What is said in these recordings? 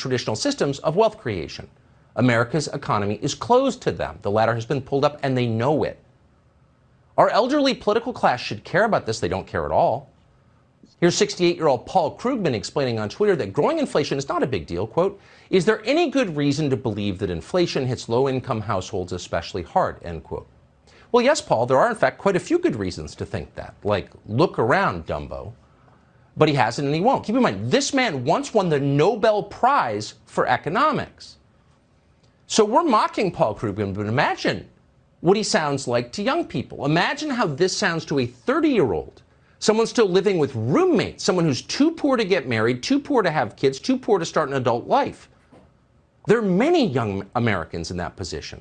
traditional systems of wealth creation. America's economy is closed to them. The ladder has been pulled up and they know it. Our elderly political class should care about this. They don't care at all. Here's 68-year-old Paul Krugman explaining on Twitter that growing inflation is not a big deal. Quote, "Is there any good reason to believe that inflation hits low-income households especially hard?" End quote. Well, yes, Paul, there are in fact quite a few good reasons to think that. Like, look around, Dumbo. But he hasn't and he won't. Keep in mind, this man once won the Nobel Prize for economics. So we're mocking Paul Krugman, but imagine what he sounds like to young people. Imagine how this sounds to a 30-year-old. Someone still living with roommates, someone who's too poor to get married, too poor to have kids, too poor to start an adult life. There are many young Americans in that position.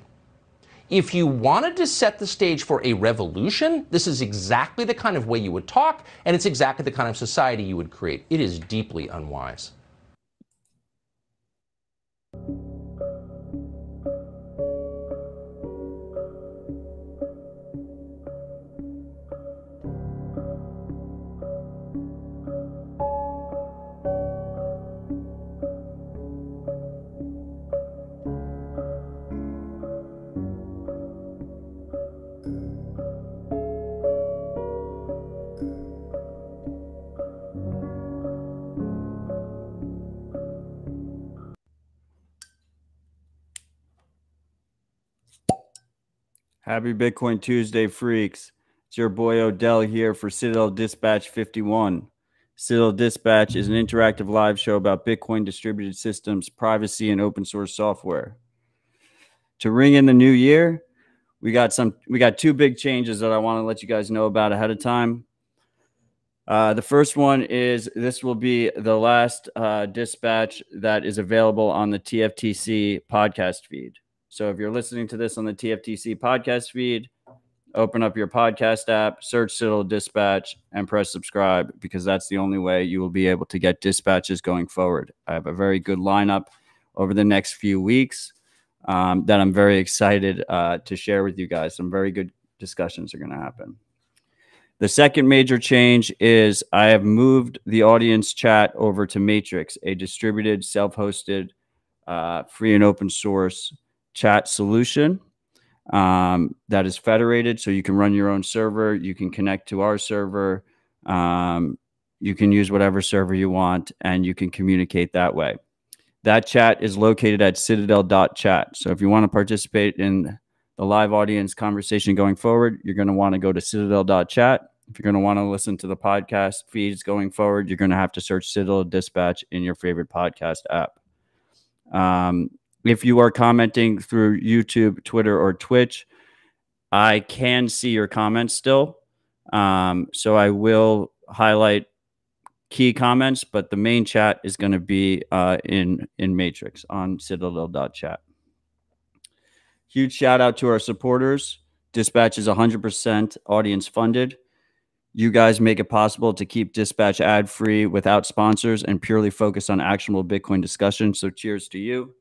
If you wanted to set the stage for a revolution, this is exactly the kind of way you would talk, and it's exactly the kind of society you would create. It is deeply unwise. Happy Bitcoin Tuesday, freaks. It's your boy Odell here for Citadel Dispatch 51. Citadel Dispatch is an interactive live show about Bitcoin distributed systems, privacy, and open source software. To ring in the new year, we got two big changes that I want to let you guys know about ahead of time. The first one is this will be the last dispatch that is available on the TFTC podcast feed. So if you're listening to this on the TFTC podcast feed, open up your podcast app, search Citadel Dispatch, and press subscribe, because that's the only way you will be able to get dispatches going forward. I have a very good lineup over the next few weeks that I'm very excited to share with you guys. Some very good discussions are going to happen. The second major change is I have moved the audience chat over to Matrix, a distributed, self-hosted, free and open source chat solution that is federated, so you can run your own server, you can connect to our server, you can use whatever server you want, and you can communicate that way. That chat is located at citadel.chat. So if you want to participate in the live audience conversation going forward, you're going to want to go to citadel.chat. If you're going to want to listen to the podcast feeds going forward, you're going to have to search Citadel Dispatch in your favorite podcast app. If you are commenting through YouTube, Twitter, or Twitch, I can see your comments still. So I will highlight key comments, but the main chat is going to be in Matrix on citadel.chat. Huge shout out to our supporters. Dispatch is 100% audience funded. You guys make it possible to keep Dispatch ad-free without sponsors and purely focus on actionable Bitcoin discussion. So cheers to you.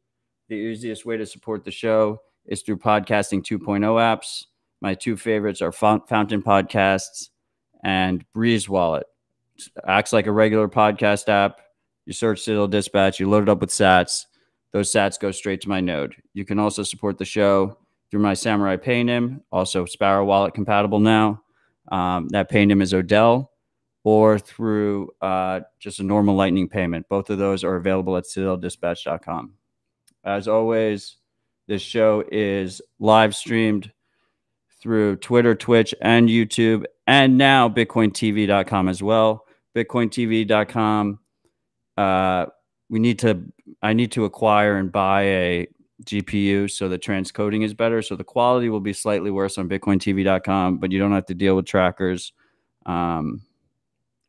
The easiest way to support the show is through Podcasting 2.0 apps. My two favorites are Fountain Podcasts and Breeze Wallet. It acts like a regular podcast app. You search Citadel Dispatch, you load it up with sats. Those sats go straight to my node. You can also support the show through my Samurai Paynim, also Sparrow Wallet compatible now. That Paynim is Odell, or through just a normal Lightning payment. Both of those are available at citadeldispatch.com. As always, this show is live streamed through Twitter, Twitch, and YouTube, and now BitcoinTV.com as well. BitcoinTV.com. I need to acquire and buy a GPU so the transcoding is better. So the quality will be slightly worse on BitcoinTV.com, but you don't have to deal with trackers or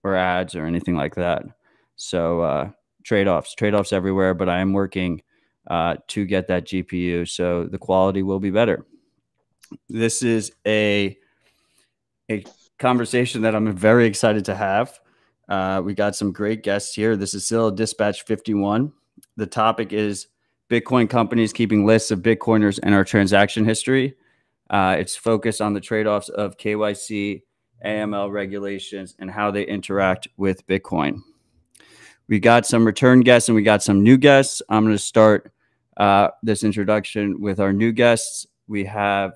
ads or anything like that. So trade-offs everywhere, but I am working to get that GPU, so the quality will be better. This is a conversation that I'm very excited to have. We got some great guests here. This is Citadel Dispatch 51. The topic is Bitcoin companies keeping lists of Bitcoiners and our transaction history. It's focused on the trade-offs of KYC, AML regulations, and how they interact with Bitcoin. We got some return guests and we got some new guests. I'm going to start this introduction with our new guests. We have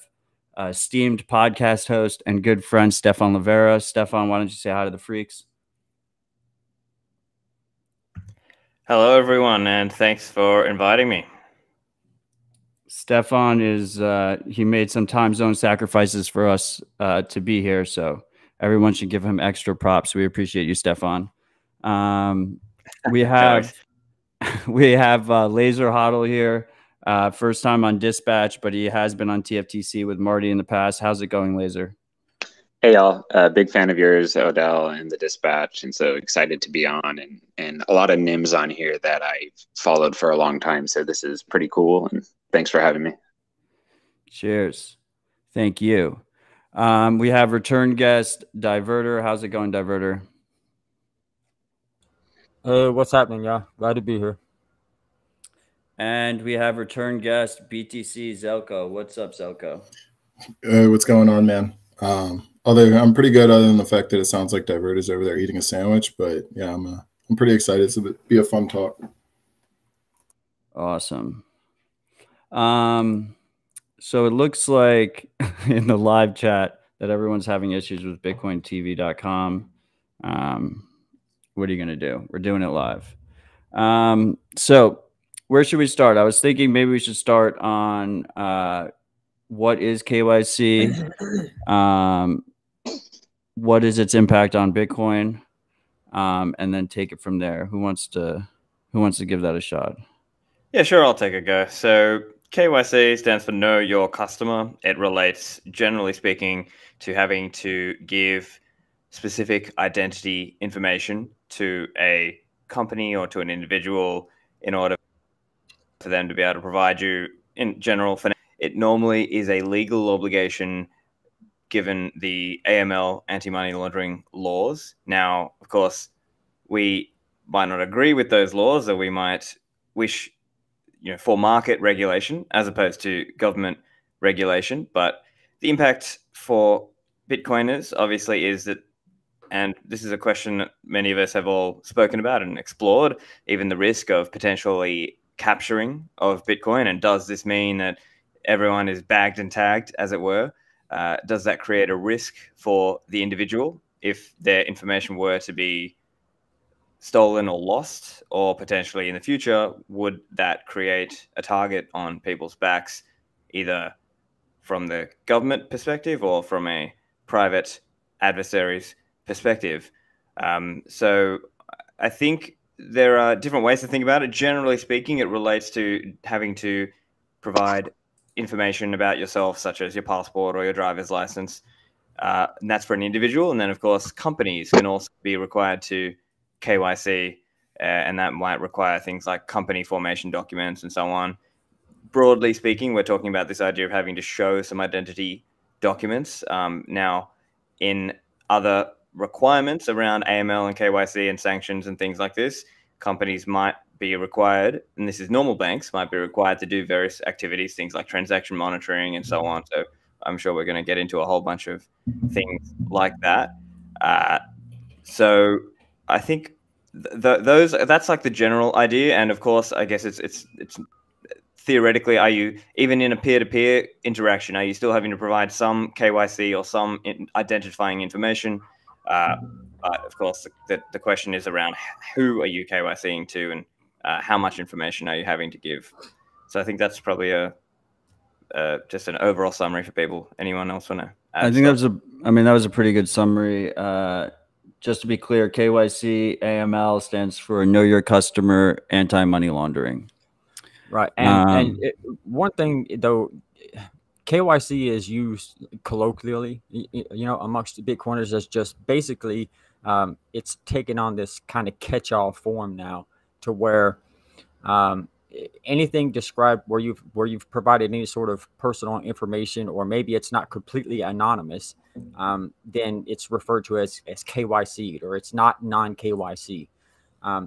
esteemed podcast host and good friend Stefan Livera. Stefan, why don't you say hi to the freaks? Hello, everyone, and thanks for inviting me. Stefan is he made some time zone sacrifices for us to be here, so everyone should give him extra props. We appreciate you, Stefan. We have Laser Hodl here, first time on Dispatch, but he has been on TFTC with Marty in the past. How's it going, Laser? Hey y'all, big fan of yours, Odell, and the Dispatch, and so excited to be on, and a lot of NIMS on here that I've followed for a long time, so this is pretty cool, and thanks for having me. Cheers. Thank you. We have return guest, Diverter. How's it going, Diverter? Hey, what's happening, y'all? Glad to be here. And we have return guest, BTC Zelko. What's up, Zelko? What's going on, man? I'm pretty good, other than the fact that it sounds like Diverter's over there eating a sandwich. But yeah, I'm pretty excited. So it'll be a fun talk. Awesome. So it looks like in the live chat that everyone's having issues with BitcoinTV.com. What are you going to do? We're doing it live. So where should we start? I was thinking maybe we should start on what is KYC? What is its impact on Bitcoin? And then take it from there. Who wants to give that a shot? Yeah, sure, I'll take a go. So KYC stands for Know Your Customer. It relates, generally speaking, to having to give specific identity information to a company or to an individual in order for them to be able to provide you in general. It normally is a legal obligation given the AML, anti-money laundering laws. Now, of course, we might not agree with those laws, or we might wish, for market regulation as opposed to government regulation. But the impact for Bitcoiners obviously is that, and this is a question that many of us have all spoken about and explored, even the risk of potentially capturing of Bitcoin. And does this mean that everyone is bagged and tagged, as it were? Does that create a risk for the individual if their information were to be stolen or lost? Or potentially in the future, would that create a target on people's backs, either from the government perspective or from a private adversary's perspective? So I think there are different ways to think about it. Generally speaking, it relates to having to provide information about yourself, such as your passport or your driver's license. And that's for an individual. And then, of course, companies can also be required to KYC, and that might require things like company formation documents and so on. Broadly speaking, we're talking about this idea of having to show some identity documents. Now, in other requirements around AML and KYC and sanctions and things like this, companies might be required, and this is normal banks, might be required to do various activities, things like transaction monitoring and so on. So I'm sure we're going to get into a whole bunch of things like that. So I think that's like the general idea. And of course, I guess it's theoretically, are you, even in a peer-to-peer interaction, are you still having to provide some KYC or some identifying information? But of course, the question is around who are you KYCing to, and how much information are you having to give? So I think that's probably just an overall summary for people. Anyone else want to add? I think that was a pretty good summary. Just to be clear, KYC AML stands for Know Your Customer, Anti-Money Laundering. Right. And one thing, though, KYC is used colloquially, amongst Bitcoiners as just basically it's taken on this kind of catch-all form now, to where anything described where you've provided any sort of personal information, or maybe it's not completely anonymous, then it's referred to as KYC, or it's not non-KYC.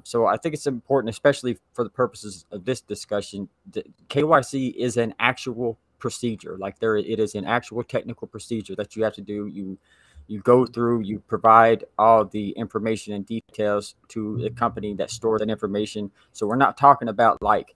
So I think it's important, especially for the purposes of this discussion, that KYC is an actual procedure. Like it is an actual technical procedure that you have to do. You go through, you provide all the information and details to the company that stores that information. So we're not talking about like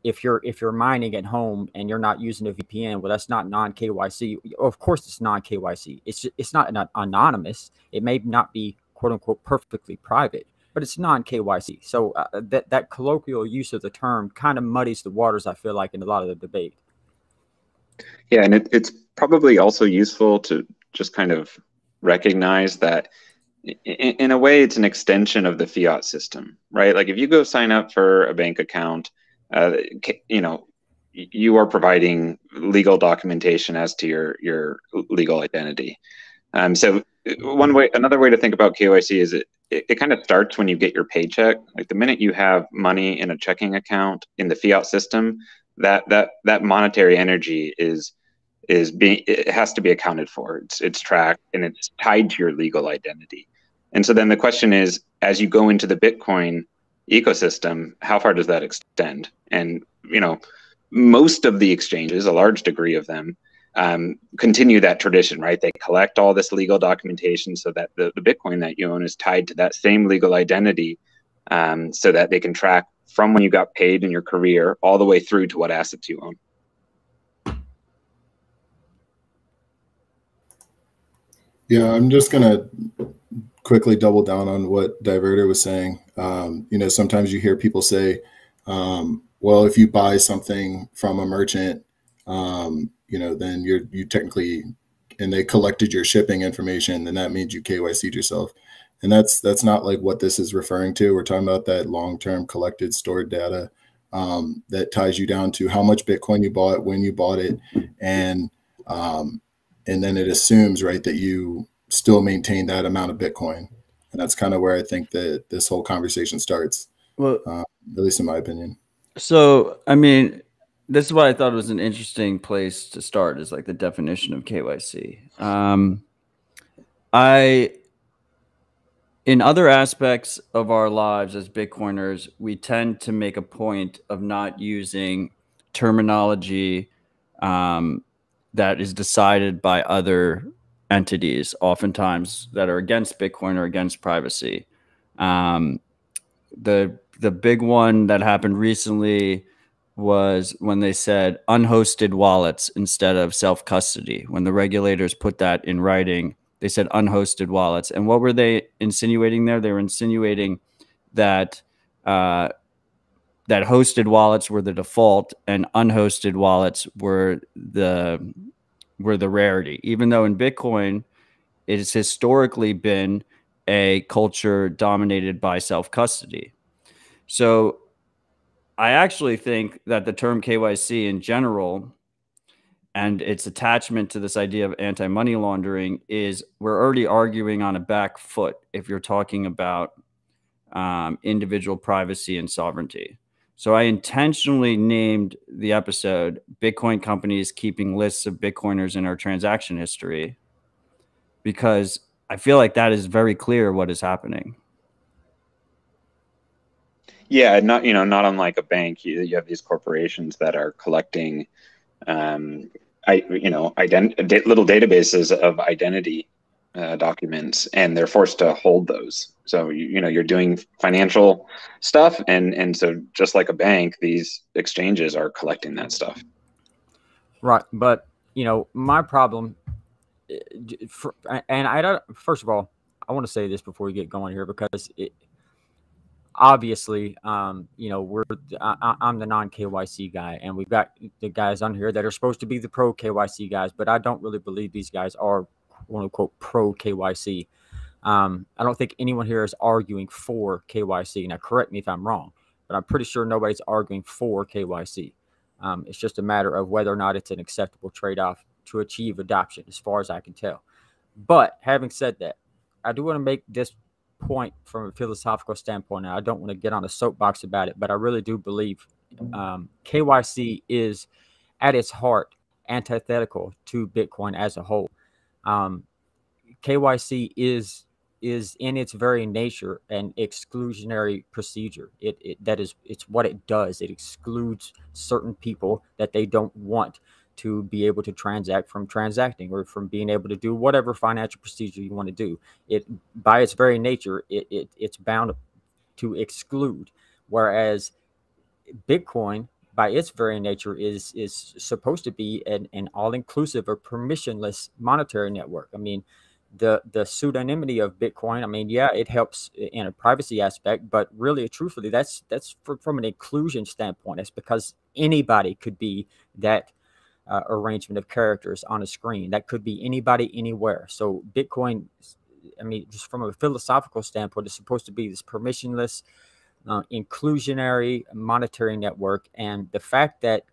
if you're mining at home and you're not using a VPN, well, that's not non-KYC. Of course, it's non-KYC. It's not anonymous. It may not be quote unquote perfectly private, but it's non-KYC. So that colloquial use of the term kind of muddies the waters, I feel like, in a lot of the debate. Yeah, and it's probably also useful to just kind of recognize that in a way it's an extension of the fiat system, right? Like if you go sign up for a bank account, you know, you are providing legal documentation as to your legal identity. So another way to think about KYC is it kind of starts when you get your paycheck. Like the minute you have money in a checking account in the fiat system, that monetary energy it has to be accounted for. It's tracked and it's tied to your legal identity. And so then the question is, as you go into the Bitcoin ecosystem, how far does that extend? And you know, most of the exchanges, a large degree of them, continue that tradition, right? They collect all this legal documentation so that the Bitcoin that you own is tied to that same legal identity, so that they can track from when you got paid in your career all the way through to what assets you own. Yeah, I'm just gonna quickly double down on what Diverter was saying. You know, sometimes you hear people say, well, if you buy something from a merchant, you know, then you technically, and they collected your shipping information, then that means you KYC'd yourself. And that's not like what this is referring to. We're talking about that long-term collected stored data that ties you down to how much Bitcoin you bought, when you bought it, and then it assumes, right, that you still maintain that amount of Bitcoin. And that's kind of where I think that this whole conversation starts, well, at least in my opinion. So, I mean, this is why I thought it was an interesting place to start, is like the definition of KYC. In other aspects of our lives as Bitcoiners, we tend to make a point of not using terminology that is decided by other entities, oftentimes that are against Bitcoin or against privacy. The big one that happened recently was when they said unhosted wallets instead of self-custody. When the regulators put that in writing, they said unhosted wallets. And what were they insinuating there? They were insinuating that that hosted wallets were the default and unhosted wallets were the rarity, even though in Bitcoin it has historically been a culture dominated by self-custody. So I actually think that the term KYC in general and its attachment to this idea of anti-money laundering is, we're already arguing on a back foot if you're talking about individual privacy and sovereignty. So I intentionally named the episode Bitcoin Companies Keeping Lists of Bitcoiners in Our Transaction History, because I feel like that is very clear what is happening. Yeah, not unlike a bank, you have these corporations that are collecting, little databases of identity documents, and they're forced to hold those. So you're doing financial stuff, and so just like a bank, these exchanges are collecting that stuff. Right, but my problem, and I don't. First of all, I want to say this before we get going here, because obviously, I'm the non-KYC guy, and we've got the guys on here that are supposed to be the pro KYC guys, but I don't really believe these guys are, quote unquote, pro KYC. I don't think anyone here is arguing for KYC. Now, correct me if I'm wrong, but I'm pretty sure nobody's arguing for KYC. It's just a matter of whether or not it's an acceptable trade-off to achieve adoption, as far as I can tell. But having said that, I do want to make this point from a philosophical standpoint. Now, I don't want to get on a soapbox about it, but I really do believe KYC is, at its heart, antithetical to Bitcoin as a whole. KYC is in its very nature an exclusionary procedure. It's what it does. It excludes certain people that they don't want to be able to transact from transacting, or from being able to do whatever financial procedure you want to do. It, by its very nature, it's bound to exclude. Whereas Bitcoin, by its very nature, is supposed to be an all-inclusive or permissionless monetary network. I mean, the pseudonymity of Bitcoin, I mean, yeah, it helps in a privacy aspect, but really, truthfully, that's from an inclusion standpoint. It's because anybody could be that arrangement of characters on a screen. That could be anybody, anywhere. So Bitcoin, I mean, just from a philosophical standpoint, it's supposed to be this permissionless, inclusionary monetary network. And the fact that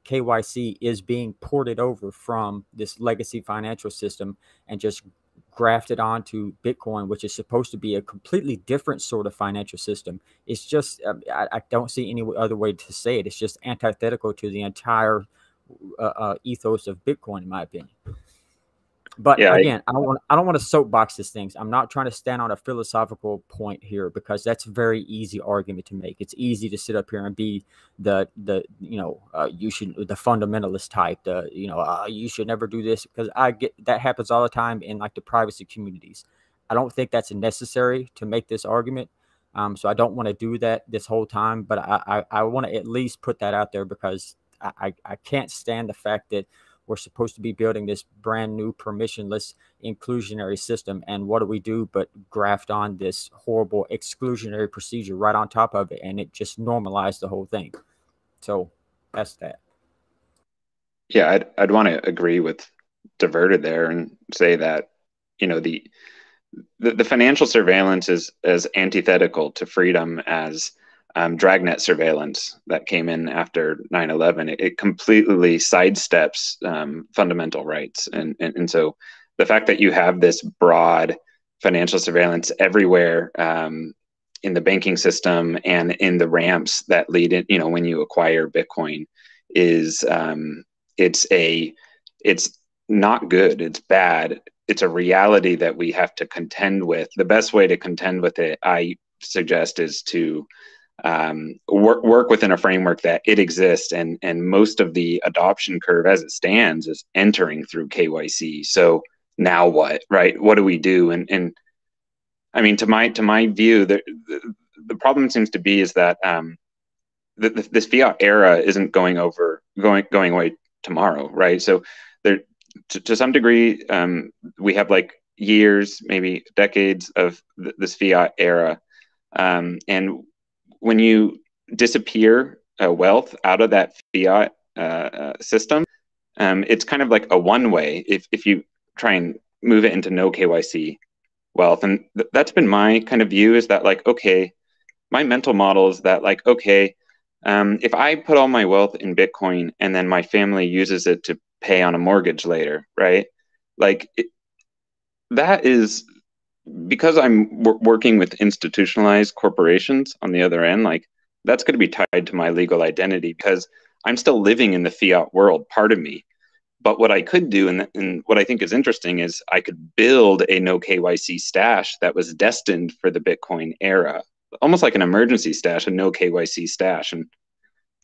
KYC is being ported over from this legacy financial system and just grafted onto Bitcoin, which is supposed to be a completely different sort of financial system, it's just, I don't see any other way to say it. It's just antithetical to the entire ethos of Bitcoin, in my opinion. But yeah, again, I don't want to soapbox these things. I'm not trying to stand on a philosophical point here, because that's a very easy argument to make. It's easy to sit up here and be the you should, the fundamentalist type, you should never do this, because I get that happens all the time in like the privacy communities. I don't think that's necessary to make this argument. So I don't want to do that this whole time, but I want to at least put that out there, because I can't stand the fact that we're supposed to be building this brand new permissionless inclusionary system, and what do we do but graft on this horrible exclusionary procedure right on top of it, and it just normalized the whole thing. So that's that. Yeah, I'd want to agree with Diverted there and say that, you know, the financial surveillance is as antithetical to freedom as dragnet surveillance that came in after 9/11. It completely sidesteps fundamental rights. And so the fact that you have this broad financial surveillance everywhere in the banking system and in the ramps that lead in, you know, when you acquire Bitcoin is it's not good. It's bad. It's a reality that we have to contend with. The best way to contend with it, I suggest, is to work within a framework that it exists, and most of the adoption curve as it stands is entering through KYC. So now what, right? What do we do? And I mean, to my view, the problem seems to be is that this fiat era isn't going away tomorrow, right? So there, to some degree, we have like years, maybe decades of this fiat era, and when you disappear wealth out of that fiat system, it's kind of like a one-way if you try and move it into no KYC wealth. And that's been my kind of view, is that like, okay, my mental model is that like, okay, if I put all my wealth in Bitcoin and then my family uses it to pay on a mortgage later, right? Like that is, because I'm working with institutionalized corporations on the other end, like that's going to be tied to my legal identity, because I'm still living in the fiat world, part of me. But what I could do, and what I think is interesting, is I could build a no KYC stash that was destined for the Bitcoin era, almost like an emergency stash, a no KYC stash. And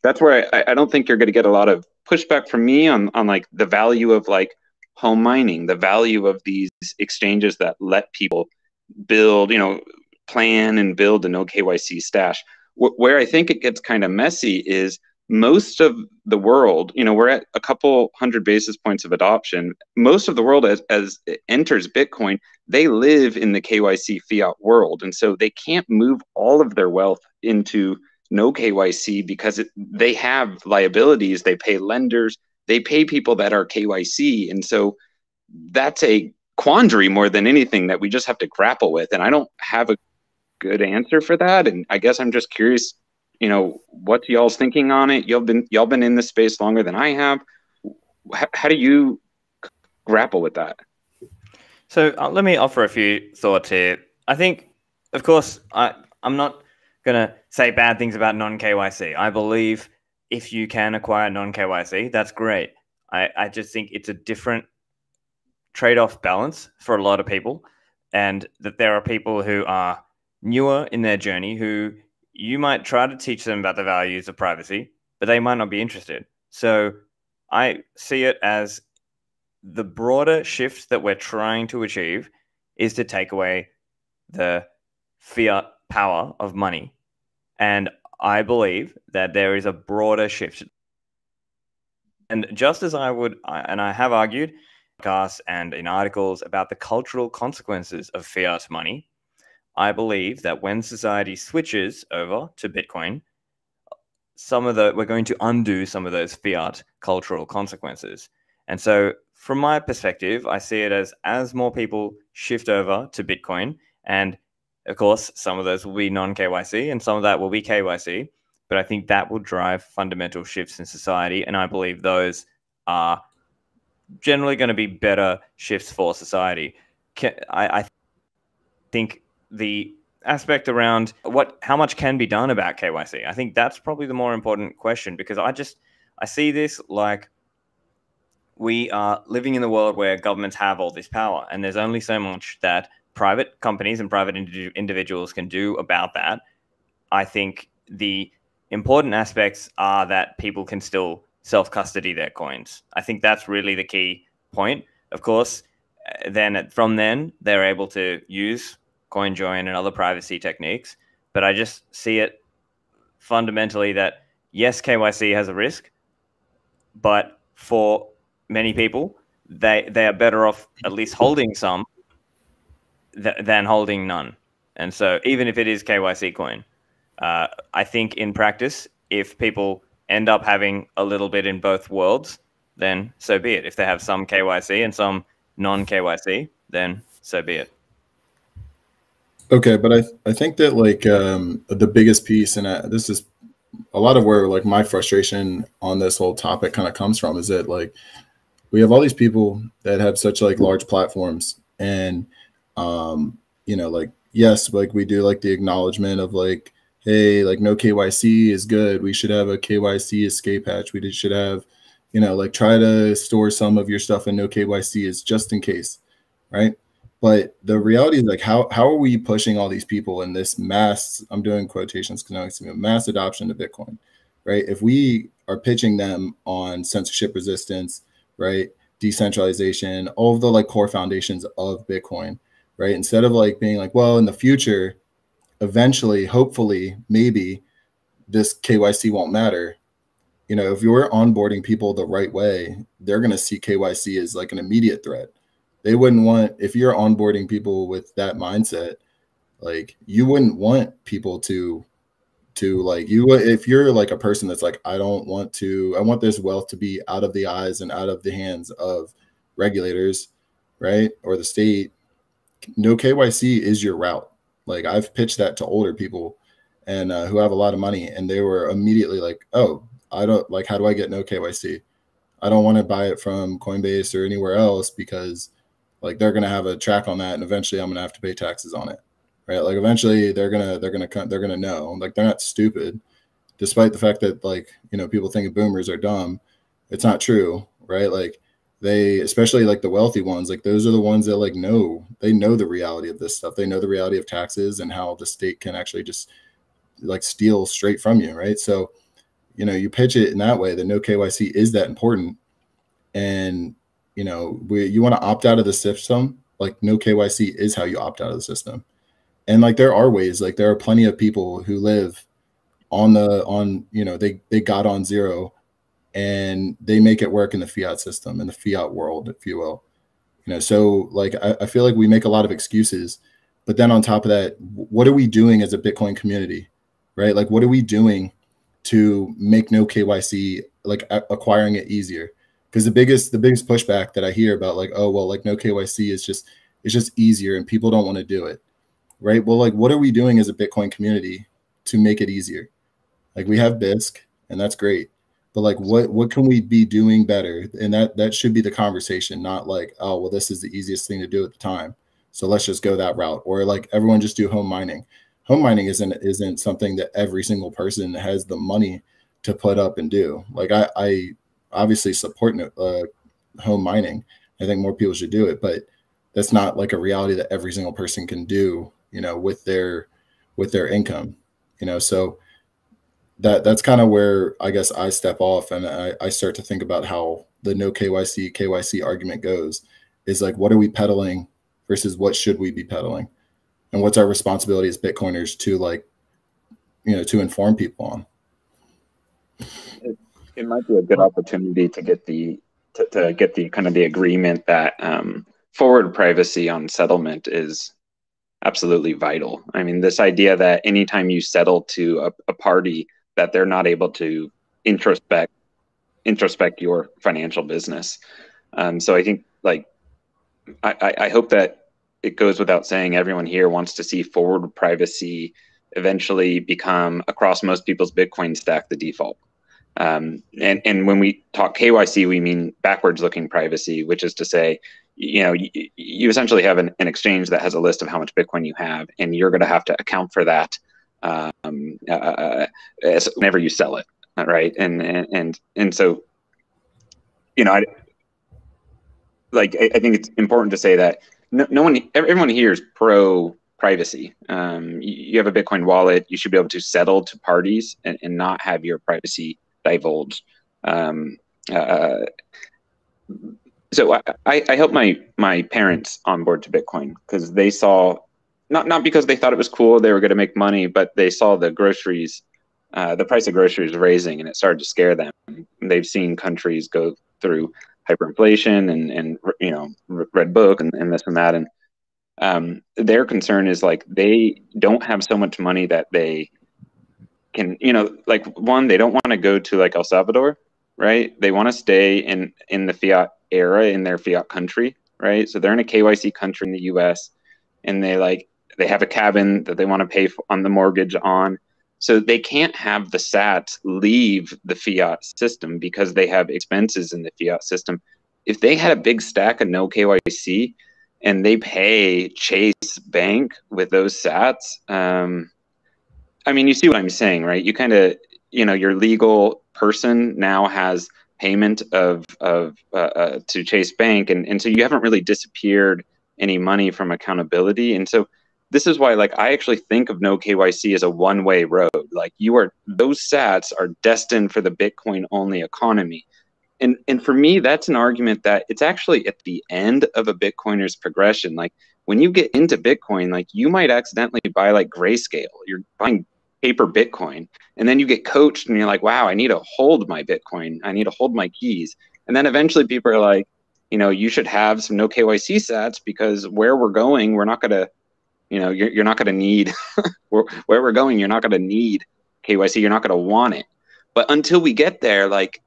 that's where I don't think you're going to get a lot of pushback from me on like the value of like home mining, the value of these exchanges that let people build, you know, plan and build a no KYC stash. Where I think it gets kind of messy is most of the world, you know, we're at a couple hundred basis points of adoption. Most of the world, as it enters Bitcoin, they live in the KYC fiat world. And so they can't move all of their wealth into no KYC because they have liabilities. They pay lenders, they pay people that are KYC. And so that's a quandary more than anything that we just have to grapple with. And I don't have a good answer for that. And I guess I'm just curious, you know, what's y'all's thinking on it? Y'all been in this space longer than I have. How do you grapple with that? So let me offer a few thoughts here. I think, of course, I'm not going to say bad things about non-KYC. I believe if you can acquire non-KYC, that's great. I just think it's a different trade-off balance for a lot of people, and that there are people who are newer in their journey who you might try to teach them about the values of privacy, but they might not be interested. So I see it as the broader shift that we're trying to achieve is to take away the fiat power of money. And I believe that there is a broader shift. And just as I have argued and in articles about the cultural consequences of fiat money, I believe that when society switches over to Bitcoin, we're going to undo some of those fiat cultural consequences. And so from my perspective, I see it as more people shift over to Bitcoin, and of course, some of those will be non-KYC and some of that will be KYC, but I think that will drive fundamental shifts in society. And I believe those are generally going to be better shifts for society. I think the aspect around how much can be done about KYC, I think that's probably the more important question, because I see this like we are living in the world where governments have all this power, and there's only so much that private companies and private individuals can do about that. I think the important aspects are that people can still self-custody their coins. I think that's really the key point. Of course, from then they're able to use CoinJoin and other privacy techniques, but I just see it fundamentally that yes, KYC has a risk, but for many people, they are better off at least holding some than holding none. And so even if it is KYC coin, I think in practice, if people end up having a little bit in both worlds, then so be it. If they have some KYC and some non-KYC, then so be it. Okay, but I think that like the biggest piece, and this is a lot of where like my frustration on this whole topic kind of comes from, is that like we have all these people that have such like large platforms, and you know, like yes, like we do like the acknowledgement of like, hey, like no KYC is good. We should have a KYC escape hatch. We should have, you know, like try to store some of your stuff in no KYC is just in case, right? But the reality is like, how are we pushing all these people in this mass, I'm doing quotations because I know it's mass adoption of Bitcoin, right? If we are pitching them on censorship resistance, right, decentralization, all of the like core foundations of Bitcoin, right? Instead of like being like, well, in the future, eventually, hopefully, maybe this KYC won't matter. You know, if you're onboarding people the right way, they're going to see KYC as like an immediate threat. They wouldn't want, if you're onboarding people with that mindset, like you wouldn't want people to like if you're like a person that's like, I want this wealth to be out of the eyes and out of the hands of regulators, right? Or the state. No KYC is your route. Like I've pitched that to older people and who have a lot of money, and they were immediately like, oh, I don't like, how do I get no KYC? I don't want to buy it from Coinbase or anywhere else because like they're going to have a track on that, and eventually I'm going to have to pay taxes on it, right? Like eventually they're going to know, like they're not stupid, despite the fact that like, you know, people think boomers are dumb. It's not true, right? Like they, especially like the wealthy ones, like those are the ones that like they know the reality of this stuff. They know the reality of taxes and how the state can actually just like steal straight from you, right? So, you know, you pitch it in that way that no KYC is that important. And, you know, you want to opt out of the system, like no KYC is how you opt out of the system. And like there are ways, like there are plenty of people who live you know, they got on zero and they make it work in the fiat system, in the fiat world, if you will. You know, so like I feel like we make a lot of excuses, but then on top of that, what are we doing as a Bitcoin community, right? Like what are we doing to make no KYC, like acquiring it easier? Because the biggest pushback that I hear about like, oh, well, like no KYC is just easier and people don't want to do it, right? Well, like what are we doing as a Bitcoin community to make it easier? Like we have BISC and that's great, but like what can we be doing better? And that should be the conversation, not like, oh, well, this is the easiest thing to do at the time, so let's just go that route. Or like everyone just do home mining. Home mining isn't something that every single person has the money to put up and do. Like I obviously support home mining. I think more people should do it, but that's not like a reality that every single person can do, you know, with their income, you know. So that's kind of where I guess I step off, and I start to think about how the no KYC argument goes, is like, what are we peddling versus what should we be peddling, and what's our responsibility as Bitcoiners to, like, to inform people on. It might be a good opportunity to get the kind of the agreement that forward privacy on settlement is absolutely vital. I mean, this idea that anytime you settle to a party, that they're not able to introspect your financial business. So I think, like, I hope that it goes without saying, everyone here wants to see forward privacy eventually become, across most people's Bitcoin stack, the default. And when we talk KYC, we mean backwards looking privacy, which is to say, you essentially have an exchange that has a list of how much Bitcoin you have, and you're going to have to account for that whenever you sell it, right? And so, I think it's important to say that everyone here is pro privacy. You have a Bitcoin wallet, you should be able to settle to parties and not have your privacy divulged. So I helped my parents onboard to Bitcoin because they saw, not because they thought it was cool, they were going to make money, but they saw the groceries, the price of groceries rising, and it started to scare them. They've seen countries go through hyperinflation and red book and this and that, and their concern is, like, they don't have so much money that they can, like, one, they don't want to go to, like, El Salvador, right? They want to stay in the fiat era, in their fiat country, right? So they're in a KYC country in the US, and they have a cabin that they want to pay on the mortgage on. So they can't have the sats leave the fiat system because they have expenses in the fiat system. If they had a big stack of no KYC and they pay Chase Bank with those sats, I mean, you see what I'm saying, right? You kind of, your legal person now has payment to Chase Bank, and so you haven't really disappeared any money from accountability. And so this is why, like, I actually think of no KYC as a one-way road. Like, those sats are destined for the Bitcoin only economy. And for me, that's an argument that it's actually at the end of a Bitcoiner's progression. Like, when you get into Bitcoin, like, you might accidentally buy, like, Grayscale. You're buying paper Bitcoin, and then you get coached and you're like, wow, I need to hold my Bitcoin. I need to hold my keys. And then eventually people are like, you should have some no KYC sats, because where we're going, we're not going to, you're not going to need, where we're going, you're not going to need KYC. You're not going to want it. But until we get there, like,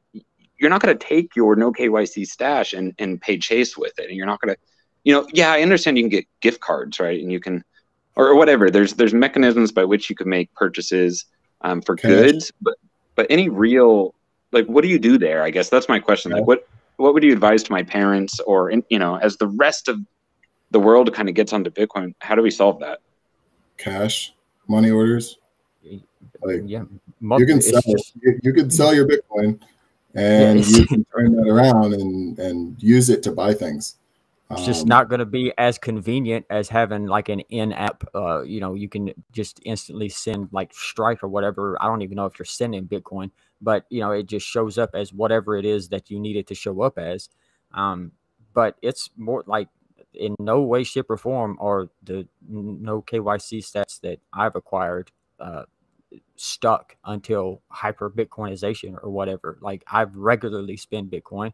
you're not going to take your no KYC stash and pay Chase with it. And you're not going to, yeah, I understand you can get gift cards, right? And you can, or whatever. There's mechanisms by which you can make purchases for goods, but any real, like, what do you do there? I guess that's my question. Like, what would you advise to my parents, or as the rest of the world kind of gets onto Bitcoin, how do we solve that? Cash, money orders. Like, Yeah, you can sell your Bitcoin, and you can turn that around and use it to buy things. It's just not going to be as convenient as having, like, an in-app. You can just instantly send, like, Stripe or whatever. I don't even know if you're sending Bitcoin, but it just shows up as whatever it is that you need it to show up as. But it's more like, in no way, shape, or form are the no KYC stats that I've acquired stuck until hyper Bitcoinization or whatever. Like, I've regularly spent Bitcoin.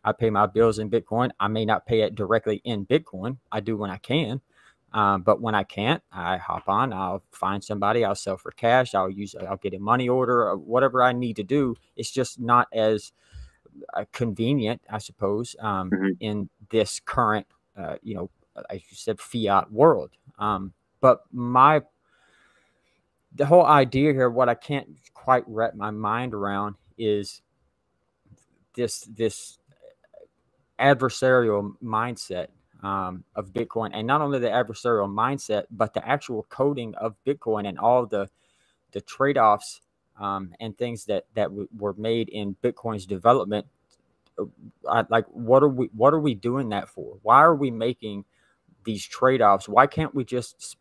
I pay my bills in Bitcoin. I may not pay it directly in Bitcoin. I do when I can. But when I can't, I hop on, I'll find somebody, I'll sell for cash. I'll get a money order or whatever I need to do. It's just not as convenient, I suppose, in this current, as you said, fiat world. But the whole idea here, what I can't quite wrap my mind around is this adversarial mindset of Bitcoin, and not only the adversarial mindset, but the actual coding of Bitcoin and all the trade-offs and things that were made in Bitcoin's development. Like, what are we doing that for? Why are we making these trade-offs? Why can't we just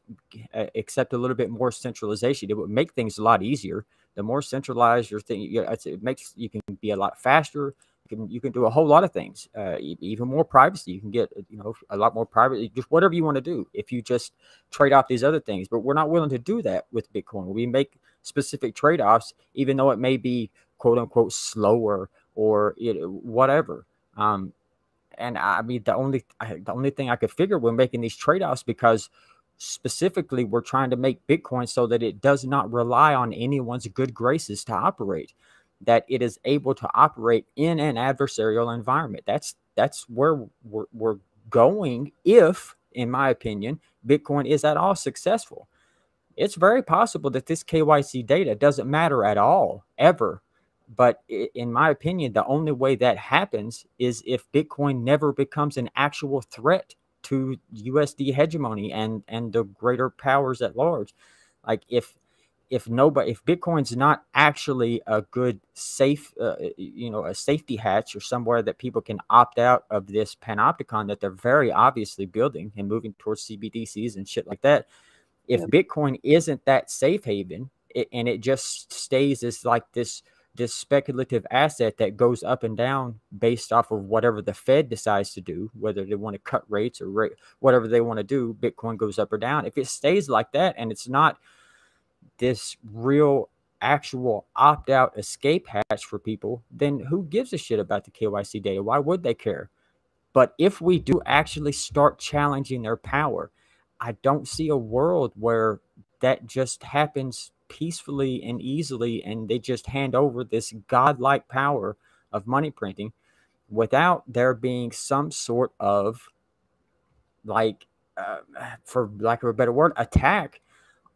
accept a little bit more centralization? It would make things a lot easier the more centralized your thing, it makes you can be a lot faster. You can do a whole lot of things, even more privacy. You can get, a lot more privacy, just whatever you want to do if you just trade off these other things. But we're not willing to do that with Bitcoin. We make specific trade-offs, even though it may be quote unquote slower or whatever. And I mean, the only thing I could figure, we're making these trade-offs because specifically we're trying to make Bitcoin so that it does not rely on anyone's good graces to operate, that it is able to operate in an adversarial environment. That's where we're going if, in my opinion, Bitcoin is at all successful. It's very possible that this KYC data doesn't matter at all, ever. But in my opinion, the only way that happens is if Bitcoin never becomes an actual threat to USD hegemony and the greater powers at large. Like if Bitcoin's not actually a good safe, a safety hatch or somewhere that people can opt out of this panopticon that they're very obviously building and moving towards CBDCs and shit like that. If Bitcoin isn't that safe haven and it just stays as like this speculative asset that goes up and down based off of whatever the Fed decides to do, whether they want to cut rates or whatever they want to do, Bitcoin goes up or down. If it stays like that and it's not this real actual opt-out escape hatch for people, then who gives a shit about the KYC data? Why would they care? But if we do actually start challenging their power, I don't see a world where that just happens peacefully and easily and they just hand over this godlike power of money printing without there being some sort of, like, for lack of a better word, attack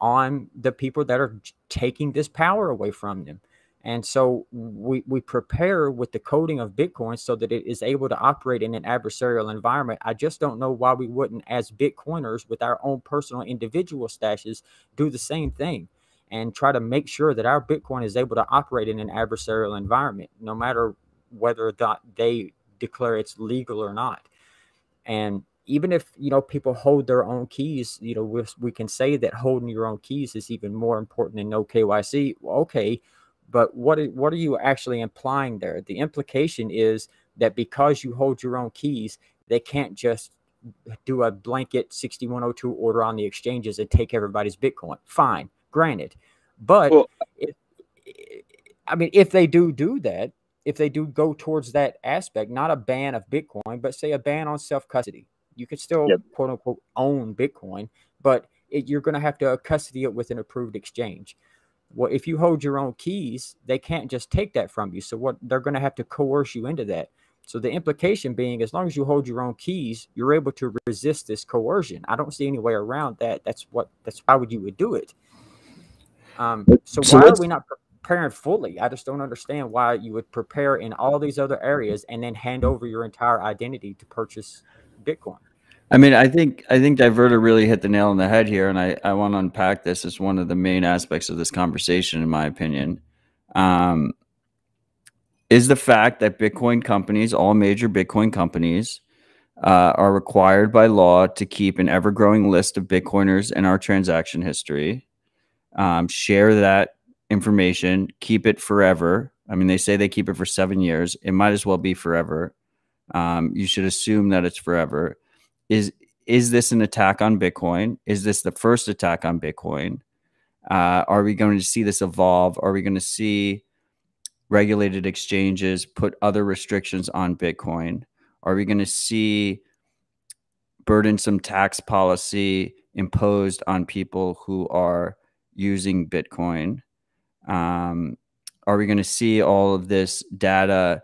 on the people that are taking this power away from them. And so we prepare with the coding of Bitcoin so that it is able to operate in an adversarial environment. I just don't know why we wouldn't, as Bitcoiners with our own personal individual stashes, do the same thing and try to make sure that our Bitcoin is able to operate in an adversarial environment, no matter whether they declare it's legal or not. And even if, people hold their own keys, we can say that holding your own keys is even more important than no KYC. Well, okay, but what are you actually implying there? The implication is that because you hold your own keys, they can't just do a blanket 6102 order on the exchanges and take everybody's Bitcoin. Fine, granted. But if they do that, if they do go towards that aspect, not a ban of Bitcoin, but say a ban on self-custody, you can still quote unquote own Bitcoin, but you're going to have to custody it with an approved exchange. Well, if you hold your own keys, they can't just take that from you. So what they're going to have to coerce you into that. So the implication being, as long as you hold your own keys, you're able to resist this coercion. I don't see any way around that. That's why you would do it. So why are we not preparing fully? I just don't understand why you would prepare in all these other areas and then hand over your entire identity to purchase Bitcoin. I mean, I think Diverter really hit the nail on the head here, and I want to unpack this as one of the main aspects of this conversation, in my opinion, is the fact that Bitcoin companies, all major Bitcoin companies, are required by law to keep an ever-growing list of Bitcoiners in our transaction history, share that information, keep it forever. I mean, they say they keep it for 7 years. It might as well be forever. You should assume that it's forever. Is this an attack on Bitcoin? Is this the first attack on Bitcoin? Are we going to see this evolve? Are we going to see regulated exchanges put other restrictions on Bitcoin? Are we going to see burdensome tax policy imposed on people who are using Bitcoin? Are we going to see all of this data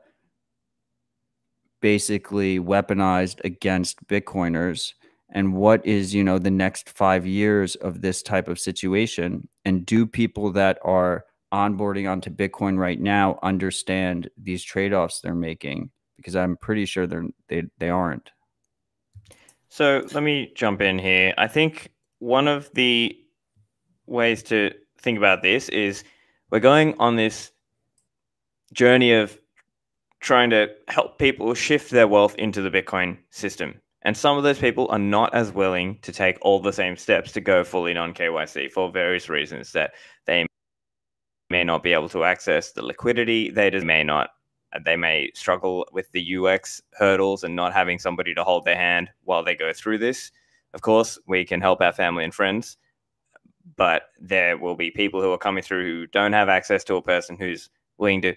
basically weaponized against Bitcoiners? And what is, the next 5 years of this type of situation? And do people that are onboarding onto Bitcoin right now understand these trade-offs they're making? Because I'm pretty sure they aren't. So let me jump in here. I think one of the ways to think about this is we're going on this journey of trying to help people shift their wealth into the Bitcoin system. And some of those people are not as willing to take all the same steps to go fully non-KYC for various reasons that they may not be able to access the liquidity. They may struggle with the UX hurdles and not having somebody to hold their hand while they go through this. Of course, we can help our family and friends, but there will be people who are coming through who don't have access to a person who's willing to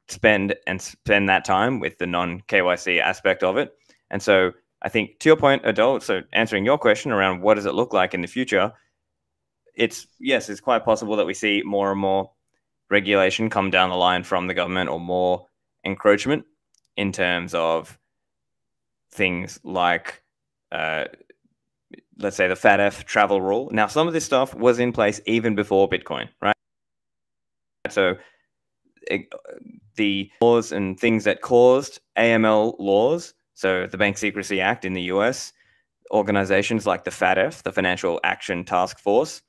spend that time with the non-KYC aspect of it. And so I think, to your point, Adele, so answering your question around what does it look like in the future, it's quite possible that we see more and more regulation come down the line from the government, or more encroachment in terms of things like, let's say, the FATF travel rule. Now, some of this stuff was in place even before Bitcoin, right? So the laws and things that caused AML laws, so the Bank Secrecy Act in the US, organizations like the FATF, the Financial Action Task Force,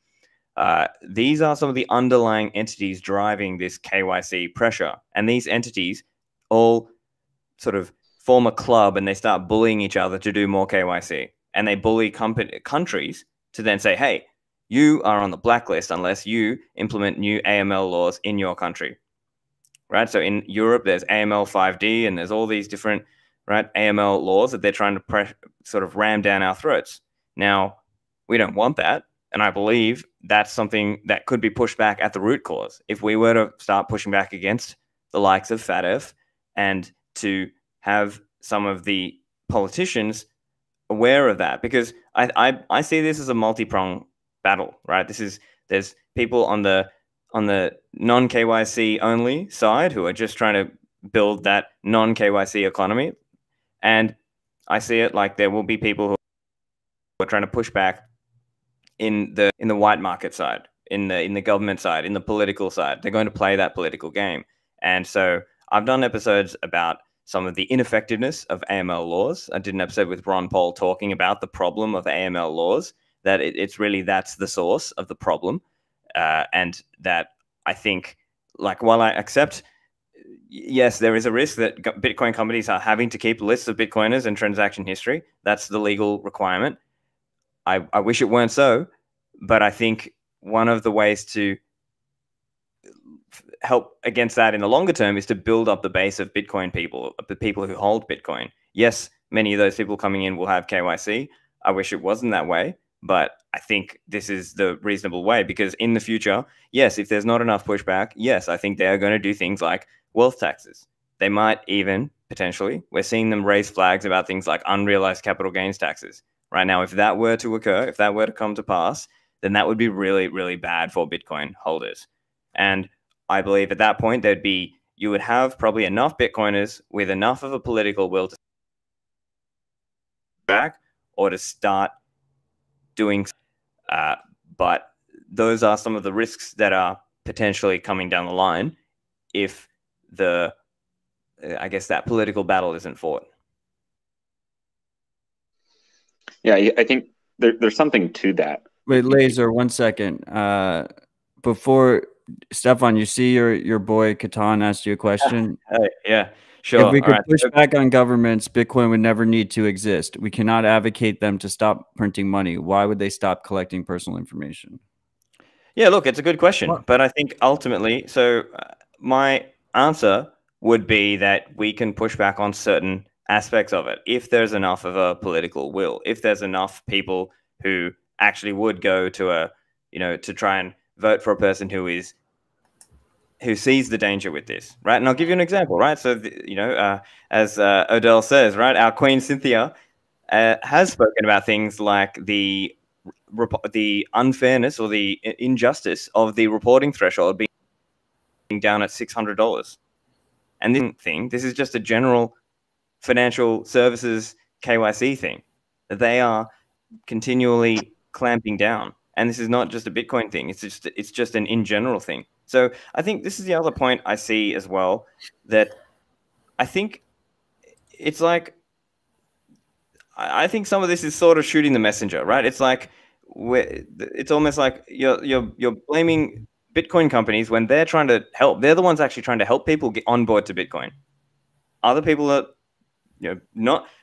these are some of the underlying entities driving this KYC pressure. And these entities all sort of form a club, and they start bullying each other to do more KYC. And they bully countries to then say, hey, you are on the blacklist unless you implement new AML laws in your country. Right? So in Europe, there's AML 5D, and there's all these different AML laws that they're trying to sort of ram down our throats. Now, we don't want that. And I believe that's something that could be pushed back at the root cause. If we were to start pushing back against the likes of FATF, and to have some of the politicians aware of that, because I see this as a multi-pronged battle, right? There's people on the non-KYC only side who are just trying to build that non-KYC economy. And I see it like there will be people who are trying to push back in the white market side, in the government side, in the political side. They're going to play that political game. And so I've done episodes about some of the ineffectiveness of AML laws. I did an episode with Ron Paul talking about the problem of AML laws, that it's really, that's the source of the problem. And that I think, like, while I accept, yes, there is a risk that Bitcoin companies are having to keep lists of Bitcoiners and transaction history. That's the legal requirement. I wish it weren't so, but I think one of the ways to help against that in the longer term is to build up the base of Bitcoin people, the people who hold Bitcoin. Yes, many of those people coming in will have KYC. I wish it wasn't that way, but I think this is the reasonable way, because in the future, yes, if there's not enough pushback, yes, I think they are going to do things like wealth taxes. They might even, potentially, we're seeing them raise flags about things like unrealized capital gains taxes. Right now, if that were to occur, if that were to come to pass, then that would be really, really bad for Bitcoin holders. And I believe at that point, you would have probably enough Bitcoiners with enough of a political will to back or to start doing. But those are some of the risks that are potentially coming down the line if I guess that political battle isn't fought. Yeah, I think there's something to that. Wait, Laser, 1 second. Before, Stefan, you see your boy Catan asked you a question? Yeah, sure. If we could push back on governments, Bitcoin would never need to exist. We cannot advocate them to stop printing money. Why would they stop collecting personal information? Yeah, look, it's a good question. But I think ultimately, my answer would be that we can push back on certain aspects of it if there's enough of a political will, if there's enough people who actually would go to to try and vote for a person who sees the danger with this, right? And I'll give you an example, right? So, as Odell says, right, our Queen Cynthia has spoken about things like the unfairness or the injustice of the reporting threshold being down at $600. And this is just a general financial services KYC thing. They are continually clamping down. And this is not just a Bitcoin thing. It's just an in general thing. So I think this is the other point I see as well, that I think it's like, I think some of this is sort of shooting the messenger, right? It's like, it's almost like you're blaming Bitcoin companies when they're trying to help. They're the ones actually trying to help people get on board to Bitcoin. Other people are,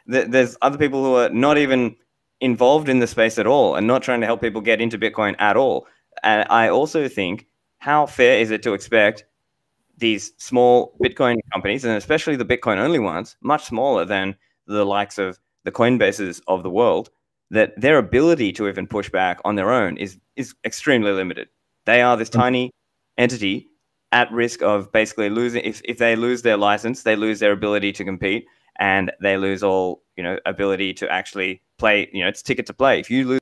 there's other people who are not even involved in the space at all and not trying to help people get into Bitcoin at all. And I also think how fair is it to expect these small Bitcoin companies, and especially the Bitcoin only ones, much smaller than the likes of the Coinbases of the world, that their ability to even push back on their own is extremely limited. They are this tiny entity at risk of basically losing. If they lose their license, they lose their ability to compete, and they lose all, you know, ability to actually play. You know, it's ticket to play. If you lose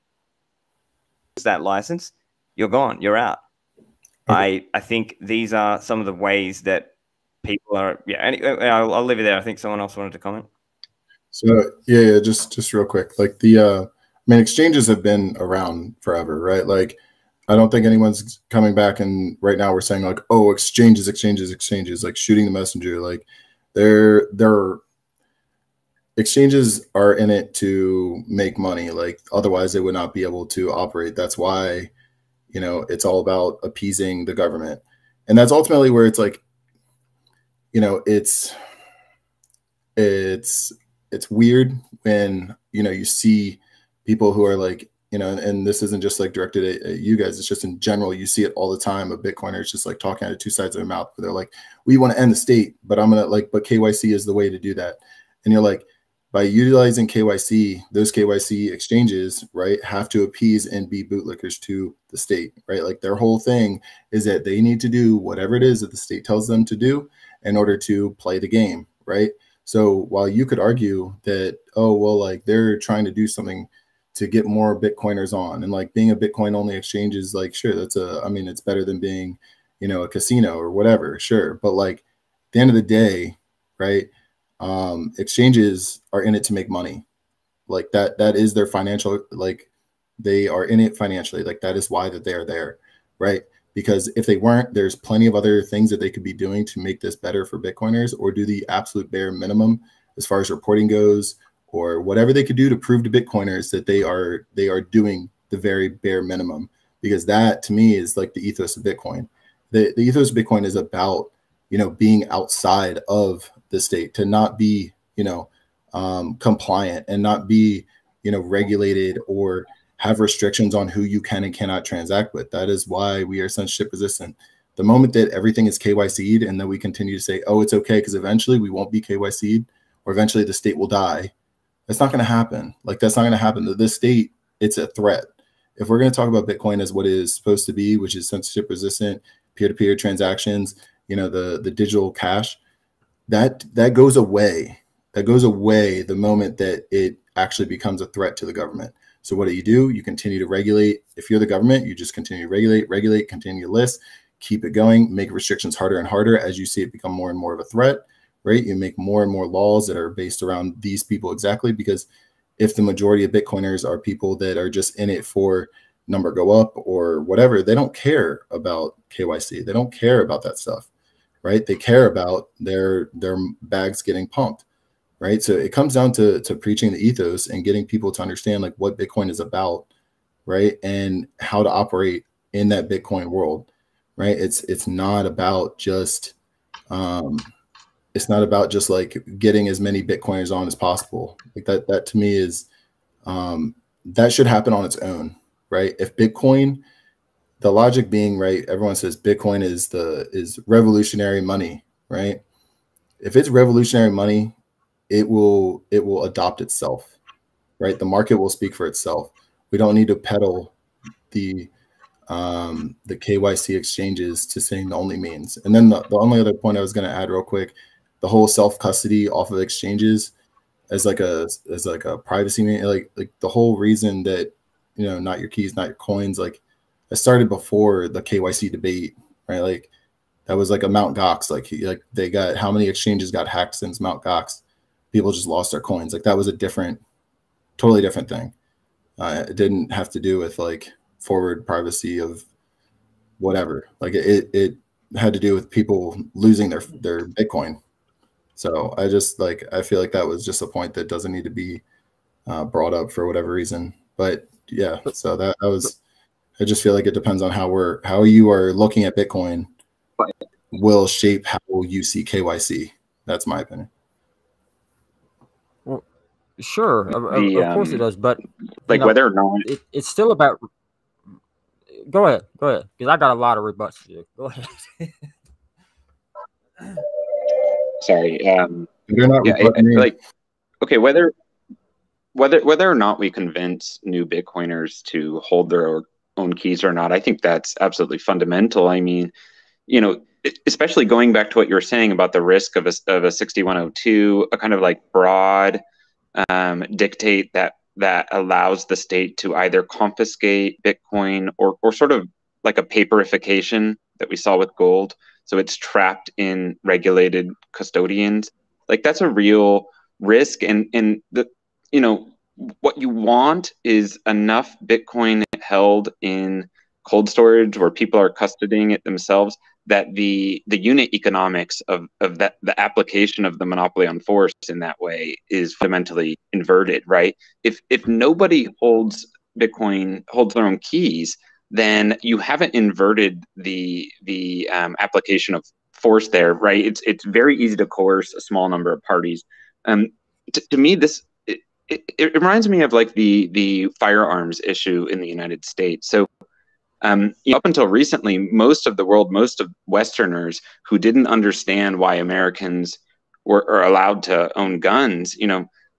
that license, you're gone. You're out. Okay. I think these are some of the ways that people are. Yeah. Anyway, I'll leave it there. I think someone else wanted to comment. So yeah, just real quick, like the I mean, exchanges have been around forever, right? Like, I don't think anyone's coming back and right now we're saying like, oh, exchanges, like shooting the messenger. Like, they're exchanges are in it to make money. Like, otherwise they would not be able to operate. That's why, you know, it's all about appeasing the government, and that's ultimately where it's like, you know, it's weird when, you know, you see people who are like, you know, and this isn't just like directed at you guys, it's just in general, you see it all the time of Bitcoiners just like talking out of two sides of their mouth, where they're like, we want to end the state, but but KYC is the way to do that. And you're like, by utilizing KYC, those KYC exchanges, right, have to appease and be bootlickers to the state, right? Like, their whole thing is that they need to do whatever it is that the state tells them to do in order to play the game, right? So while you could argue that, oh, well, like, they're trying to do something to get more Bitcoiners on, and like being a Bitcoin only exchange is like, sure, I mean, it's better than being, you know, a casino or whatever, sure. But like, at the end of the day, right, exchanges are in it to make money. Like, that is their financial, like, they are in it financially. Like, that is why that they are there, right? Because if they weren't, there's plenty of other things that they could be doing to make this better for Bitcoiners, or do the absolute bare minimum as far as reporting goes, or whatever they could do to prove to Bitcoiners that they are doing the very bare minimum. Because that, to me, is like the ethos of Bitcoin. The ethos of Bitcoin is about, you know, being outside of the state, to not be, you know, compliant, and not be, you know, regulated or have restrictions on who you can and cannot transact with. That is why we are censorship resistant. The moment that everything is KYC'd, and then we continue to say, oh, it's okay because eventually we won't be KYC'd, or eventually the state will die, that's not going to happen. Like, that's not going to happen. The state, it's a threat. If we're going to talk about Bitcoin as what it is supposed to be, which is censorship resistant, peer-to-peer transactions, you know, the digital cash, that goes away. That goes away the moment that it actually becomes a threat to the government. So what do? You continue to regulate. If you're the government, you just continue to regulate, continue to list, keep it going, make restrictions harder and harder as you see it become more and more of a threat, right? You make more and more laws that are based around these people exactly, because if the majority of Bitcoiners are people that are just in it for number go up or whatever, they don't care about KYC. They don't care about that stuff, right? They care about their bags getting pumped. Right. So it comes down to preaching the ethos and getting people to understand like what Bitcoin is about, right? And how to operate in that Bitcoin world, right? It's not about just like getting as many Bitcoiners on as possible. Like that to me is that should happen on its own, right? If Bitcoin, the logic being, right, everyone says Bitcoin is revolutionary money, right? If it's revolutionary money, it will adopt itself, right? The market will speak for itself. We don't need to peddle the KYC exchanges to saying the only means. And then the only other point I was going to add real quick, the whole self-custody off of exchanges as like a privacy, like the whole reason that, you know, not your keys, not your coins, like it started before the KYC debate, right? Like that was like a Mt. Gox, like they got, how many exchanges got hacked since Mt. Gox? People just lost their coins. Like that was a totally different thing. It didn't have to do with like forward privacy of whatever. Like it had to do with people losing their Bitcoin. So I feel like that was just a point that doesn't need to be brought up for whatever reason. But yeah, so that was, I just feel like it depends on how you are looking at Bitcoin will shape how you see KYC. That's my opinion. Well, sure, of course it does, but like whether or not it's still about. Go ahead, because I got a lot of rebuts to do. Go ahead. Sorry. They're not Yeah, rebutting me. like, okay, whether or not we convince new Bitcoiners to hold their own keys or not, I think that's absolutely fundamental. I mean, especially going back to what you were saying about the risk of a 6102, a kind of like broad dictate that allows the state to either confiscate Bitcoin or sort of like a paperification that we saw with gold. So it's trapped in regulated custodians. Like that's a real risk. And what you want is enough Bitcoin held in cold storage where people are custodying it themselves, that the unit economics of that, the application of the monopoly on force in that way, is fundamentally inverted, right? If nobody holds Bitcoin, holds their own keys, then you haven't inverted the application of force there, right? It's very easy to coerce a small number of parties. To me, this it reminds me of like the firearms issue in the United States. So up until recently, most of Westerners who didn't understand why Americans are allowed to own guns,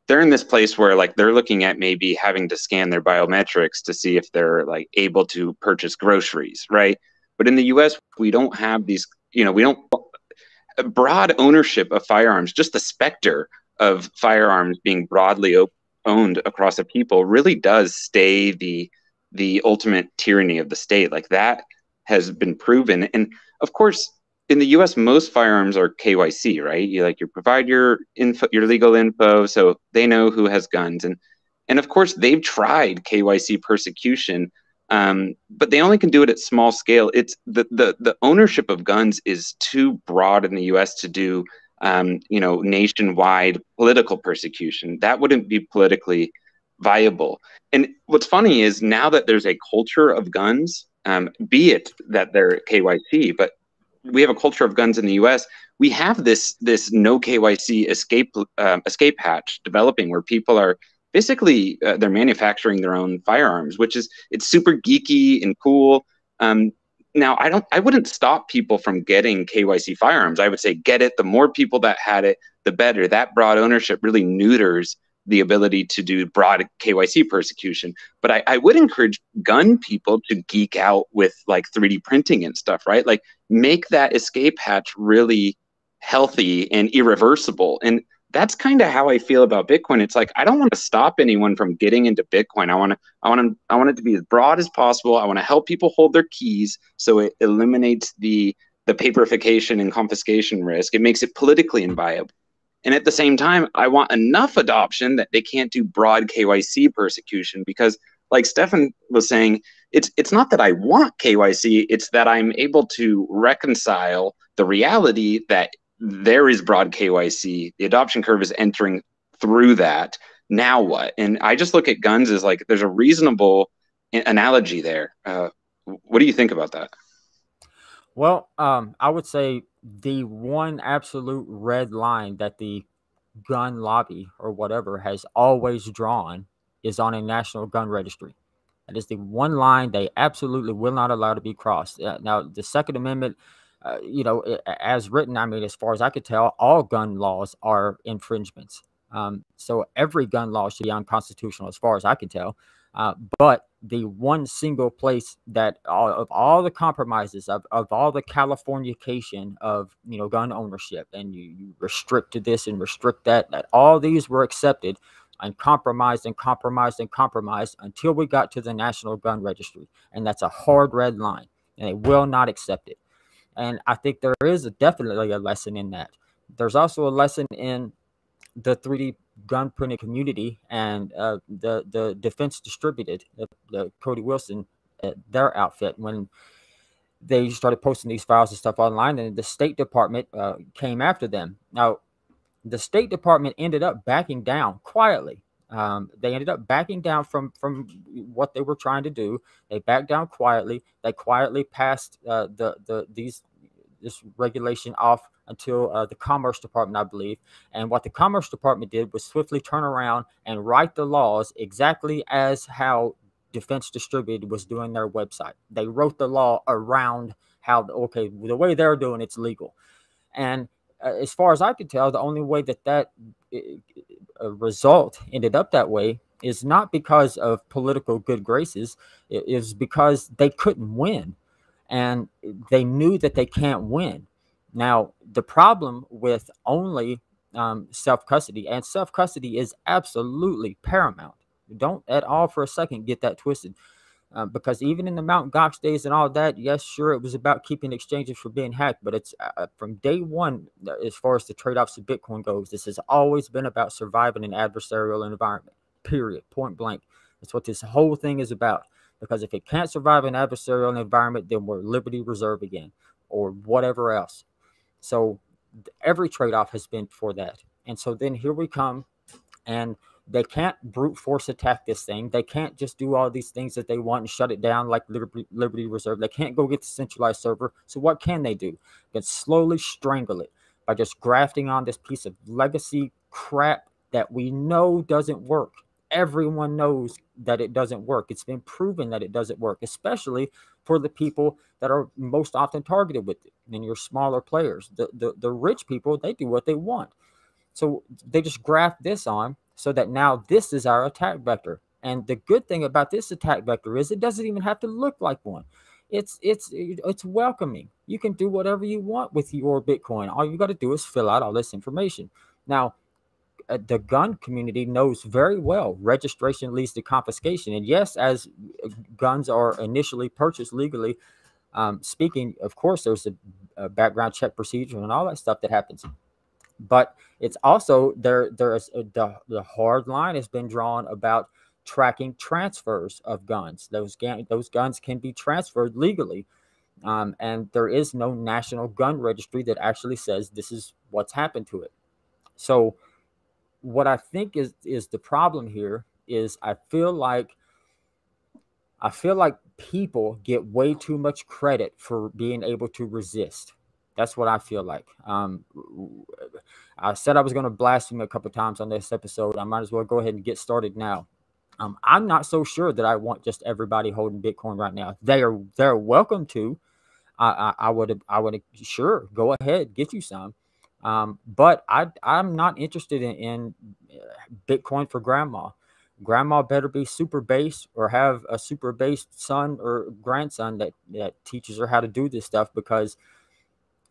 they're in this place where like they're looking at maybe having to scan their biometrics to see if they're like able to purchase groceries, right? But in the U.S., we don't have these, we don't broad ownership of firearms. Just the specter of firearms being broadly owned across a people really does stay the ultimate tyranny of the state. Like that has been proven. And of course, in the US, most firearms are KYC, right? You provide your info, your legal info, so they know who has guns. And of course, they've tried KYC persecution, but they only can do it at small scale. It's the ownership of guns is too broad in the US to do nationwide political persecution. That wouldn't be politically viable. And what's funny is now that there's a culture of guns, be it that they're KYC, but we have a culture of guns in the U.S. We have this no KYC escape hatch developing, where people are basically they're manufacturing their own firearms, it's super geeky and cool. Now, I wouldn't stop people from getting KYC firearms. I would say get it. The more people that had it, the better. That broad ownership really neuters the ability to do broad KYC persecution. But I would encourage gun people to geek out with like 3D printing and stuff, right? Like make that escape hatch really healthy and irreversible. And that's kind of how I feel about Bitcoin. It's like I don't want to stop anyone from getting into Bitcoin. I want it to be as broad as possible. I want to help people hold their keys so it eliminates the paperification and confiscation risk. It makes it politically inviable. And at the same time, I want enough adoption that they can't do broad KYC persecution, because like Stefan was saying, it's not that I want KYC, it's that I'm able to reconcile the reality that there is broad KYC. The adoption curve is entering through that. Now what? And I just look at guns as like there's a reasonable analogy there. What do you think about that? Well, I would say the one absolute red line that the gun lobby or whatever has always drawn is on a national gun registry. That is the one line they absolutely will not allow to be crossed. Now, the Second Amendment, as written, I mean, as far as I could tell, all gun laws are infringements. So every gun law should be unconstitutional as far as I can tell. But the one single place that of all the compromises of all the Californication of gun ownership, and you restrict this and restrict that all these were accepted and compromised and compromised and compromised until we got to the National Gun Registry, and that's a hard red line, and they will not accept it. And I think there is definitely a lesson in that. There's also a lesson in the 3D gun printing community and the Defense Distributed, the Cody Wilson, their outfit, when they started posting these files and stuff online, and the State Department came after them. Now, the State Department ended up backing down quietly. They ended up backing down from what they were trying to do. They backed down quietly. They quietly passed this regulation off until the Commerce Department, I believe. And what the Commerce Department did was swiftly turn around and write the laws exactly as how Defense Distributed was doing their website. They wrote the law around how, okay, the way they're doing it's legal. And as far as I could tell, the only way that result ended up that way is not because of political good graces. It is because they couldn't win, and they knew that they can't win. Now, the problem with only self-custody, and self-custody is absolutely paramount. Don't at all for a second get that twisted. Because even in the Mt. Gox days and all that, yes, sure, it was about keeping exchanges from being hacked. But it's from day one, as far as the trade-offs of Bitcoin goes, this has always been about surviving an adversarial environment, period, point blank. That's what this whole thing is about. Because if it can't survive an adversarial environment, then we're Liberty Reserve again or whatever else. So every trade-off has been for that. And so then here we come, and they can't brute force attack this thing. They can't just do all these things that they want and shut it down like Liberty Reserve. They can't go get the centralized server. So what can they do? They can slowly strangle it by just grafting on this piece of legacy crap that we know doesn't work. Everyone knows that it doesn't work. It's been proven that it doesn't work, especially for the people that are most often targeted with it. And your smaller players, the rich people, they do what they want. So they just graft this on so that now this is our attack vector. And the good thing about this attack vector is it doesn't even have to look like one. It's welcoming. You can do whatever you want with your Bitcoin. All you got to do is fill out all this information. Now, the gun community knows very well registration leads to confiscation. And yes, as guns are initially purchased legally, speaking, of course, there's a background check procedure and all that stuff that happens. But it's also the hard line has been drawn about tracking transfers of guns. Those guns can be transferred legally, and there is no national gun registry that actually says this is what's happened to it. So what I think is the problem here is I feel like people get way too much credit for being able to resist. That's what I feel like. I said I was going to blaspheme a couple of times on this episode. I might as well go ahead and get started now. I'm not so sure that I want just everybody holding Bitcoin right now. They're welcome to. I would sure go ahead, get you some. But I'm not interested in Bitcoin for grandma. Grandma better be super base or have a super base son or grandson that teaches her how to do this stuff, because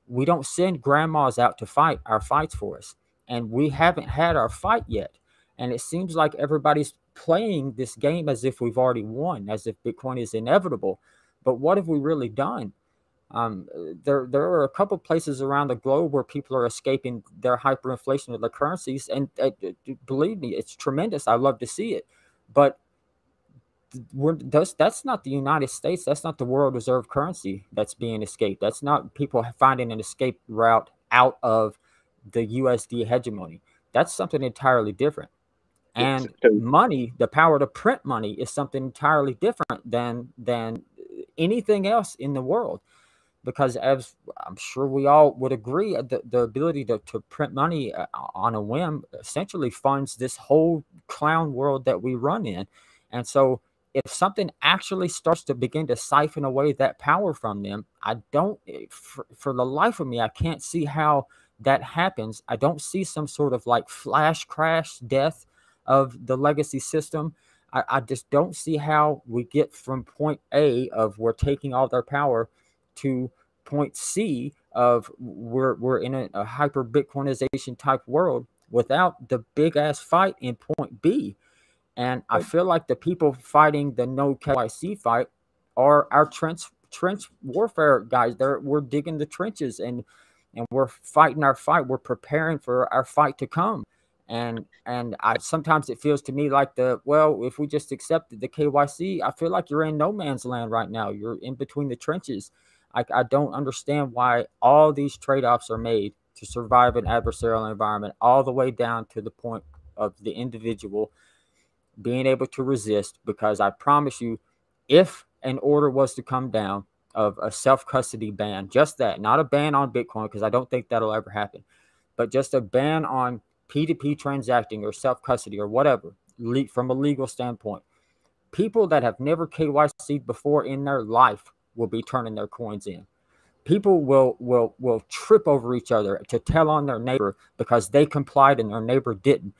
we don't send grandmas out to fight our fights for us. And we haven't had our fight yet. And it seems like everybody's playing this game as if we've already won, as if Bitcoin is inevitable. But what have we really done? There are a couple places around the globe where people are escaping their hyperinflation of the currencies. And believe me, it's tremendous. I love to see it. But that's not the United States. That's not the world reserve currency that's being escaped. That's not people finding an escape route out of the USD hegemony. That's something entirely different. And money, the power to print money, is something entirely different than anything else in the world. Because as I'm sure we all would agree, the ability to print money on a whim essentially funds this whole clown world that we run in. And so if something actually starts to begin to siphon away that power from them, I don't, for the life of me, I can't see how that happens. I don't see some sort of like flash crash death of the legacy system. I just don't see how we get from point A of we're taking all their power to point C of we're in a hyper Bitcoinization type world without the big ass fight in point B. And I feel like the people fighting the no KYC fight are our trench warfare guys. We're digging the trenches and we're fighting our fight. We're preparing for our fight to come. And sometimes it feels to me like if we just accepted the KYC, I feel like you're in no man's land right now. You're in between the trenches. I don't understand why all these trade-offs are made to survive an adversarial environment, all the way down to the point of the individual being able to resist. Because I promise you, if an order was to come down of a self-custody ban, just that, not a ban on Bitcoin, because I don't think that'll ever happen, but just a ban on P2P transacting or self-custody or whatever, from a legal standpoint, People that have never KYC'd before in their life will be turning their coins in. People will trip over each other to tell on their neighbor because they complied and their neighbor didn't.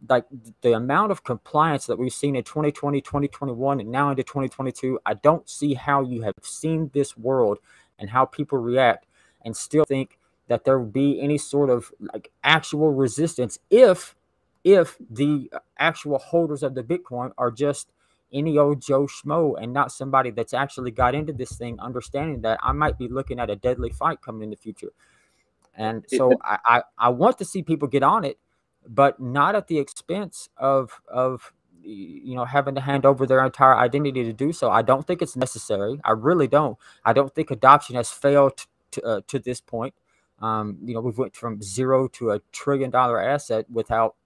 Like the amount of compliance that we've seen in 2020, 2021, and now into 2022, I don't see how you have seen this world and how people react and still think that there would be any sort of like actual resistance if the actual holders of the Bitcoin are just any old Joe Schmo and not somebody that's actually got into this thing, understanding that I might be looking at a deadly fight coming in the future. And so I want to see people get on it, but not at the expense of having to hand over their entire identity to do so. I don't think it's necessary. I really don't. I don't think adoption has failed to this point. We've went from 0 to $1 trillion asset without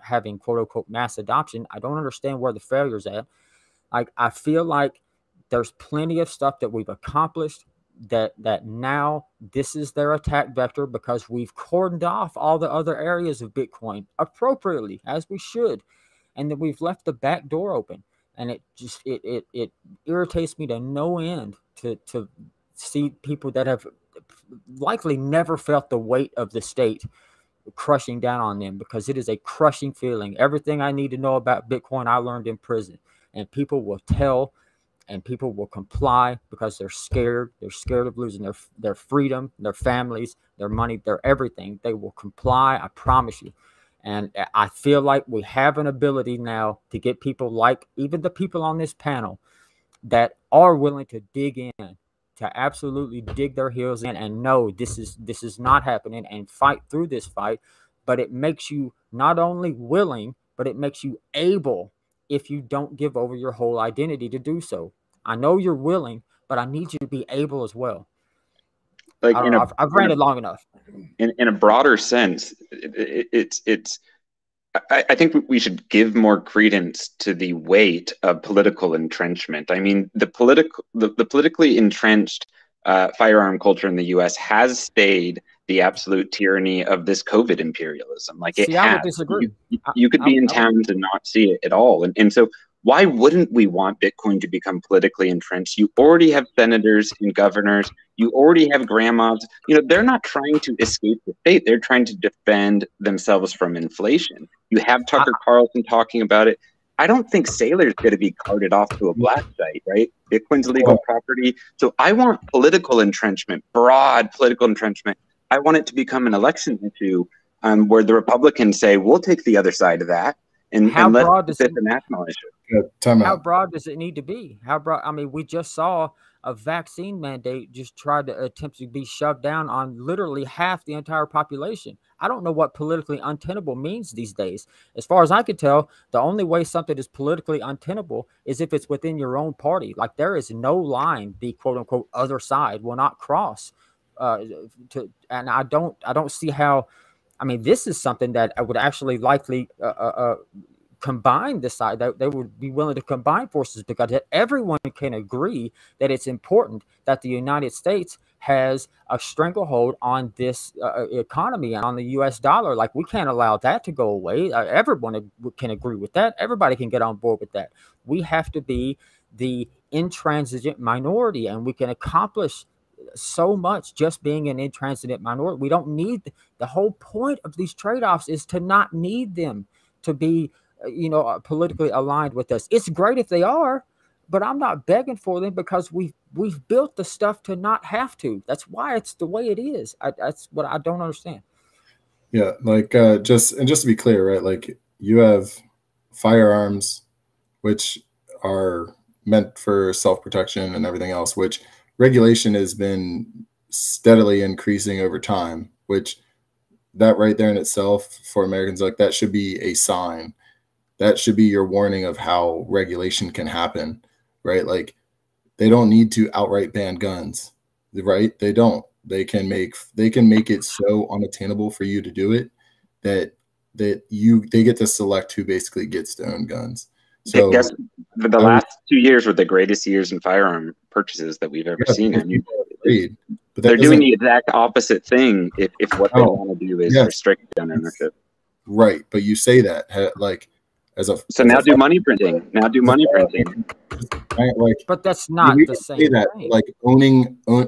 having quote unquote mass adoption. I don't understand where the failure's at. Like, I feel like there's plenty of stuff that we've accomplished that now this is their attack vector, because we've cordoned off all the other areas of Bitcoin appropriately, as we should, and that we've left the back door open. And it irritates me to no end to see people that have likely never felt the weight of the state crushing down on them, because it is a crushing feeling. Everything I need to know about Bitcoin I learned in prison, and people will tell and people will comply because they're scared. They're scared of losing their freedom, their families, their money, their everything. They will comply, I promise you. And I feel like we have an ability now to get people like even the people on this panel that are willing to dig in, to absolutely dig their heels in and know this is not happening and fight through this fight. But it makes you not only willing, but it makes you able if you don't give over your whole identity to do so. I know you're willing, but I need you to be able as well. Like I've ranted long enough. In a broader sense, I think we should give more credence to the weight of political entrenchment. I mean, the politically entrenched firearm culture in the U.S. has stayed the absolute tyranny of this COVID imperialism. Like, it has. I would disagree. You could be in town to not see it at all. And so why wouldn't we want Bitcoin to become politically entrenched? You already have senators and governors. You already have grandmas. They're not trying to escape the state. They're trying to defend themselves from inflation. You have Tucker Carlson talking about it. I don't think Saylor's going to be carted off to a black site, right? Bitcoin's legal property. So I want political entrenchment, broad political entrenchment. I want it to become an election issue where the Republicans say, we'll take the other side of that and let's fit the national issue. How broad does it need to be? How broad? I mean, we just saw a vaccine mandate just tried to attempt to be shoved down on literally half the entire population. I don't know what politically untenable means these days. As far as I could tell, the only way something is politically untenable is if it's within your own party. Like, there is no line the quote unquote other side will not cross. And I don't see how. I mean, this is something that I would actually likely combine the side, that they would be willing to combine forces, because everyone can agree that it's important that the United States has a stranglehold on this economy and on the US dollar. Like, we can't allow that to go away. Everyone can agree with that. Everybody can get on board with that. We have to be the intransigent minority, and we can accomplish so much just being an intransigent minority. We don't need the whole point of these trade-offs is to not need them to be politically aligned with us. It's great if they are, but I'm not begging for them, because we've built the stuff to not have to. That's why it's the way it is. That's what I don't understand. Yeah, like just to be clear, right? Like, you have firearms, which are meant for self-protection and everything else, which regulation has been steadily increasing over time, which that right there in itself for Americans, like, that should be a sign. That should be your warning of how regulation can happen, right? Like, they don't need to outright ban guns, right? They don't. They can make it so unattainable for you to do it that they get to select who basically gets to own guns. So I guess the last 2 years were the greatest years in firearm purchases that we've ever seen. I mean, but they're doing the exact opposite thing if what they want to do is restrict gun ownership. Right, but you say that like as a So now do money printing. Now do money printing. Right? Like, But that's not we the can same say that, thing. like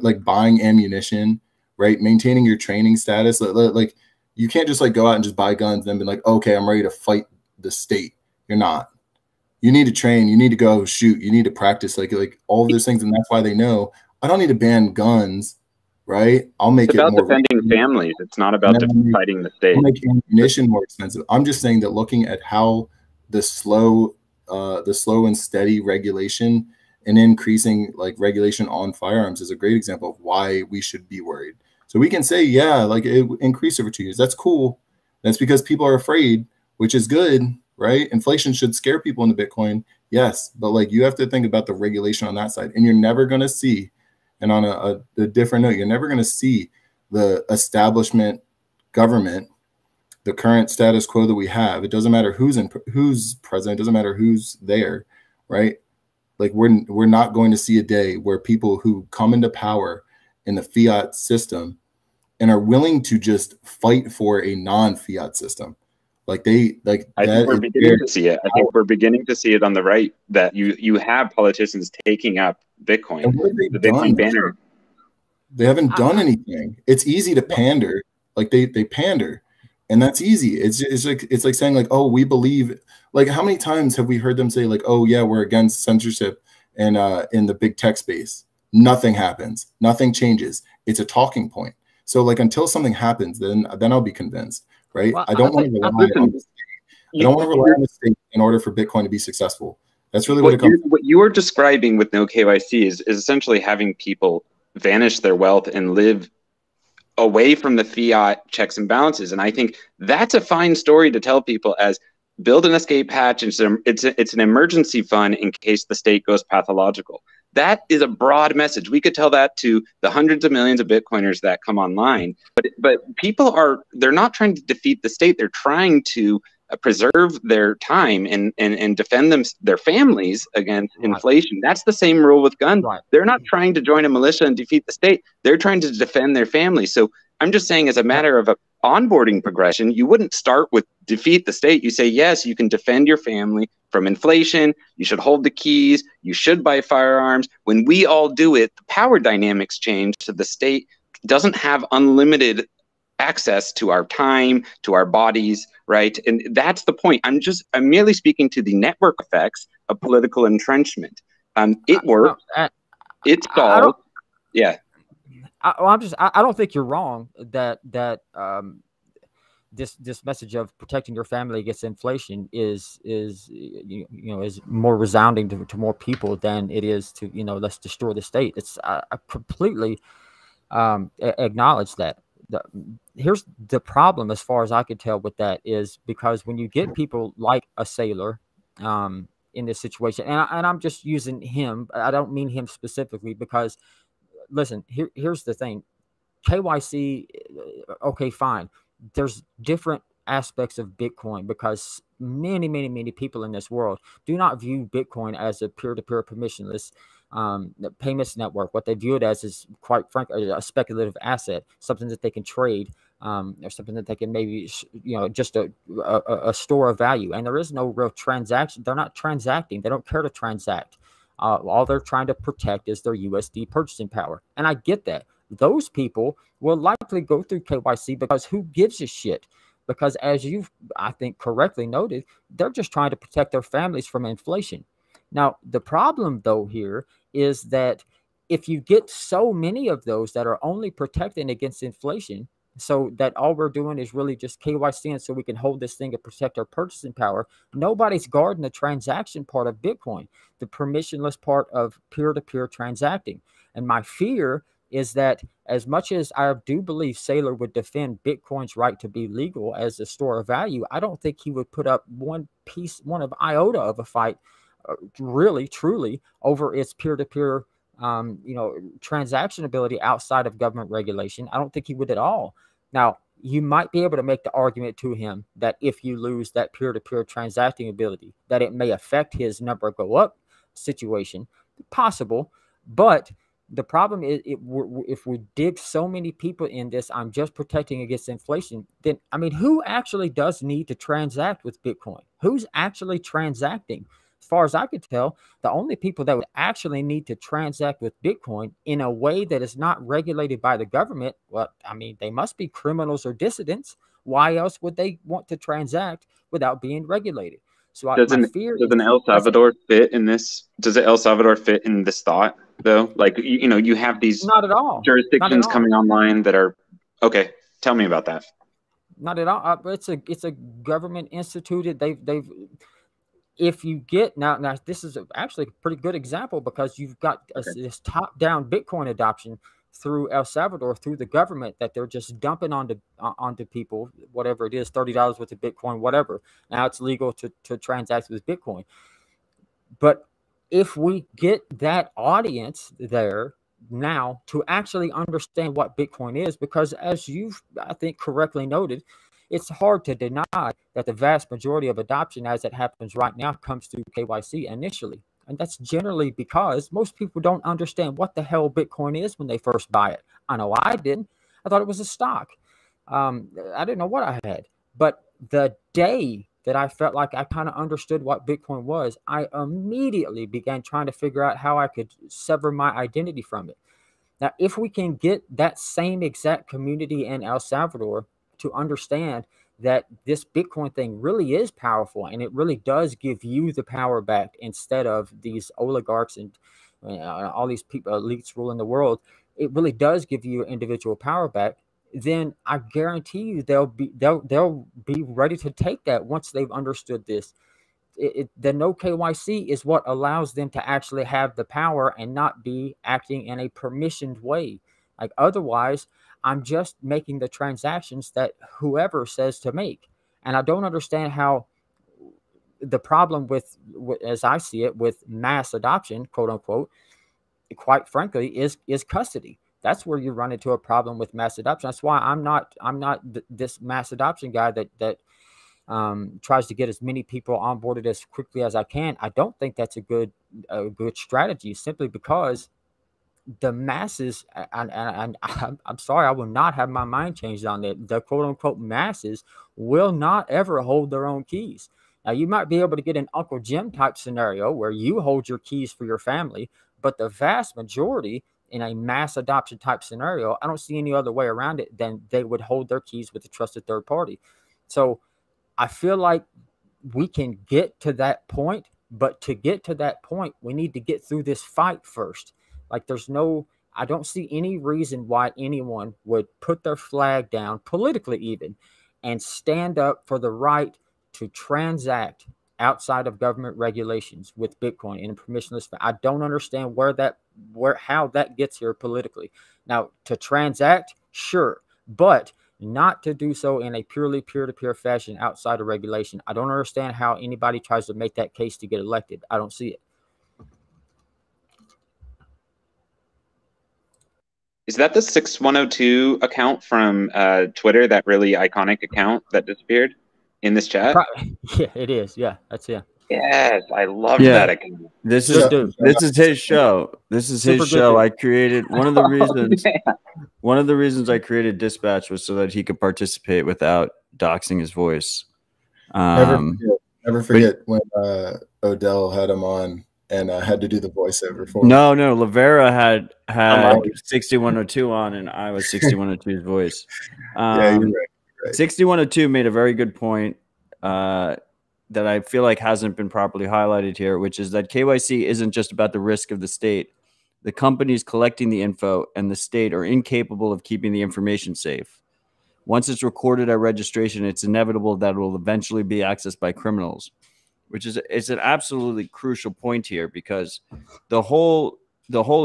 like buying ammunition, right? Maintaining your training status. Like you can't just like go out and just buy guns and then be like, okay, I'm ready to fight the state. You're not. You need to train. You need to go shoot. You need to practice. Like all of those things, and that's why they know I don't need to ban guns, right? I'll make It's it about more defending families. It's not about fighting the I'll state. make ammunition more expensive. I'm just saying that looking at how the slow and steady regulation and increasing like regulation on firearms is a great example of why we should be worried. So we can say, yeah, like it increased over 2 years. That's cool. That's because people are afraid, which is good, right? Inflation should scare people into Bitcoin. Yes. But like you have to think about the regulation on that side. And you're never going to see, and on a different note, you're never going to see the establishment government, the current status quo that we have. It doesn't matter who's president, it doesn't matter who's there, right? Like we're not going to see a day where people who come into power in the fiat system and are willing to just fight for a non-fiat system. Like I think we're beginning to see it. I think we're beginning to see it on the right that you have politicians taking up Bitcoin. The Bitcoin banner. They haven't done anything. It's easy to pander. Like they pander. And that's easy. It's like saying like, oh, we believe, like how many times have we heard them say like, oh yeah, we're against censorship and in the big tech space. Nothing happens. Nothing changes. It's a talking point. So like until something happens, then I'll be convinced, right? Well, I don't want to rely on the state. I don't want to rely on the state in order for Bitcoin to be successful. That's really what it comes. What you are describing with no KYC is essentially having people vanish their wealth and live away from the fiat checks and balances. And I think that's a fine story to tell people as build an escape hatch. It's an emergency fund in case the state goes pathological. That is a broad message. We could tell that to the hundreds of millions of Bitcoiners that come online. But people they're not trying to defeat the state. They're trying to preserve their time and defend their families against inflation. That's the same rule with guns. Right. They're not trying to join a militia and defeat the state. They're trying to defend their families. So I'm just saying, as a matter of onboarding progression, you wouldn't start with defeat the state. You say, yes, you can defend your family from inflation. You should hold the keys. You should buy firearms. When we all do it, the power dynamics change. So the state doesn't have unlimited access to our time, to our bodies, right? And that's the point. I'm merely speaking to the network effects of political entrenchment. It works. It's stalled. Yeah. I don't think you're wrong that this message of protecting your family against inflation is more resounding to more people than it is to let's destroy the state. I completely acknowledge that. Here's the problem, as far as I could tell, with that is because when you get people like a Sailor in this situation, and I'm just using him, I don't mean him specifically, because listen, here's the thing. KYC, okay, fine. There's different aspects of Bitcoin because many people in this world do not view Bitcoin as a peer-to-peer permissionless payments network. What they view it as is, quite frankly, a speculative asset, something that they can trade, or something that they can maybe, just a store of value. And there is no real transaction. They're not transacting. They don't care to transact. All they're trying to protect is their USD purchasing power. And I get that. Those people will likely go through KYC because who gives a shit? Because as you've, I think, correctly noted, they're just trying to protect their families from inflation. Now, the problem, though, here is that if you get so many of those that are only protecting against inflation, so that all we're doing is really just KYCing so we can hold this thing and protect our purchasing power, nobody's guarding the transaction part of Bitcoin, the permissionless part of peer-to-peer transacting. And my fear is that as much as I do believe Saylor would defend Bitcoin's right to be legal as a store of value, I don't think he would put up one of iota of a fight, really, truly, over its peer-to-peer transaction ability outside of government regulation. I don't think he would at all. Now, you might be able to make the argument to him that if you lose that peer-to-peer transacting ability, that it may affect his number go up situation. Possible, but The problem is, if we dig so many people in this, I'm just protecting against inflation, then, I mean, who actually does need to transact with Bitcoin? Who's actually transacting? As far as I could tell, the only people that would actually need to transact with Bitcoin in a way that is not regulated by the government, well, I mean, they must be criminals or dissidents. Why else would they want to transact without being regulated? So my fear doesn't El Salvador fit in this? Does El Salvador fit in this thought though? Like, you know, you have these not at all jurisdictions coming online that are okay. Tell me about that. Not at all. It's a government instituted. They've if you get now this is actually a pretty good example, because you've got this top down Bitcoin adoption through El Salvador, through the government, that they're just dumping onto people, whatever it is, $30 worth of Bitcoin, whatever. Now it's legal to transact with Bitcoin. But if we get that audience there now to actually understand what Bitcoin is, because as you've, I think, correctly noted, it's hard to deny that the vast majority of adoption as it happens right now comes through KYC initially. And that's generally because most people don't understand what the hell Bitcoin is when they first buy it. I know I didn't. I thought it was a stock. I didn't know what I had. But the day that I felt like I kind of understood what Bitcoin was, I immediately began trying to figure out how I could sever my identity from it. Now, if we can get that same exact community in El Salvador to understand that this Bitcoin thing really is powerful, and it really does give you the power back instead of these oligarchs and all these people, elites ruling the world, it really does give you individual power back, then I guarantee you they'll be ready to take that once they've understood this. The no KYC is what allows them to actually have the power and not be acting in a permissioned way. Like, otherwise, I'm just making the transactions that whoever says to make. And I don't understand how the problem with, as I see it, with mass adoption, quote unquote, quite frankly, is custody. That's where you run into a problem with mass adoption. That's why I'm not this mass adoption guy that tries to get as many people onboarded as quickly as I can. I don't think that's a good strategy, simply because the masses, and I'm sorry, I will not have my mind changed on that. The quote unquote masses will not ever hold their own keys. Now, you might be able to get an Uncle Jim type scenario where you hold your keys for your family, but the vast majority in a mass adoption type scenario, I don't see any other way around it than they would hold their keys with a trusted third party. So I feel like we can get to that point, but to get to that point, we need to get through this fight first. Like, I don't see any reason why anyone would put their flag down, politically even, and stand up for the right to transact outside of government regulations with Bitcoin in a permissionless. I don't understand how that gets here politically. Now, to transact, sure, but not to do so in a purely peer-to-peer fashion outside of regulation. I don't understand how anybody tries to make that case to get elected. I don't see it. Is that the 6102 account from Twitter, that really iconic account that disappeared in this chat? Yeah, it is. Yeah, that's it. Yes, I love that account. This is his show. This is his show. I created one of the reasons. One of the reasons I created Dispatch was so that he could participate without doxing his voice. Never forget when Odell had him on and had to do the voiceover for him. No, Lavera had 6102 on, and I was 6102's voice. Yeah, you're right. 6102 made a very good point that I feel like hasn't been properly highlighted here, which is that KYC isn't just about the risk of the state. The companies collecting the info and the state are incapable of keeping the information safe. Once it's recorded at registration, it's inevitable that it will eventually be accessed by criminals, which is an absolutely crucial point here, because the whole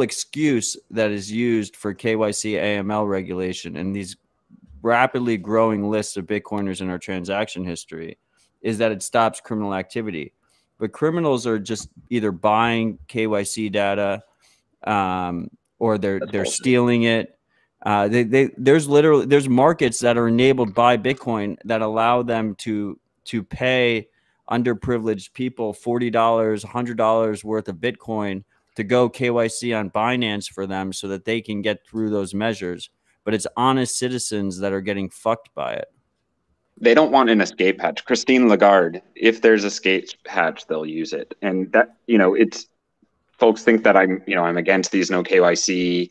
excuse that is used for KYC AML regulation and these rapidly growing lists of Bitcoiners in our transaction history is that it stops criminal activity. But criminals are just either buying KYC data or they're stealing it. There's markets that are enabled by Bitcoin that allow them to pay underprivileged people $40, $100 worth of Bitcoin to go KYC on Binance for them so that they can get through those measures. But it's honest citizens that are getting fucked by it. They don't want an escape hatch. Christine Lagarde, if there's a escape hatch, they'll use it. And that, it's folks think that I'm against these no KYC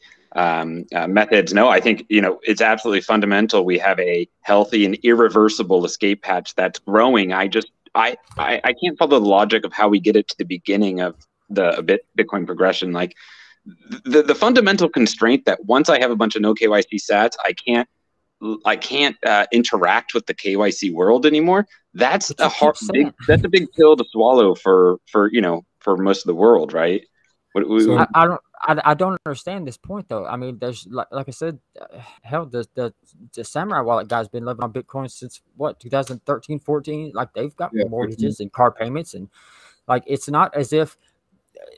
methods. No, I think, it's absolutely fundamental. We have a healthy and irreversible escape hatch that's growing. I can't follow the logic of how we get it to the beginning of the Bitcoin progression. Like the fundamental constraint that once I have a bunch of no KYC sats, I can't interact with the KYC world anymore. That's a big pill to swallow for most of the world, right? I don't understand this point though. I mean, there's like I said, hell, the Samurai Wallet guy's been living on Bitcoin since what, 2013, 14. Like they've got mortgages and car payments, and like it's not as if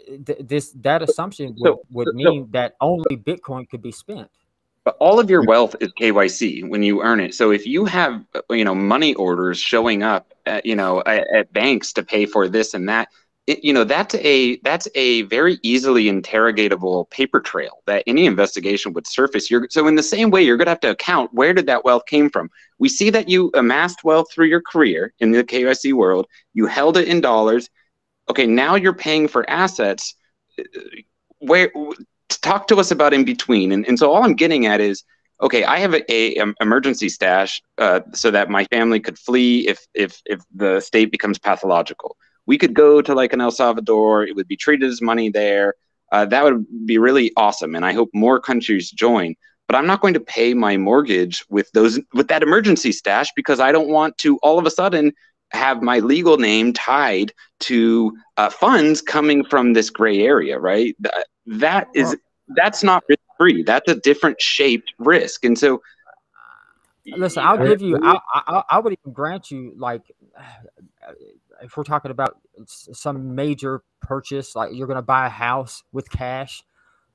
that assumption would mean that only Bitcoin could be spent. But all of your wealth is KYC when you earn it. So if you have, money orders showing up, at banks to pay for this and that, that's a very easily interrogatable paper trail that any investigation would surface. So in the same way, you're going to have to account, where did that wealth came from? We see that you amassed wealth through your career in the KYC world. You held it in dollars. Okay, now you're paying for assets. Talk to us about in between. And so all I'm getting at is, okay, I have a emergency stash so that my family could flee if the state becomes pathological. We could go to like an El Salvador. It would be treated as money there. That would be really awesome. And I hope more countries join. But I'm not going to pay my mortgage with that emergency stash, because I don't want to all of a sudden have my legal name tied to funds coming from this gray area, right? That's not risk free. That's a different shaped risk. And so, listen, I'll give you. I would even grant you, like, if we're talking about some major purchase, like you're going to buy a house with cash,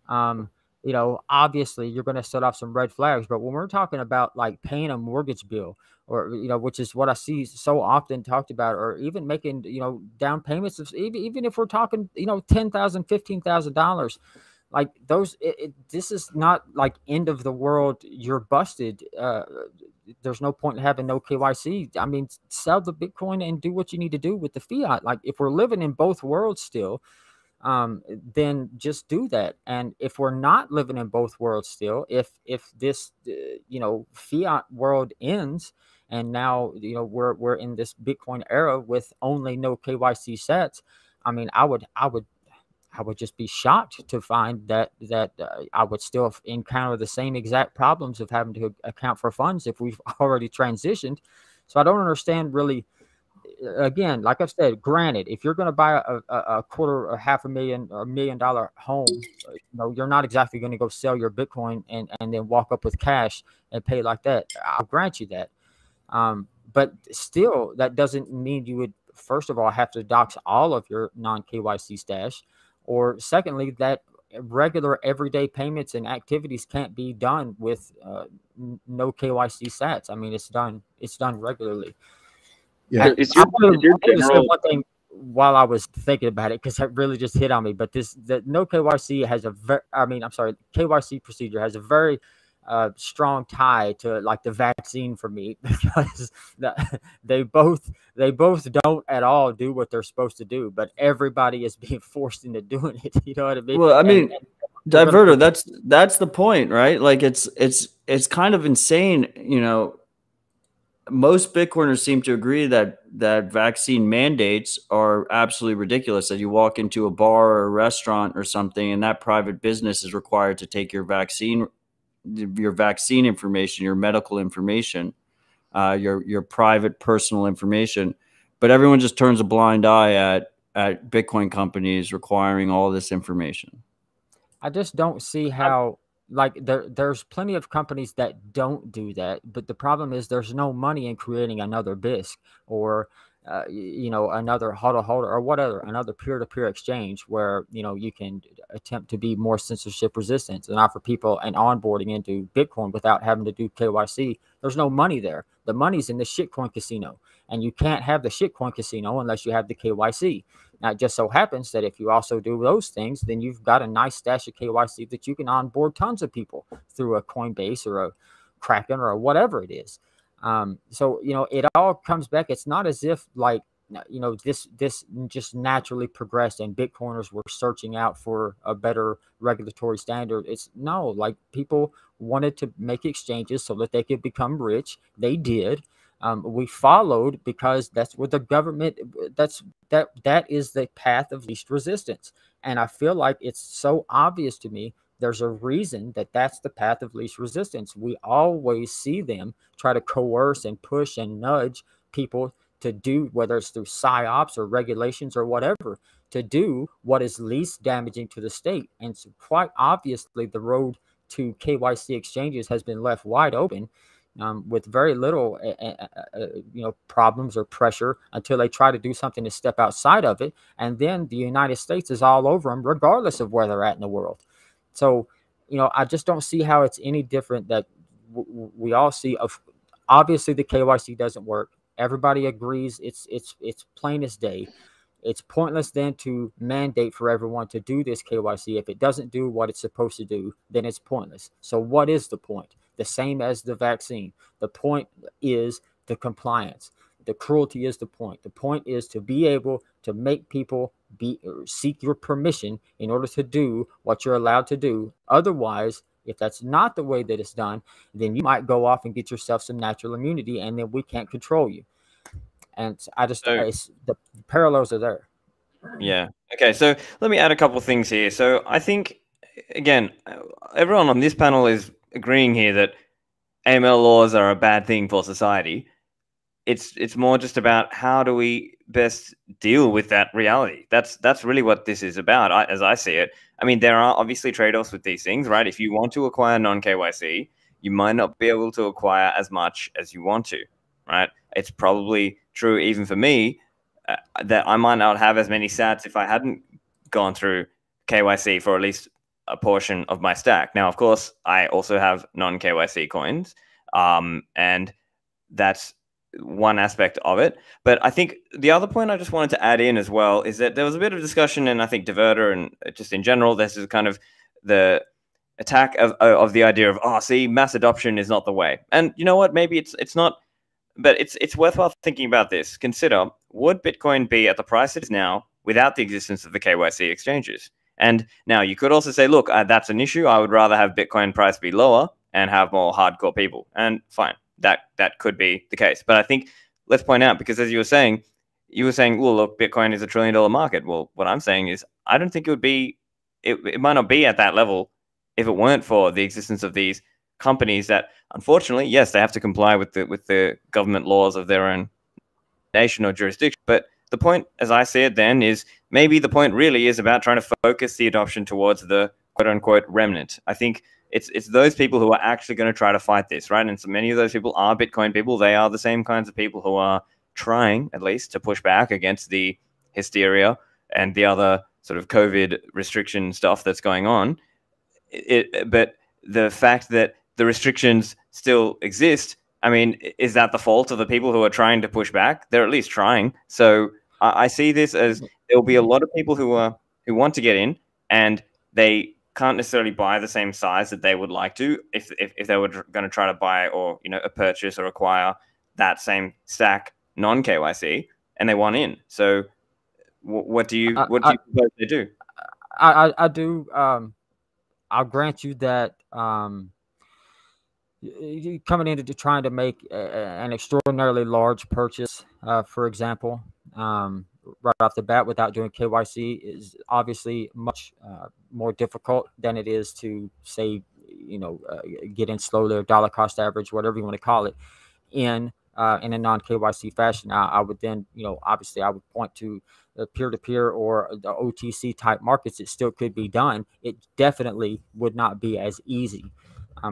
obviously you're going to set off some red flags. But when we're talking about like paying a mortgage bill, or, which is what I see so often talked about, or even making, down payments of, even if we're talking, $10,000, $15,000, like those, this is not like end of the world. You're busted. There's no point in having no KYC. I mean, sell the Bitcoin and do what you need to do with the fiat. Like if we're living in both worlds still, then just do that. And if we're not living in both worlds still, if this, fiat world ends, and now, we're in this Bitcoin era with only no KYC sets, I mean, I would just be shocked to find that I would still encounter the same exact problems of having to account for funds if we've already transitioned. So I don't understand really. Again, like I've said, granted, if you're going to buy a quarter or $500,000 or $1 million home, you're not exactly going to go sell your Bitcoin and then walk up with cash and pay like that. I'll grant you that. But still, that doesn't mean you would, first of all, have to dox all of your non-KYC stash, or secondly, that regular everyday payments and activities can't be done with no KYC sats. I mean, it's done regularly. Yeah, one thing while I was thinking about it, because it really just hit on me. But the no KYC has KYC procedure has a very strong tie to like the vaccine for me, because they both don't at all do what they're supposed to do, but everybody is being forced into doing it. You know what I mean? Well, I mean, Diverter, that's the point, right? Like it's kind of insane, most Bitcoiners seem to agree that vaccine mandates are absolutely ridiculous, that you walk into a bar or a restaurant or something and that private business is required to take your vaccine information, your medical information, your private personal information. But everyone just turns a blind eye at Bitcoin companies requiring all this information. I just don't see how. Like there's plenty of companies that don't do that, but the problem is there's no money in creating another BISC or another HODL or whatever, another peer-to-peer exchange where you can attempt to be more censorship resistant and offer people an onboarding into Bitcoin without having to do KYC. There's no money there. The money's in the shitcoin casino, and you can't have the shitcoin casino unless you have the KYC. Now, it just so happens that if you also do those things, then you've got a nice stash of KYC that you can onboard tons of people through a Coinbase or a Kraken or whatever it is. So, it all comes back. It's not as if like, this just naturally progressed and Bitcoiners were searching out for a better regulatory standard. It's no, like people wanted to make exchanges so that they could become rich. They did. We followed because that's what the government, that is the path of least resistance. And I feel like it's so obvious to me. There's a reason that that's the path of least resistance. We always see them try to coerce and push and nudge people to do, whether it's through psyops or regulations or whatever, to do what is least damaging to the state. And so quite obviously, the road to KYC exchanges has been left wide open. With very little, problems or pressure until they try to do something to step outside of it. And then the United States is all over them, regardless of where they're at in the world. So, I just don't see how it's any different that we all see. Obviously, the KYC doesn't work. Everybody agrees it's plain as day. It's pointless then to mandate for everyone to do this KYC. If it doesn't do what it's supposed to do, then it's pointless. So what is the point? The same as the vaccine. The point is the compliance. The cruelty is the point. The point is to be able to make people seek your permission in order to do what you're allowed to do. Otherwise, if that's not the way that it's done, then you might go off and get yourself some natural immunity, and then we can't control you. And the parallels are there. Yeah. Okay. So let me add a couple of things here. So I think, again, everyone on this panel is agreeing here that AML laws are a bad thing for society. It's more just about how do we best deal with that reality. That's really what this is about, as I see it. I mean, there are obviously trade-offs with these things, right? If you want to acquire non-KYC, you might not be able to acquire as much as you want to, right? It's probably true even for me that I might not have as many sats if I hadn't gone through KYC for at least a portion of my stack. Now, of course, I also have non-KYC coins, and that's one aspect of it. But I think the other point I just wanted to add in as well is that there was a bit of discussion, and I think Diverter and just in general, this is kind of the attack of the idea of, see, mass adoption is not the way. And you know what? Maybe it's not, but it's worthwhile thinking about this. Consider, would Bitcoin be at the price it is now without the existence of the KYC exchanges? And now you could also say, look, that's an issue. I would rather have Bitcoin price be lower and have more hardcore people. And fine, that could be the case. But I think let's point out, because as you were saying, well, look, Bitcoin is $1 trillion market. Well, what I'm saying is I don't think it would be, it might not be at that level if it weren't for the existence of these companies that, unfortunately, yes, they have to comply with the government laws of their own nation or jurisdiction. But the point, as I see it then, is maybe the point really is about trying to focus the adoption towards the quote-unquote remnant. I think it's those people who are actually going to try to fight this, right? And so many of those people are Bitcoin people. They are the same kinds of people who are trying, at least, to push back against the hysteria and the other sort of COVID restriction stuff that's going on. But the fact that the restrictions still exist, I mean, is that the fault of the people who are trying to push back? They're at least trying. So I see this as there'll be a lot of people who want to get in, and they can't necessarily buy the same size that they would like to if they were going to try to buy or a purchase or acquire that same stack non-KYC, and they want in. So what do you suppose they do? I do. I'll grant you that. Coming into trying to make an extraordinarily large purchase, for example, right off the bat without doing KYC is obviously much more difficult than it is to say, get in slowly or dollar cost average, whatever you want to call it, in a non-KYC fashion. I would then, obviously I would point to the peer-to-peer or the OTC type markets. It still could be done. It definitely would not be as easy.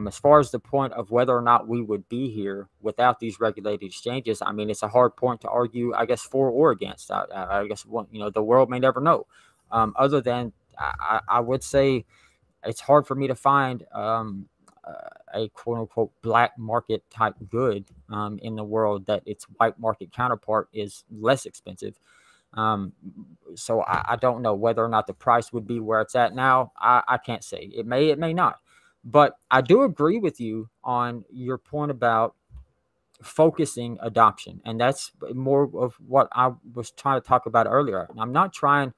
As far as the point of whether or not we would be here without these regulated exchanges, I mean, it's a hard point to argue, I guess, for or against. I guess, the world may never know. Other than I would say it's hard for me to find a quote-unquote black market type good in the world that its white market counterpart is less expensive. So I don't know whether or not the price would be where it's at now. I can't say. It may not. But I do agree with you on your point about focusing adoption. And that's more of what I was trying to talk about earlier. I'm not trying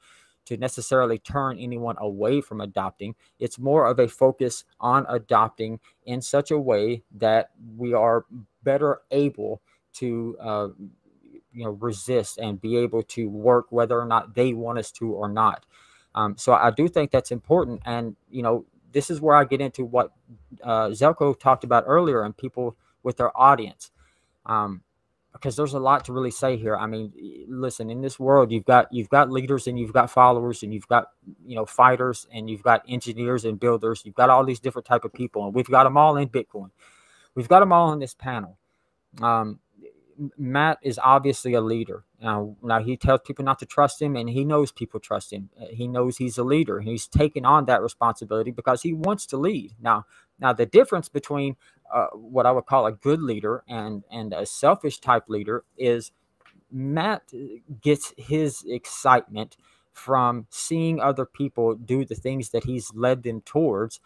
to necessarily turn anyone away from adopting. It's more of a focus on adopting in such a way that we are better able to resist and be able to work whether or not they want us to or not. So I do think that's important. And this is where I get into what Zelko talked about earlier, and people with their audience, because there's a lot to really say here. I mean, listen, in this world, you've got leaders and you've got followers, and you've got fighters, and you've got engineers and builders. You've got all these different type of people, and we've got them all in Bitcoin. We've got them all on this panel. Matt is obviously a leader. Now he tells people not to trust him, and he knows people trust him. He knows he's a leader, and he's taken on that responsibility because he wants to lead. Now the difference between what I would call a good leader and a selfish type leader is Matt gets his excitement from seeing other people do the things that he's led them towards.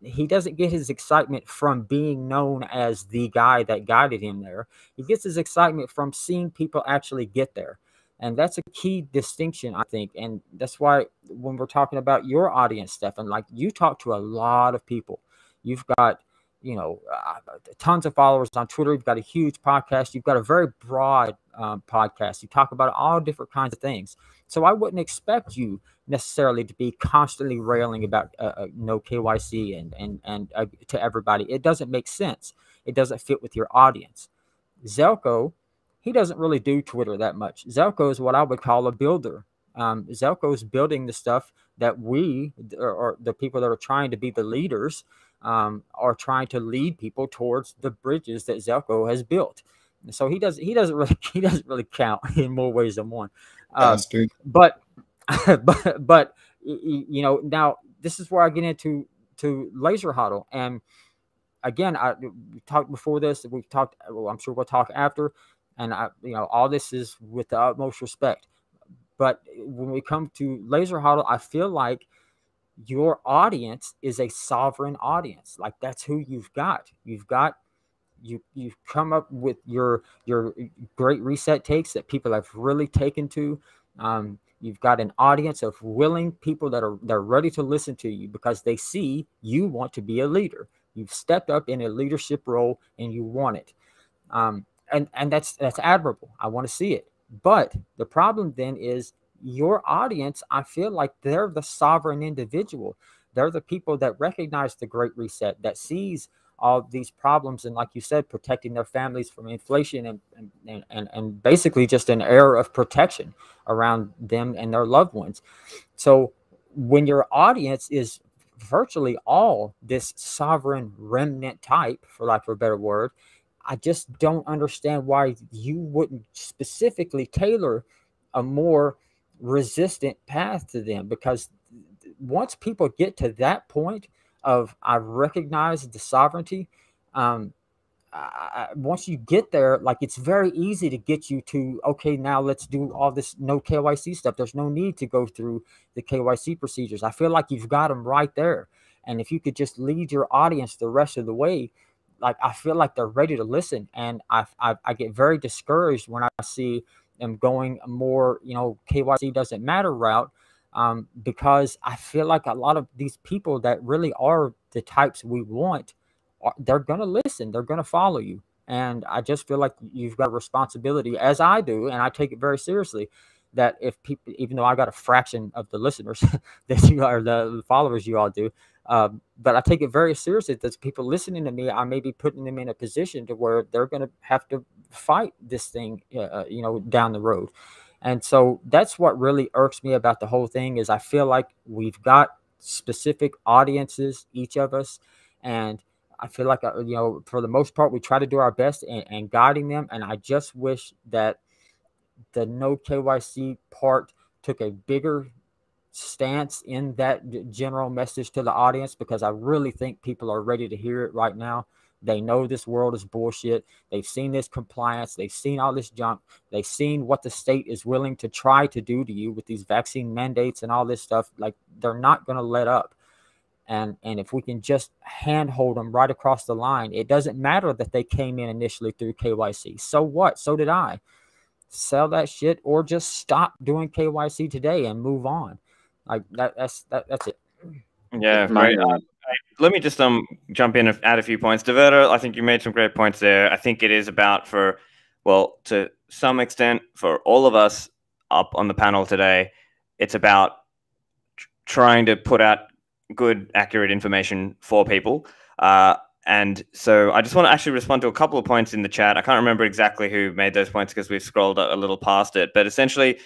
He doesn't get his excitement from being known as the guy that guided him there. He gets his excitement from seeing people actually get there. And that's a key distinction, I think. And that's why when we're talking about your audience, Stefan, like, you talk to a lot of people. You've got, tons of followers on Twitter. You've got a huge podcast. You've got a very broad podcast. You talk about all different kinds of things. So I wouldn't expect you necessarily to be constantly railing about no KYC and to everybody. It doesn't make sense. It doesn't fit with your audience. Zelko, he doesn't really do Twitter that much. Zelko is what I would call a builder. Zelko is building the stuff that we, or the people that are trying to be the leaders, are trying to lead people towards the bridges that Zelko has built. So he doesn't really count in more ways than one. But now this is where I get into Laser Huddle. And again, we talked before this. We've talked. Well, I'm sure we'll talk after. And all this is with the utmost respect. But when we come to Laser Huddle, I feel like your audience is a sovereign audience. Like, that's who you've got. You've come up with your great reset takes that people have really taken to. You've got an audience of willing people they're ready to listen to you because they see you want to be a leader. You've stepped up in a leadership role and you want it. And that's admirable. I want to see it. But the problem then is your audience, I feel like they're the sovereign individual. They're the people that recognize the Great Reset, that sees all these problems, and like you said, protecting their families from inflation and basically just an era of protection around them and their loved ones. So when your audience is virtually all this sovereign remnant type, for lack of a better word, I just don't understand why you wouldn't specifically tailor a more resistant path to them. Because once people get to that point of, I recognize the sovereignty, once you get there, like, it's very easy to get you to, okay, now let's do all this no KYC stuff. There's no need to go through the KYC procedures. I feel like you've got them right there. And if you could just lead your audience the rest of the way, like, I feel like they're ready to listen. And I get very discouraged when I see them going more, KYC doesn't matter route, because I feel like a lot of these people that really are the types we want, they're going to listen. They're going to follow you. And I just feel like you've got a responsibility, as I do, and I take it very seriously, that if people, even though I got a fraction of the listeners that you are, the followers you all do, but I take it very seriously that people listening to me, I may be putting them in a position to where they're going to have to fight this thing, down the road. And so that's what really irks me about the whole thing, is I feel like we've got specific audiences, each of us, and I feel like, for the most part, we try to do our best in guiding them. And I just wish that the no KYC part took a bigger stance in that general message to the audience, because I really think people are ready to hear it right now. They know this world is bullshit. They've seen this compliance. They've seen all this junk. They've seen what the state is willing to try to do to you with these vaccine mandates and all this stuff. Like, they're not going to let up. And if we can just handhold them right across the line, it doesn't matter that they came in initially through KYC. So what? So did I. Sell that shit or just stop doing KYC today and move on. Like that's it. Yeah, right. Let me just jump in and add a few points. Diverter, I think you made some great points there. I think it is about to some extent, for all of us up on the panel today, it's about trying to put out good, accurate information for people. And so I just want to actually respond to a couple of points in the chat. I can't remember exactly who made those points because we've scrolled a little past it. But essentially,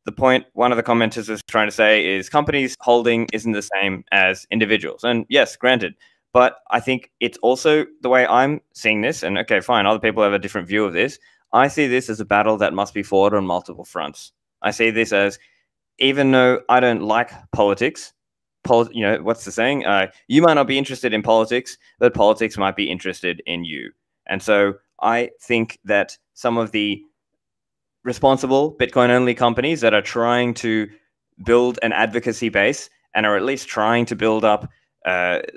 the point one of the commenters was trying to say is companies holding isn't the same as individuals. And yes, granted. But I think it's also the way I'm seeing this. And okay, fine, other people have a different view of this. I see this as a battle that must be fought on multiple fronts. I see this as, even though I don't like politics, what's the saying? You might not be interested in politics, but politics might be interested in you. And so I think that some of the responsible Bitcoin-only companies that are trying to build an advocacy base and are at least trying to build up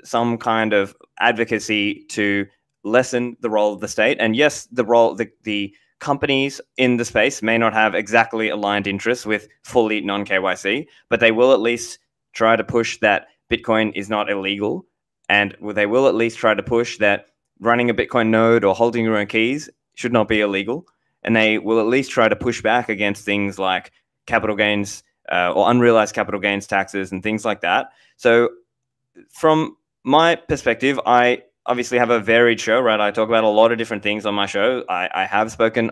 some kind of advocacy to lessen the role of the state. And yes, the companies in the space may not have exactly aligned interests with fully non-KYC, but they will at least try to push that Bitcoin is not illegal, and they will at least try to push that running a Bitcoin node or holding your own keys should not be illegal, and they will at least try to push back against things like capital gains or unrealized capital gains taxes and things like that. So from my perspective, I obviously have a varied show, right? I talk about a lot of different things on my show. I have spoken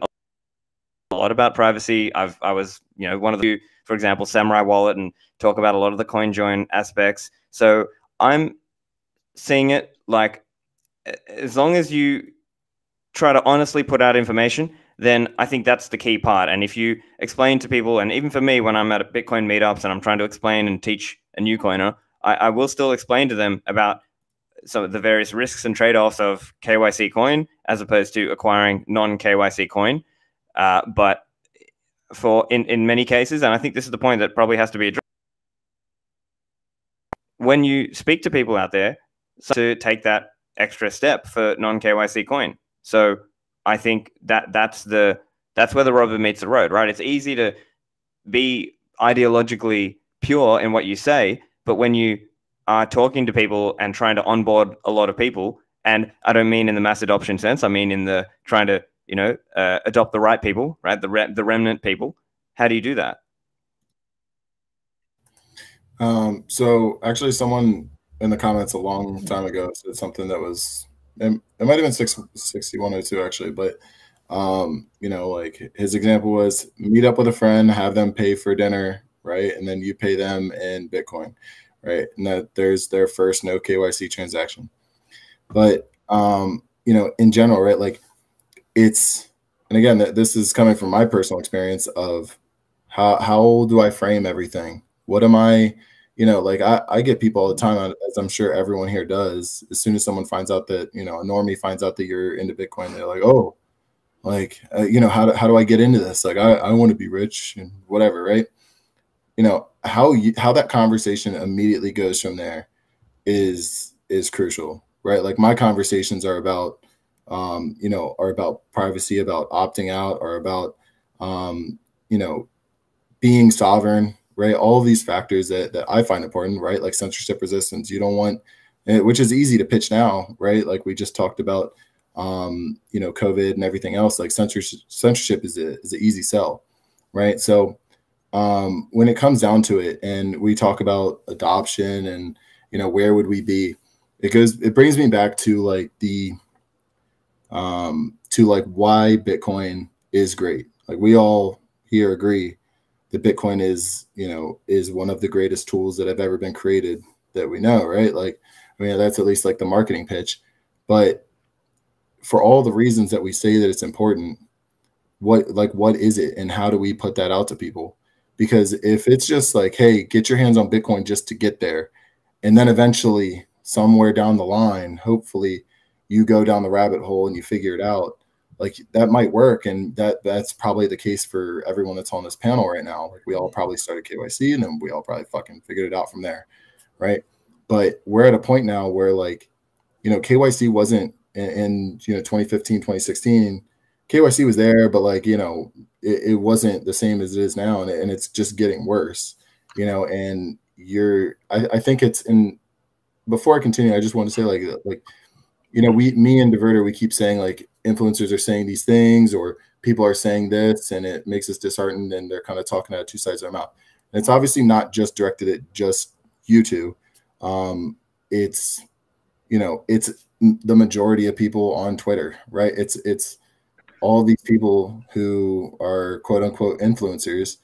a lot about privacy. I was, one of the, for example, Samurai Wallet, and talk about a lot of the CoinJoin aspects. So I'm seeing it like, as long as you try to honestly put out information, then I think that's the key part. And if you explain to people, and even for me, when I'm at Bitcoin meetups and I'm trying to explain and teach a new coiner, I will still explain to them about some of the various risks and trade-offs of KYC coin as opposed to acquiring non-KYC coin. But in many cases, and I think this is the point that probably has to be addressed, when you speak to people out there, to take that extra step for non-KYC coin. So I think that's where the rubber meets the road, right? It's easy to be ideologically pure in what you say, but when you are talking to people and trying to onboard a lot of people, and I don't mean in the mass adoption sense, I mean in the trying to adopt the right people, right? The remnant people. How do you do that? So actually, someone in the comments a long time ago said something that was, it might have been 6102 actually, but like his example was meet up with a friend, have them pay for dinner, right? And then you pay them in Bitcoin, right? And that there's their first no KYC transaction. But in general, right? Like it's, and again, this is coming from my personal experience of how do I frame everything? What am I, like I get people all the time, as I'm sure everyone here does. As soon as someone finds out that, a normie finds out that you're into Bitcoin, they're like, oh, like, how do I get into this? Like, I want to be rich and whatever, right? How that conversation immediately goes from there is crucial, right? Like my conversations are about, are about privacy, about opting out, or about, being sovereign, right? All of these factors that I find important, right? Like censorship resistance. You don't want, which is easy to pitch now, right? Like we just talked about, COVID and everything else. Like censorship is an easy sell, right? So when it comes down to it, and we talk about adoption and where would we be, it brings me back to like why Bitcoin is great. Like we all here agree that Bitcoin is one of the greatest tools that have ever been created that we know, right? Like, I mean, that's at least like the marketing pitch. But for all the reasons that we say that it's important, what is it, and how do we put that out to people? Because if it's just like, hey, get your hands on Bitcoin just to get there, and then eventually somewhere down the line, hopefully, you go down the rabbit hole and you figure it out. Like that might work, and that's probably the case for everyone that's on this panel right now. Like we all probably started KYC, and then we all probably fucking figured it out from there, right? But we're at a point now where, like, you know, KYC wasn't in 2015, 2016. KYC was there, but like, you know, it wasn't the same as it is now, and it's just getting worse, you know. And I think it's in. Before I continue, I just want to say, like, you know, me and Diverter, we keep saying like influencers are saying these things or people are saying this, and it makes us disheartened, and they're kind of talking out of two sides of their mouth. And it's obviously not just directed at just you two. It's, you know, it's the majority of people on Twitter, right? It's all these people who are quote unquote influencers,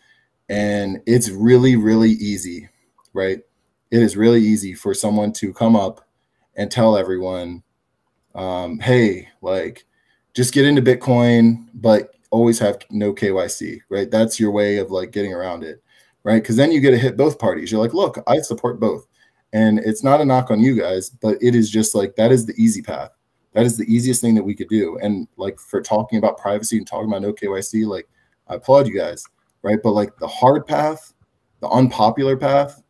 and it's really, really easy, right? It is really easy for someone to come up and tell everyone, hey, like, just get into Bitcoin, but always have no KYC, right? That's your way of like getting around it, right? Because then you get to hit both parties. You're like, look, I support both. And it's not a knock on you guys, but it is just like, that is the easy path. That is the easiest thing that we could do. And like for talking about privacy and talking about no KYC, like I applaud you guys, right? But like the hard path, the unpopular path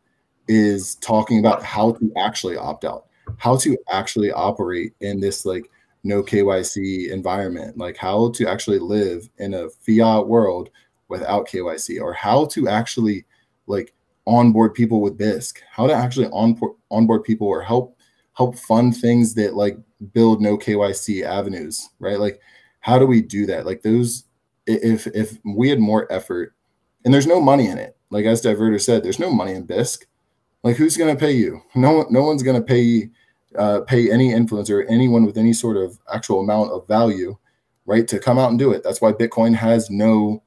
is talking about how to actually opt out, how to actually operate in this like no KYC environment, like how to actually live in a fiat world without KYC, or how to actually like onboard people with BISC, how to actually onboard people or help fund things that like build no KYC avenues, right? Like how do we do that? Like those, if we had more effort, and there's no money in it, like as Diverter said, there's no money in BISC. Like who's going to pay you? No one's going to pay any influencer, anyone with any sort of actual amount of value, right, to come out and do it. That's why Bitcoin has no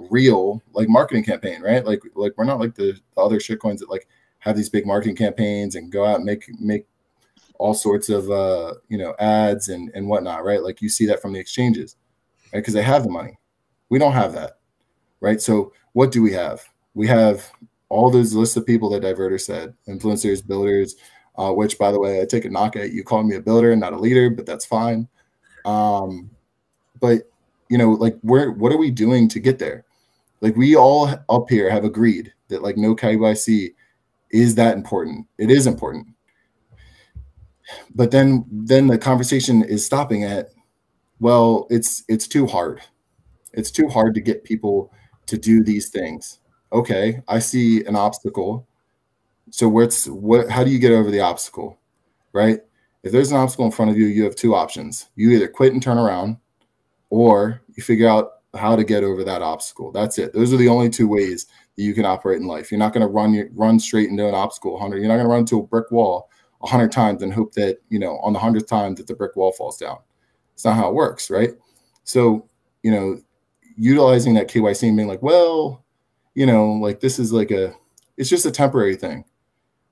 real like marketing campaign, right? Like we're not like the other shitcoins that like have these big marketing campaigns and go out and make all sorts of you know, ads and whatnot, right? Like you see that from the exchanges, right? Because they have the money. We don't have that, right? So what do we have? We have all those lists of people that Diverter said, influencers, builders, which, by the way, I take a knock at you calling me a builder and not a leader, but that's fine. But, you know, like what are we doing to get there? Like we all up here have agreed that like no KYC is that important. It is important. But then the conversation is stopping at, well, it's too hard. It's too hard to get people to do these things. Okay, I see an obstacle. So how do you get over the obstacle, right? If there's an obstacle in front of you, you have two options. You either quit and turn around, or you figure out how to get over that obstacle. That's it. Those are the only two ways that you can operate in life. You're not going to run straight into an obstacle 100. You're not going to run into a brick wall 100 times and hope that, you know, on the 100th time that the brick wall falls down. It's not how it works, right? So, you know, utilizing that KYC and being like, well, you know, like this is like it's just a temporary thing.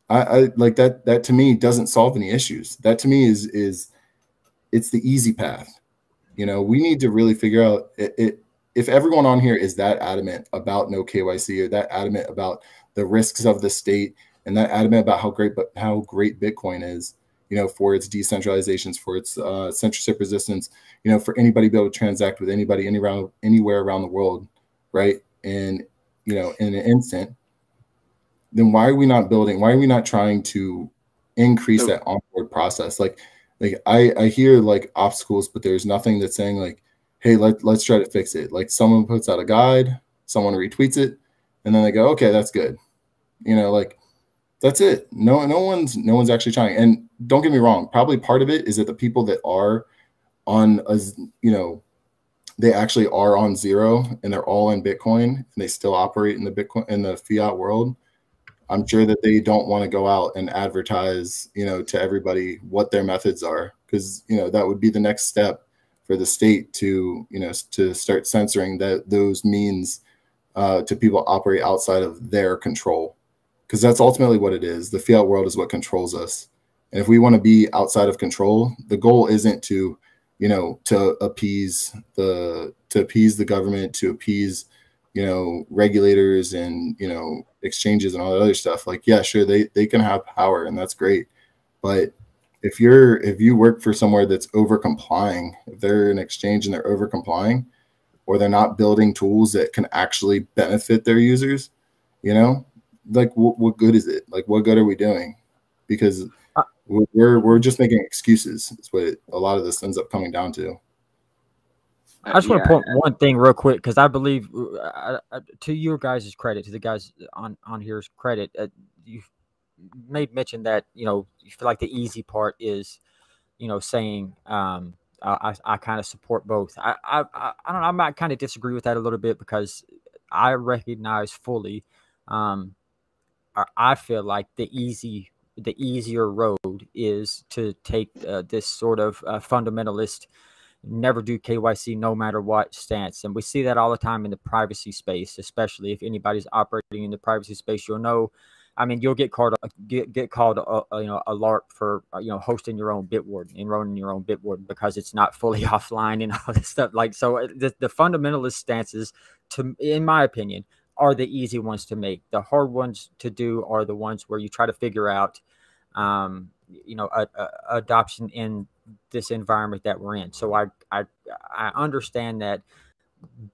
I like that to me doesn't solve any issues. That to me is it's the easy path. You know, we need to really figure out if everyone on here is that adamant about no KYC, or that adamant about the risks of the state, and that adamant about how great Bitcoin is, you know, for its decentralizations, for its censorship resistance, you know, for anybody to be able to transact with anybody anywhere around the world, right? And, you know, in an instant, then why are we not building? Why are we not trying to increase that onboard process? Like I hear like obstacles, but there's nothing that's saying like, hey, let's try to fix it. Like someone puts out a guide, someone retweets it, and then they go, okay, that's good. You know, like that's it. No one's actually trying. And don't get me wrong, probably part of it is that the people that are on you know, they actually are on zero and they're all in Bitcoin and they still operate in the fiat world. I'm sure that they don't want to go out and advertise, you know, to everybody what their methods are, because, you know, that would be the next step for the state to, you know, to start censoring those means to people operate outside of their control, because that's ultimately what it is. The fiat world is what controls us. And if we want to be outside of control, the goal isn't to, you know, to appease the government, to appease, you know, regulators and, you know, exchanges and all that other stuff. Like, yeah, sure, they can have power and that's great. But if you work for somewhere that's over complying, if they're an exchange and they're over complying, or they're not building tools that can actually benefit their users, you know, like what good is it? Like, what good are we doing? Because we're just making excuses. It's what a lot of this ends up coming down to. I just want to point one thing real quick, because I believe, to your guys' credit, to the guys on here's credit, you made mention that, you know, you feel like the easy part is, you know, saying I kind of support both. I don't know. I might kind of disagree with that a little bit, because I recognize fully. I feel like the easier road is to take this sort of fundamentalist, never do KYC no matter what stance. And we see that all the time in the privacy space, especially if anybody's operating in the privacy space. You'll know, I mean, you'll get called you know, a LARP for you know, hosting your own Bitwarden, enrolling your own Bitwarden, because it's not fully offline and all this stuff. Like, so the fundamentalist stances, in my opinion, are the easy ones to make. The hard ones to do are the ones where you try to figure out, you know, adoption in this environment that we're in. So I understand that,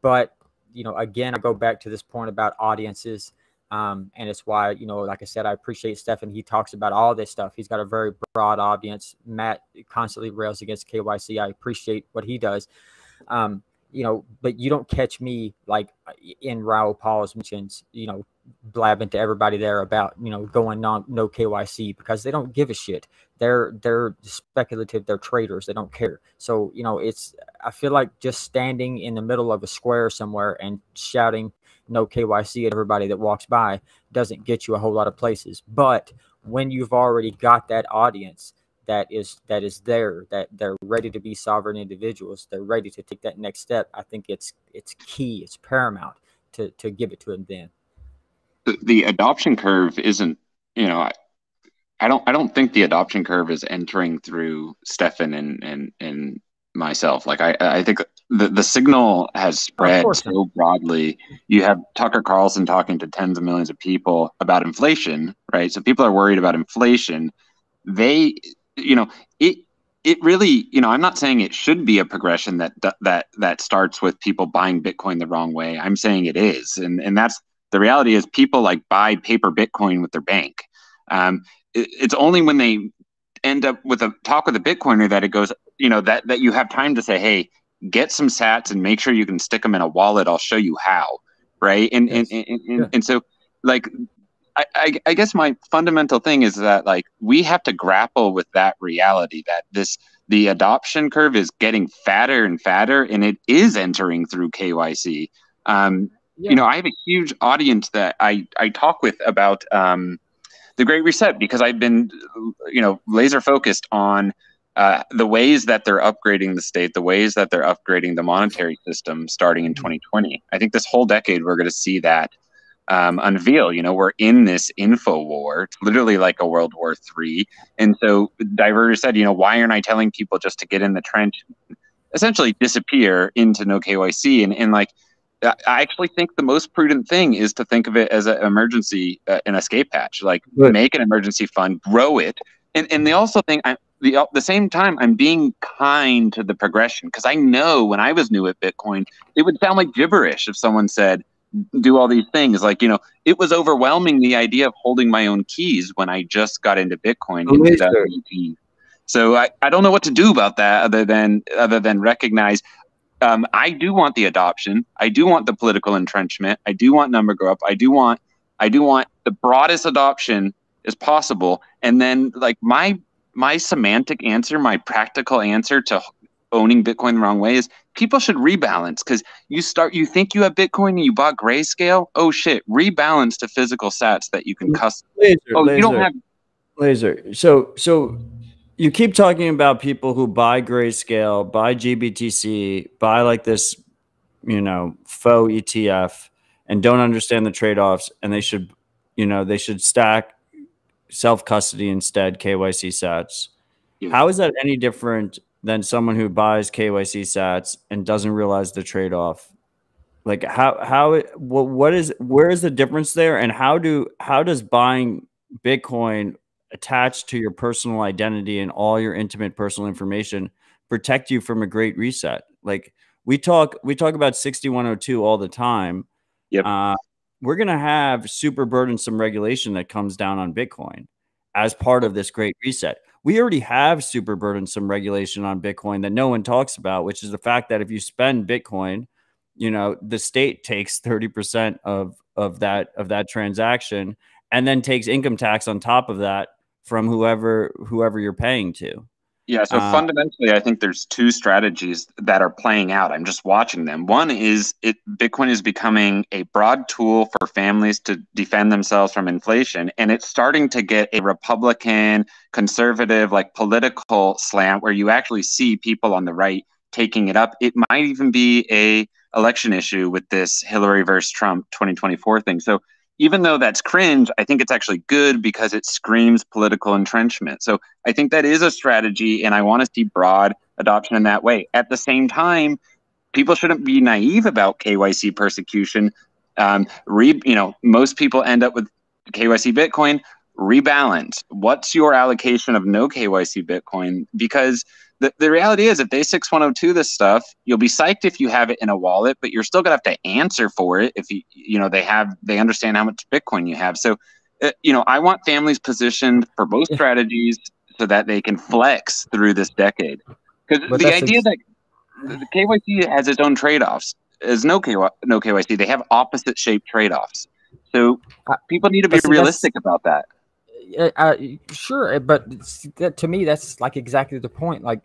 but you know, again, I go back to this point about audiences, and it's why, you know, like I said, I appreciate Stefan. He talks about all this stuff. He's got a very broad audience. Matt constantly rails against KYC. I appreciate what he does. You know, but you don't catch me like in Raul Paul's mentions, you know, blabbing to everybody there about, you know, going on no KYC, because they don't give a shit. They're speculative. They're traders. They don't care. So, you know, I feel like just standing in the middle of a square somewhere and shouting no KYC at everybody that walks by doesn't get you a whole lot of places. But when you've already got that audience that is there, that they're ready to be sovereign individuals, they're ready to take that next step, I think it's key, it's paramount to give it to them then. The adoption curve isn't, you know, I don't think the adoption curve is entering through Stefan and myself. Like, I think the signal has spread so broadly. You have Tucker Carlson talking to tens of millions of people about inflation, right? So people are worried about inflation. You know, it really, you know, I'm not saying it should be a progression that starts with people buying Bitcoin the wrong way. I'm saying it is, and that's the reality. Is people like buy paper Bitcoin with their bank. It's only when they end up with a talk with a Bitcoiner that it goes, you know, that you have time to say, hey, get some sats and make sure you can stick them in a wallet. I'll show you how, right? And so, like, I guess my fundamental thing is that, like, we have to grapple with that reality that the adoption curve is getting fatter and fatter, and it is entering through KYC. You know, I have a huge audience that I talk with about the Great Reset, because I've been, you know, laser focused on the ways that they're upgrading the state, the ways that they're upgrading the monetary system starting in 2020. I think this whole decade we're going to see that unveil. You know, we're in this info war. It's literally like a World War III. And so Diverter said, you know, why aren't I telling people just to get in the trench, essentially disappear into no KYC? And like, I actually think the most prudent thing is to think of it as an emergency, an escape hatch. Like, make an emergency fund, grow it. And they also think, the same time, I'm being kind to the progression, because I know when I was new at Bitcoin, it would sound like gibberish if someone said, do all these things. Like, you know, it was overwhelming, the idea of holding my own keys when I just got into Bitcoin in 2018. So I don't know what to do about that other than recognize I do want the adoption. I do want the political entrenchment. I do want number grow up. I do want the broadest adoption as possible. And then, like, my semantic answer, my practical answer to owning Bitcoin the wrong way is people should rebalance, because you think you have Bitcoin and you bought Grayscale. Oh shit, rebalance to physical sats that you can custom. You don't have laser. So you keep talking about people who buy Grayscale, buy GBTC, buy like this, you know, faux ETF, and don't understand the trade-offs, and they should stack self-custody instead, KYC sats. Yeah. How is that any different than someone who buys KYC sats and doesn't realize the trade-off? Like, where is the difference there? And how does buying Bitcoin attached to your personal identity and all your intimate personal information protect you from a great reset. Like we talk about 6102 all the time. Yep. We're going to have super burdensome regulation that comes down on Bitcoin as part of this great reset. We already have super burdensome regulation on Bitcoin that no one talks about, which is the fact that if you spend Bitcoin, you know, the state takes 30% of that transaction and then takes income tax on top of that from whoever you're paying to. Yeah, so fundamentally, I think there's two strategies that are playing out. I'm just watching them. One is Bitcoin is becoming a broad tool for families to defend themselves from inflation, and it's starting to get a Republican, conservative, like political slant where you actually see people on the right taking it up. It might even be a election issue with this Hillary versus Trump 2024 thing. So even though that's cringe, I think it's actually good because it screams political entrenchment. So I think that is a strategy, and I want to see broad adoption in that way. At the same time, people shouldn't be naive about KYC persecution. Most people end up with KYC Bitcoin. Rebalance. What's your allocation of no KYC Bitcoin? Because the reality is, if they 6102 this stuff, you'll be psyched if you have it in a wallet, but you're still gonna have to answer for it if they understand how much Bitcoin you have. So, I want families positioned for both strategies so that they can flex through this decade. Because the idea that the KYC has its own trade-offs is no KYC. They have opposite shaped trade-offs. So people need to be realistic about that. Sure, but to me, that's like exactly the point. Like,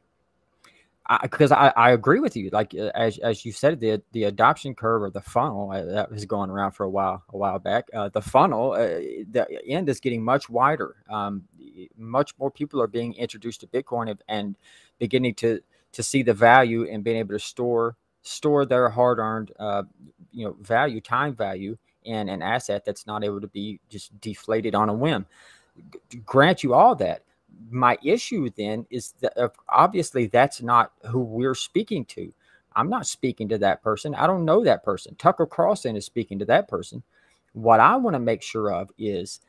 because I agree with you. Like as you said, the adoption curve or the funnel that was going around for a while back. The funnel, the end is getting much wider. Much more people are being introduced to Bitcoin and beginning to see the value and being able to store their hard-earned value, time value, in an asset that's not able to be just deflated on a whim. Grant you all that. My issue then is that obviously that's not who we're speaking to. I'm not speaking to that person. I don't know that person. Tucker Carlson is speaking to that person. What I want to make sure of is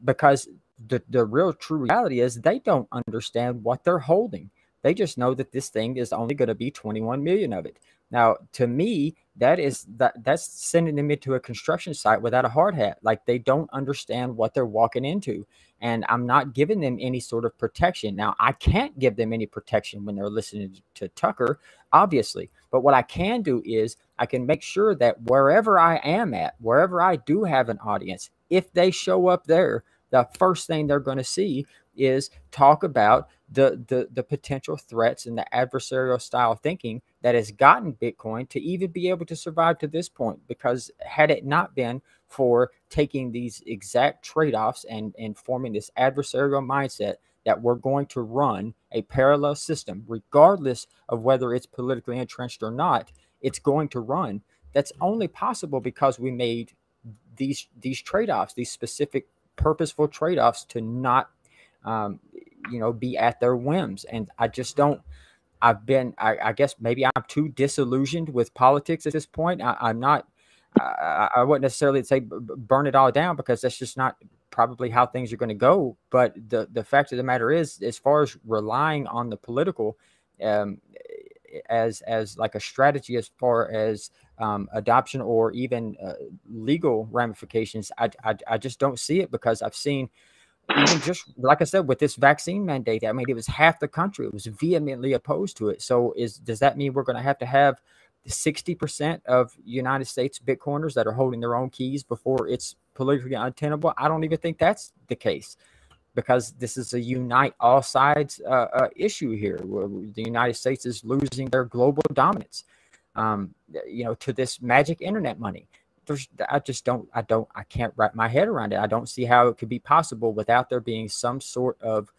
because the real true reality is they don't understand what they're holding. They just know that this thing is only going to be 21 million of it. Now, to me, that's sending them into a construction site without a hard hat. Like they don't understand what they're walking into. And I'm not giving them any sort of protection. Now, I can't give them any protection when they're listening to Tucker, obviously. But what I can do is I can make sure that wherever I am at, wherever I do have an audience, if they show up there, the first thing they're going to see is talk about the potential threats and the adversarial style thinking that has gotten Bitcoin to even be able to survive to this point. Because had it not been for taking these exact trade-offs and forming this adversarial mindset that we're going to run a parallel system, regardless of whether it's politically entrenched or not, it's going to run. That's only possible because we made these trade-offs, these specific purposeful trade-offs to not be at their whims. And I just don't, I guess maybe I'm too disillusioned with politics at this point. I'm not, I wouldn't necessarily say burn it all down, because that's just not probably how things are going to go. But the fact of the matter is, as far as relying on the political as like a strategy as far as adoption or even legal ramifications, I just don't see it, because I've seen, even just like I said, with this vaccine mandate, I mean, it was half the country. It was vehemently opposed to it. So does that mean we're going to have 60% of United States Bitcoiners that are holding their own keys before it's politically untenable? I don't even think that's the case, because this is a unite all sides issue here. The United States is losing their global dominance, to this magic internet money. I can't wrap my head around it. I don't see how it could be possible without there being some sort of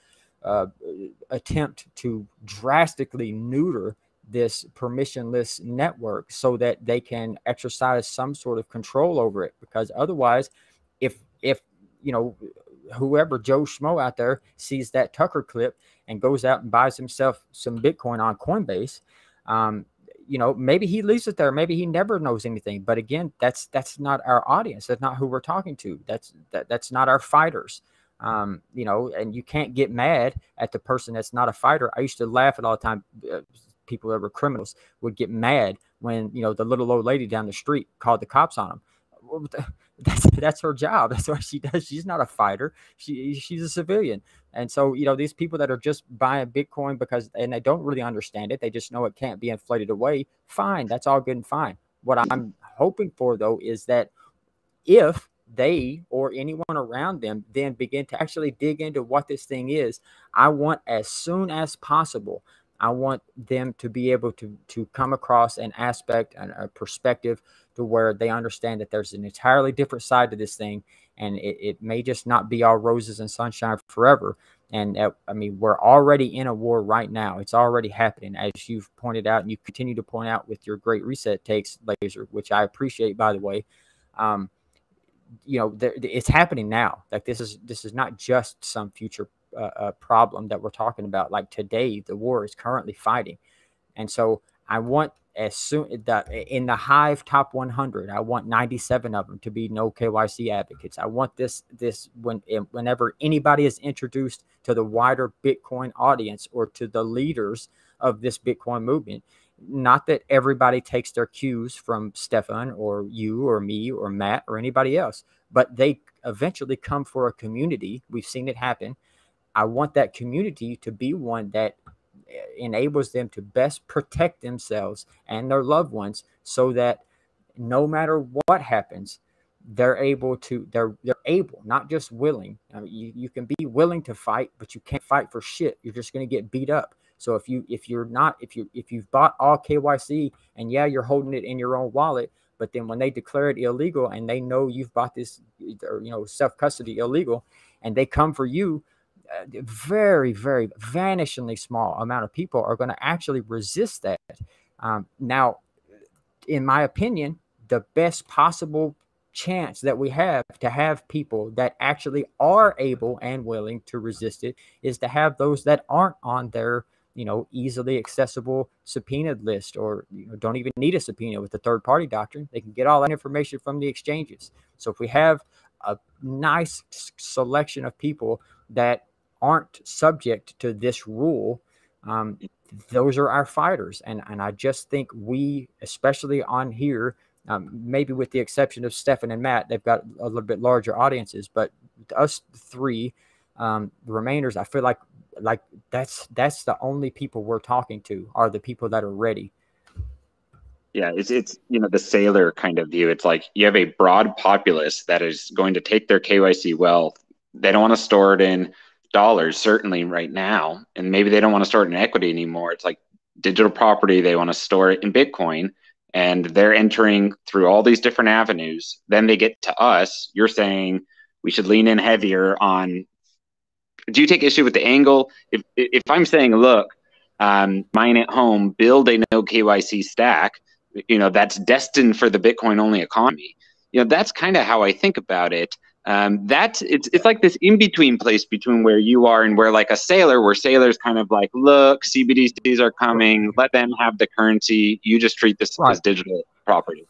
attempt to drastically neuter this permissionless network so that they can exercise some sort of control over it. Because otherwise, if whoever Joe Schmo out there sees that Tucker clip and goes out and buys himself some Bitcoin on Coinbase, maybe he leaves it there. Maybe he never knows anything. But again, that's not our audience. That's not who we're talking to. That's not our fighters. You know, and you can't get mad at the person that's not a fighter. I used to laugh at all the time. People that were criminals would get mad when, you know, the little old lady down the street called the cops on them. Well, that's her job. That's what she does. She's not a fighter. She's a civilian. And so, you know, these people that are just buying Bitcoin because, and they don't really understand it, they just know it can't be inflated away. Fine. That's all good and fine. What I'm hoping for, though, is that if they or anyone around them then begin to actually dig into what this thing is, I want, as soon as possible, I want them to be able to come across an aspect and a perspective to where they understand that there's an entirely different side to this thing, and it may just not be all roses and sunshine forever. And I mean, we're already in a war right now. It's already happening, as you've pointed out, and you continue to point out with your great reset takes, Laser, which I appreciate, by the way. You know, it's happening now. Like, this is not just some future problem that we're talking about. Like, today, the war is currently fighting. And so I want, as soon that in the Hive top 100, I want 97 of them to be no KYC advocates. I want this whenever anybody is introduced to the wider Bitcoin audience or to the leaders of this Bitcoin movement, not that everybody takes their cues from Stefan or you or me or Matt or anybody else, but they eventually come for a community. We've seen it happen. I want that community to be one that enables them to best protect themselves and their loved ones, so that no matter what happens, they're able, not just willing. I mean, you can be willing to fight, but you can't fight for shit. You're just going to get beat up. So if you've bought all KYC, and yeah, you're holding it in your own wallet, but then when they declare it illegal and they know you've bought this, you know, self-custody illegal, and they come for you, very, very vanishingly small amount of people are going to actually resist that. Now, in my opinion, the best possible chance that we have to have people that actually are able and willing to resist it is to have those that aren't on their, you know, easily accessible subpoenaed list, or, you know, don't even need a subpoena with the third party doctrine. They can get all that information from the exchanges. So if we have a nice selection of people that aren't subject to this rule, those are our fighters. And I just think we, especially on here, maybe with the exception of Stefan and Matt, they've got a little bit larger audiences, but us three, the remainders, I feel like that's the only people we're talking to are the people that are ready. Yeah, it's you know, the sailor kind of view. It's like you have a broad populace that is going to take their KYC wealth. They don't want to store it in dollars, certainly right now, and maybe they don't want to store it in equity anymore. It's like digital property. They want to store it in Bitcoin, and they're entering through all these different avenues. Then they get to us. You're saying we should lean in heavier on. Do you take issue with the angle? If I'm saying, look, mine at home, build a no KYC stack, you know, that's destined for the Bitcoin only economy. You know, that's kind of how I think about it. It's like this in between place between where you are and where, like, a sailor, where sailors kind of like, look, CBDCs are coming, let them have the currency. You just treat this as digital property.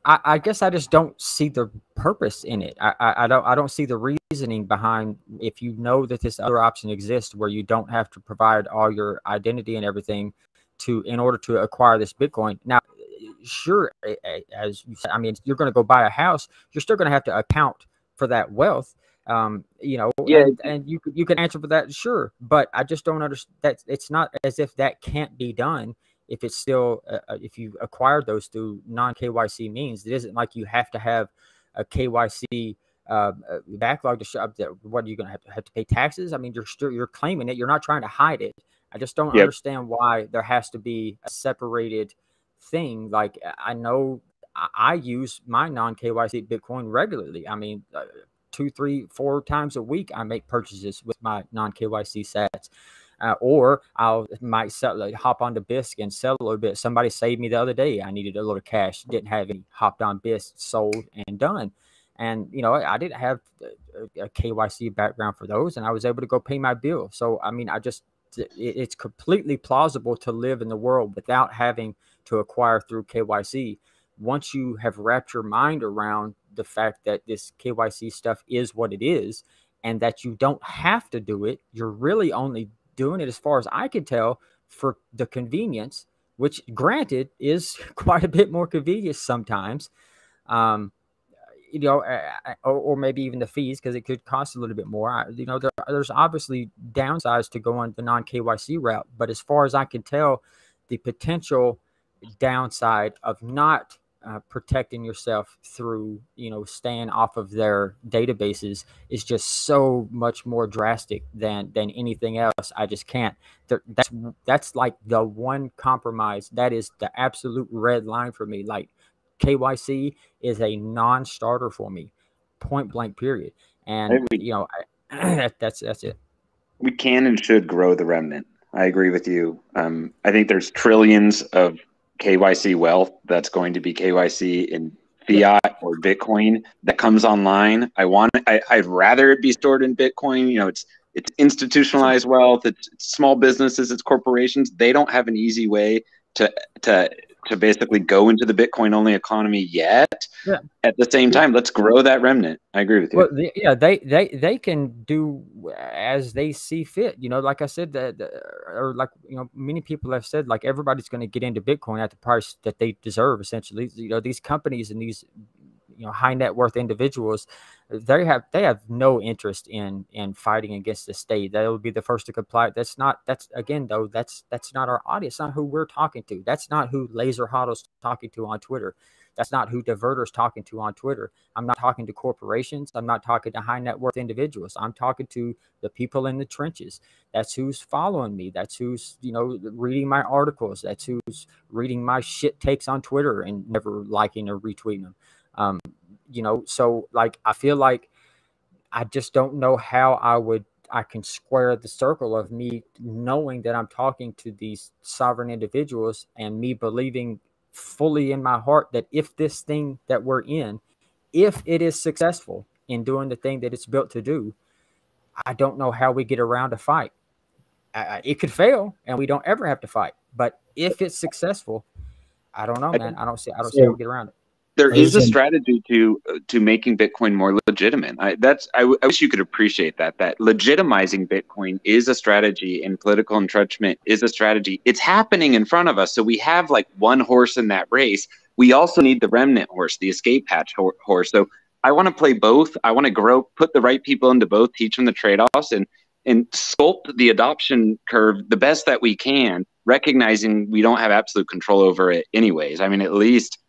I guess I just don't see the purpose in it. I don't see the reasoning behind, if you know that this other option exists where you don't have to provide all your identity and everything in order to acquire this Bitcoin. Now, sure, as you said, I mean, you're going to go buy a house, you're still going to have to account for that wealth. You know, yeah, and you can answer for that, sure, but I just don't understand that. It's not as if that can't be done. If it's still, if you acquired those through non-KYC means, it isn't like you have to have a KYC backlog to show up. What are you going to have to pay taxes? I mean, you're claiming it. You're not trying to hide it. I just don't understand why there has to be a separated thing. Like, I know I use my non-KYC Bitcoin regularly. I mean, 2, 3, 4 times a week, I make purchases with my non-KYC sats. Or might hop onto BISC and sell a little bit. Somebody saved me the other day. I needed a little cash, didn't have any, hopped on BISC, sold, and done. And, you know, I didn't have a KYC background for those, and I was able to go pay my bill. So, I mean, it's completely plausible to live in the world without having to acquire through KYC. Once you have wrapped your mind around the fact that this KYC stuff is what it is, and that you don't have to do it. You're really only doing it, as far as I can tell, for the convenience, which granted is quite a bit more convenient sometimes. You know, or maybe even the fees, because it could cost a little bit more. You know, there's obviously downsides to going the non-KYC route, but as far as I can tell, the potential downside of not protecting yourself through, you know, staying off of their databases is just so much more drastic than anything else. I just can't. That's like the one compromise. That is the absolute red line for me. Like, KYC is a non-starter for me, point blank, period. And you know, that's it. We can and should grow the remnant. I agree with you. I think there's trillions of KYC wealth that's going to be KYC in fiat or Bitcoin that comes online. I'd rather it be stored in Bitcoin. You know, it's institutionalized wealth. It's small businesses. It's corporations. They don't have an easy way to basically go into the Bitcoin only economy yet. Yeah. At the same time, let's grow that remnant. I agree with you. Well, yeah, they can do as they see fit. You know, like I said, or like, you know, many people have said, like, everybody's going to get into Bitcoin at the price that they deserve. Essentially, you know, these companies and these, you know, high net worth individuals, they have no interest in fighting against the state. They'll be the first to comply. That's not our audience. Not who we're talking to. That's not who Laser Hodl's talking to on Twitter. That's not who Diverter's talking to on Twitter. I'm not talking to corporations. I'm not talking to high net worth individuals. I'm talking to the people in the trenches. That's who's following me. That's who's, you know, reading my articles. That's who's reading my shit takes on Twitter and never liking or retweeting them. You know, so like, I feel like I just don't know how I can square the circle of me knowing that I'm talking to these sovereign individuals and me believing fully in my heart that if this thing that we're in, if it is successful in doing the thing that it's built to do, I don't know how we get around a fight. It could fail and we don't ever have to fight. But if it's successful, I don't know, man. I don't see how we get around it. There is a strategy to making Bitcoin more legitimate. I wish you could appreciate that legitimizing Bitcoin is a strategy, and political entrenchment is a strategy. It's happening in front of us. So we have like one horse in that race. We also need the remnant horse, the escape hatch horse. So I want to play both. I want to grow, put the right people into both, teach them the trade-offs, and sculpt the adoption curve the best that we can, recognizing we don't have absolute control over it anyways. I mean, at least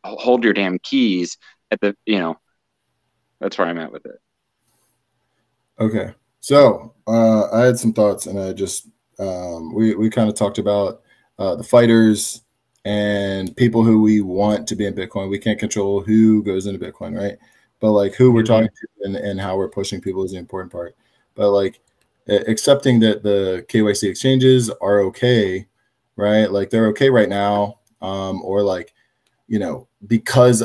hold your damn keys at the, you know, that's where I'm at with it. Okay. So I had some thoughts, and I just, we kind of talked about the fighters and people who we want to be in Bitcoin. We can't control who goes into Bitcoin, right? But like who we're talking to and how we're pushing people is the important part. But like accepting that the KYC exchanges are okay, right? Like they're okay right now, or like, you know, because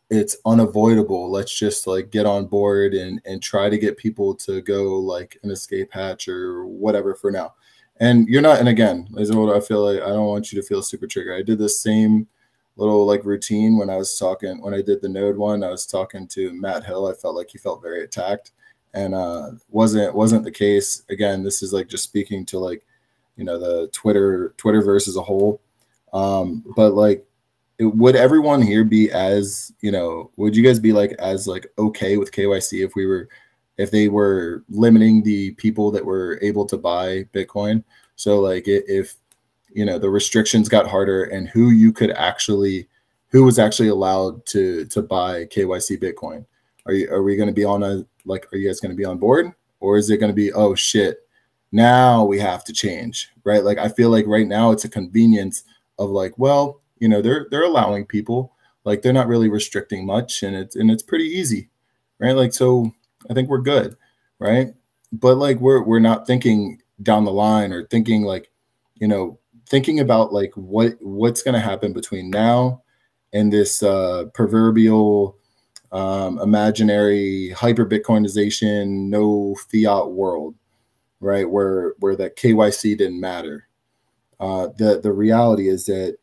it's unavoidable, let's just like get on board and try to get people to go like an escape hatch or whatever for now. And you're not, and again, I feel like I don't want you to feel super triggered. I did the same little like routine when I did the node one. I was talking to Matt Hill. I felt like he felt very attacked, and wasn't the case. Again, this is like just speaking to like, you know, the Twitterverse as a whole. But like, would everyone here be as, you know, would you guys be like as like okay with KYC if they were limiting the people that were able to buy Bitcoin? So like if, you know, the restrictions got harder and who was actually allowed to buy KYC Bitcoin, are we going to be on are you guys going to be on board, or is it going to be, oh shit, now we have to change, right? Like I feel like right now it's a convenience of like, well, you know, they're allowing people, like they're not really restricting much, and it's pretty easy, right? Like, so I think we're good, right? But like we're not thinking down the line, or thinking like, you know, thinking about like what's going to happen between now and this proverbial imaginary hyper Bitcoinization, no fiat world, right? Where that KYC didn't matter. The reality is that,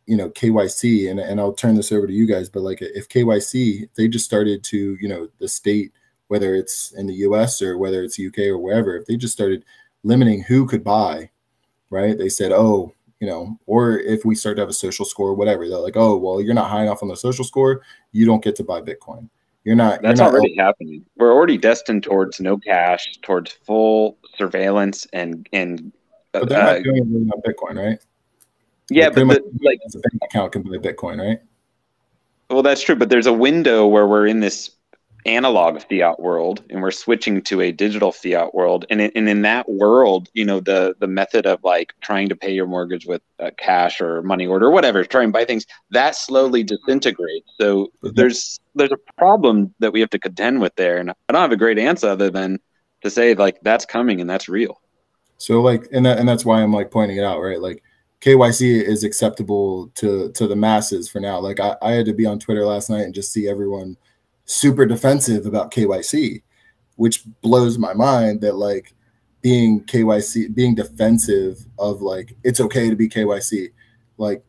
you know, KYC, and I'll turn this over to you guys, but like if KYC, they just started to, you know, the state whether it's in the US or whether it's UK or wherever, if they just started limiting who could buy, right? They said, oh, you know, or if we start to have a social score, whatever, they're like, oh, well, you're not high enough on the social score, you don't get to buy Bitcoin. That's already happening. We're already destined towards no cash, towards full surveillance, and but they're not doing it on Bitcoin, right? Yeah, but a bank account can buy Bitcoin, right? Well, that's true, but there's a window where we're in this analog fiat world and we're switching to a digital fiat world, and in that world, you know, the method of like trying to pay your mortgage with cash or money order or whatever, try and buy things, that slowly disintegrates. So there's a problem that we have to contend with there, and I don't have a great answer other than to say like that's coming and that's real. So like, and that's why I'm like pointing it out, right? Like KYC is acceptable to the masses for now. Like I had to be on Twitter last night and just see everyone super defensive about KYC, which blows my mind that like being defensive of like, it's okay to be KYC. Like,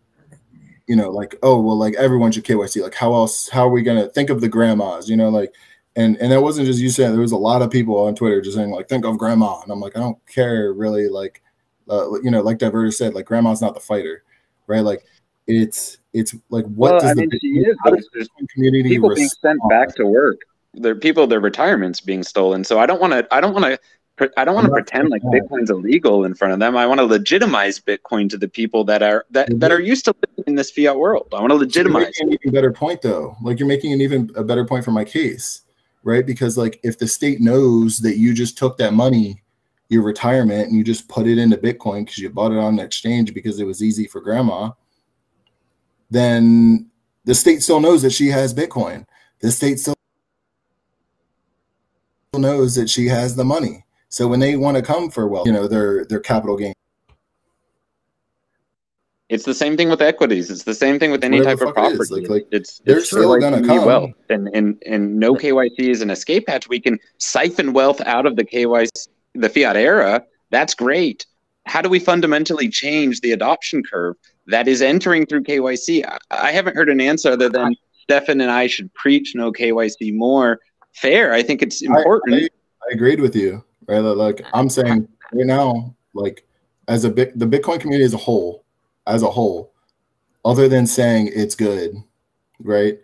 you know, like, oh, well, like everyone should KYC. Like how are we going to think of the grandmas, you know, like, and that wasn't just you saying, there was a lot of people on Twitter just saying like, think of grandma. And I'm like, I don't care really. Like, you know, like Diverter said, like grandma's not the fighter, right? Like it's like, what does the community people being sent back to work? There are people, their retirement's being stolen. So I don't want to pretend like Bitcoin's illegal in front of them. I want to legitimize Bitcoin to the people that are used to living in this fiat world. I want to legitimize. You're making an even better point, though. Like you're making an even a better point for my case, right? Because like if the state knows that you just took that money, your retirement, and you just put it into Bitcoin because you bought it on an exchange because it was easy for grandma, then the state still knows that she has Bitcoin. The state still knows that she has the money. So when they want to come for wealth, you know, their capital gain. It's the same thing with equities. It's the same thing with any type of property. They're still going to come. Wealth. And no KYC is an escape hatch. We can siphon wealth out of the KYC, the fiat era. That's great. How do we fundamentally change the adoption curve that is entering through KYC? I haven't heard an answer other than Stefan and I should preach no KYC more. Fair. I think it's important. I agreed with you, right? Like I'm saying right now, like the Bitcoin community as a whole, other than saying it's good, right?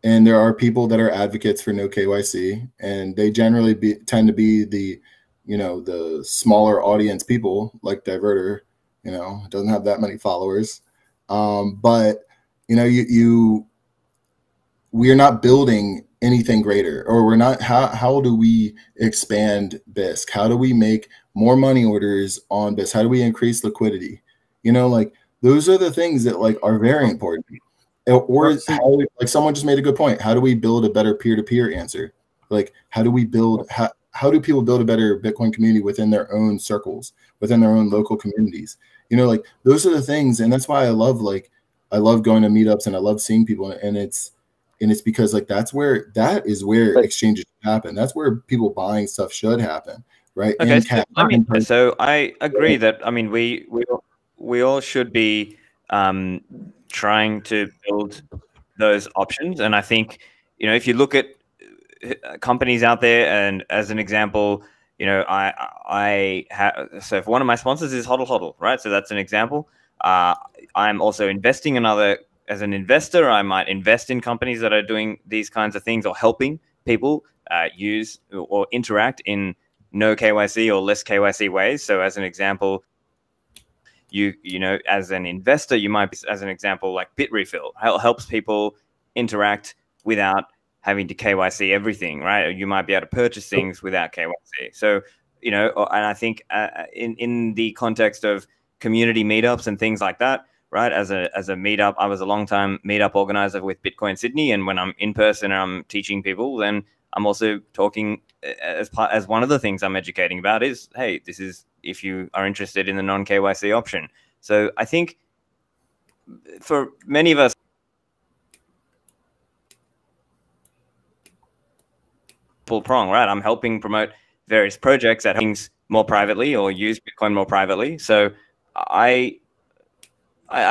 And there are people that are advocates for no KYC, and they generally tend to be the, you know, the smaller audience people like Diverter, you know, doesn't have that many followers. But, you know, we're not building anything greater, or we're not, how do we expand BISC? How do we make more money orders on BISC? How do we increase liquidity? You know, like those are the things that like are very important. Or how, like someone just made a good point. How do we build a better peer-to-peer answer? Like, how do we build, how do people build a better Bitcoin community within their own circles, within their own local communities? You know, like those are the things. And that's why I love going to meetups and I love seeing people. And it's because like, that is where exchanges happen. That's where people buying stuff should happen. Right. Okay. So I agree that, I mean, we all should be trying to build those options. And I think, you know, if you look at companies out there, and as an example, you know, so if one of my sponsors is Hodl Hodl, right? So that's an example. I'm also investing as an investor, I might invest in companies that are doing these kinds of things or helping people use or interact in no KYC or less KYC ways. So as an example, you know, as an investor, you might be, as an example, like Bitrefill helps people interact without having to KYC everything, right? Or you might be able to purchase things without KYC. So, you know, and I think in the context of community meetups and things like that, right? As a meetup, I was a long time meetup organizer with Bitcoin Sydney, and when I'm in person and I'm teaching people, then I'm also talking as one of the things I'm educating about is, hey, this is if you are interested in the non-KYC option. So I think for many of us, full prong, right? I'm helping promote various projects that things more privately or use Bitcoin more privately. So I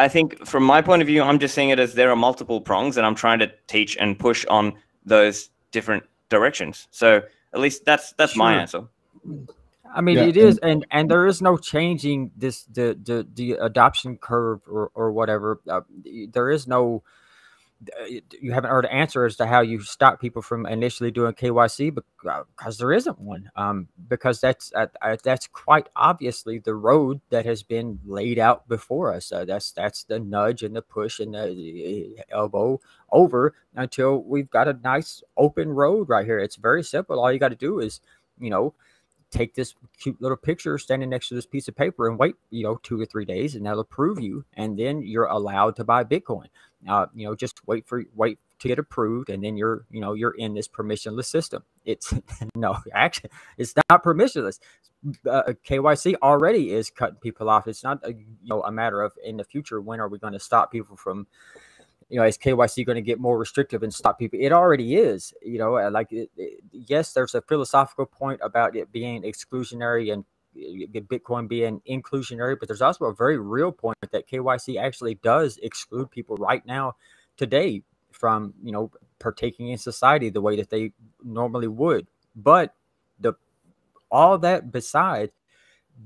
think from my point of view, I'm just seeing it as there are multiple prongs, and I'm trying to teach and push on those different directions. So at least that's my Sure. answer. I mean, Yeah, it is, and there is no changing this the adoption curve or whatever. There is no. You haven't heard an answer as to how you stop people from initially doing KYC, because there isn't one. Because that's quite obviously the road that has been laid out before us. That's the nudge and the push and the elbow over until we've got a nice open road right here. It's very simple. All you got to do is, take this cute little picture standing next to this piece of paper and wait, 2 or 3 days, and that'll approve you, and then you're allowed to buy Bitcoin. Just wait to get approved, and then you're in this permissionless system. It's no, actually, it's not permissionless. KYC already is cutting people off. It's not a matter of in the future when are we going to stop people from. Is KYC going to get more restrictive and stop people? It already is. Yes, there's a philosophical point about it being exclusionary and Bitcoin being inclusionary, but there's also a very real point that KYC actually does exclude people right now, today, from partaking in society the way that they normally would. But all that beside,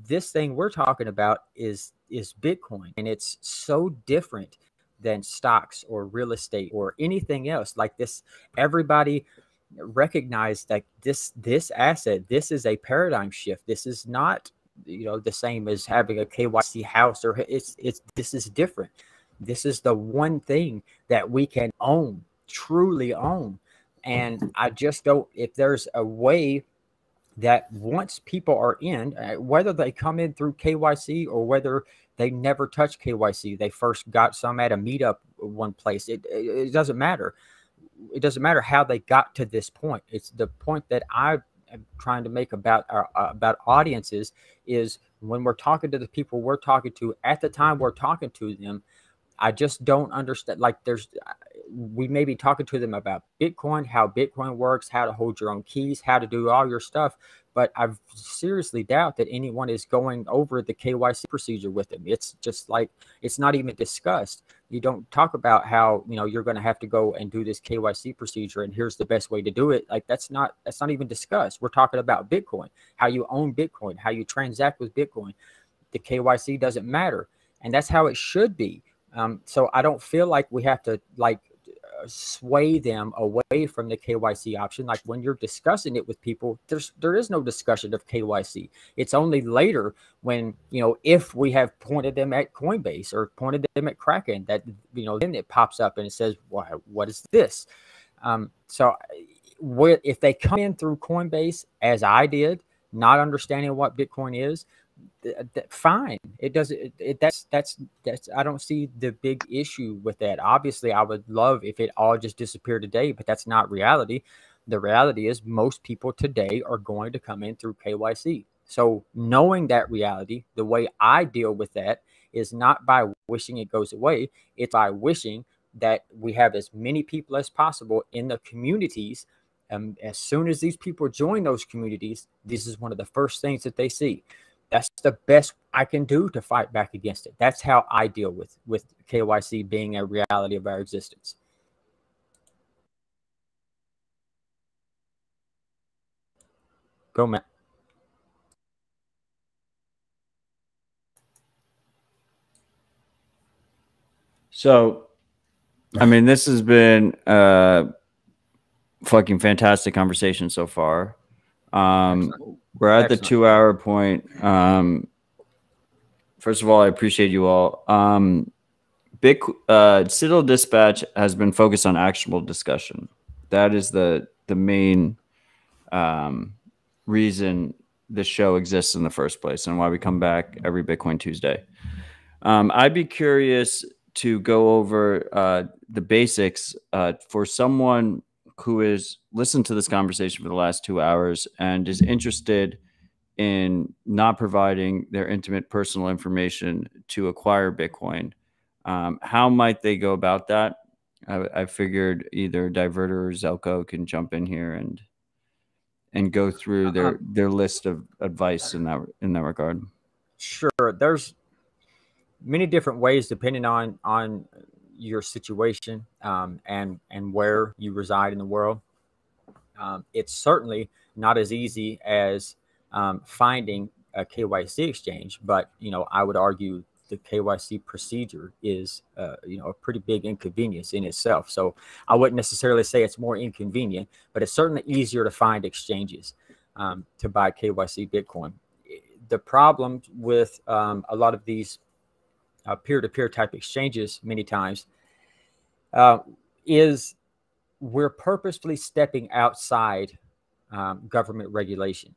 this thing we're talking about is Bitcoin, and it's so different than stocks or real estate or anything else like this. Everybody recognize that this asset, this is a paradigm shift. This is not the same as having a KYC house, or this is different. This is the one thing that we can own, truly own. And I just don't, if there's a way that once people are in, whether they come in through KYC or whether they never touch KYC, they first got some at a meetup one place, it doesn't matter. It doesn't matter how they got to this point. It's the point that I am trying to make about about audiences is when we're talking to the people we're talking to at the time we're talking to them, I just don't understand. Like we may be talking to them about Bitcoin, how Bitcoin works, how to hold your own keys, how to do all your stuff. But I seriously doubt that anyone is going over the KYC procedure with them. It's just like, it's not even discussed. You don't talk about how, you're going to have to go and do this KYC procedure and here's the best way to do it. Like that's not even discussed. We're talking about Bitcoin, how you own Bitcoin, how you transact with Bitcoin. The KYC doesn't matter. And that's how it should be. So I don't feel like we have to sway them away from the KYC option. Like when you're discussing it with people, there is no discussion of KYC. It's only later when, if we have pointed them at Coinbase or pointed them at Kraken, that, then it pops up and it says, well, what is this? So if they come in through Coinbase, as I did, not understanding what Bitcoin is, fine. It doesn't. That's. I don't see the big issue with that. Obviously, I would love if it all just disappeared today, but that's not reality. The reality is most people today are going to come in through KYC. So knowing that reality, the way I deal with that is not by wishing it goes away. It's by wishing that we have as many people as possible in the communities. As soon as these people join those communities, this is one of the first things that they see. That's the best I can do to fight back against it. That's how I deal with KYC being a reality of our existence. Go, Matt. So, I mean, this has been a fucking fantastic conversation so far. We're at the 2-hour point. First of all, I appreciate you all. Citadel Dispatch has been focused on actionable discussion. That is the main reason this show exists in the first place and why we come back every Bitcoin Tuesday. I'd be curious to go over the basics for someone who has listened to this conversation for the last 2 hours and is interested in not providing their intimate personal information to acquire Bitcoin. How might they go about that? I figured either Diverter or Zelko can jump in here and go through their list of advice in that regard. Sure. There's many different ways depending on your situation and where you reside in the world. It's certainly not as easy as finding a KYC exchange, but I would argue the KYC procedure is a pretty big inconvenience in itself. So I wouldn't necessarily say it's more inconvenient, but it's certainly easier to find exchanges to buy KYC Bitcoin. The problem with a lot of these peer-to-peer type exchanges many times is we're purposefully stepping outside government regulation.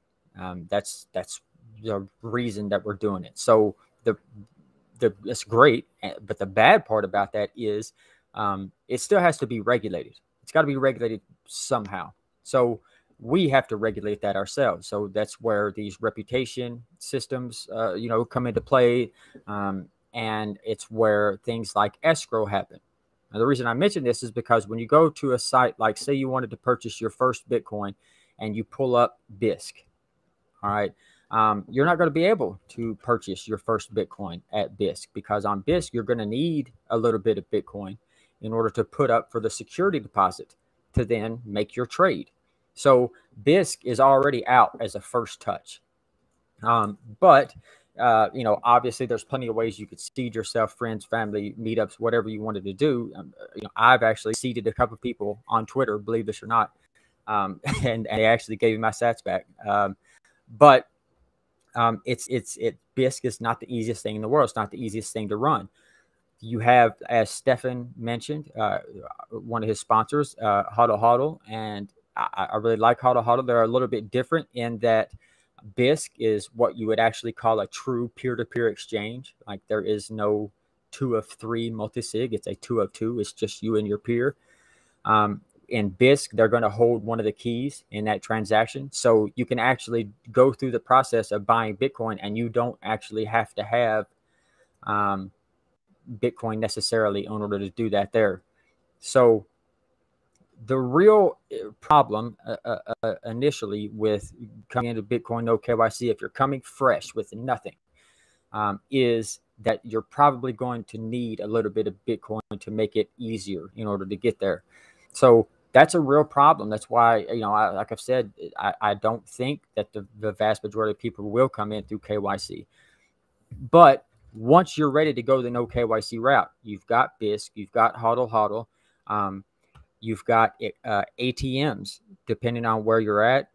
That's the reason that we're doing it. So it's great, but the bad part about that is it still has to be regulated. It's got to be regulated somehow. So we have to regulate that ourselves. So that's where these reputation systems, come into play, and it's where things like escrow happen. Now, the reason I mention this is because when you go to a site, like say you wanted to purchase your first Bitcoin and you pull up BISC, all right, you're not going to be able to purchase your first Bitcoin at BISC, because on BISC, you're going to need a little bit of Bitcoin in order to put up for the security deposit to then make your trade. So BISC is already out as a first touch. But obviously there's plenty of ways you could seed yourself, friends, family, meetups, whatever you wanted to do. I've actually seeded a couple of people on Twitter, believe this or not. And they actually gave me my sats back. But BISC is not the easiest thing in the world. It's not the easiest thing to run. You have, as Stefan mentioned, one of his sponsors, Hodl Hodl, and I really like Hodl Hodl. They're a little bit different in that BISC is what you would actually call a true peer-to-peer exchange. Like there is no 2 of 3 multi-sig. It's a 2 of 2. It's just you and your peer. In BISC, they're going to hold one of the keys in that transaction. So you can actually go through the process of buying Bitcoin, and you don't actually have to have Bitcoin necessarily in order to do that there. So the real problem initially with coming into Bitcoin no KYC, if you're coming fresh with nothing, is that you're probably going to need a little bit of Bitcoin to make it easier in order to get there. So that's a real problem. That's why, like I've said, I don't think that the vast majority of people will come in through KYC. But once you're ready to go the no KYC route, you've got BISC, you've got Hodl Hodl, you've got ATMs, depending on where you're at.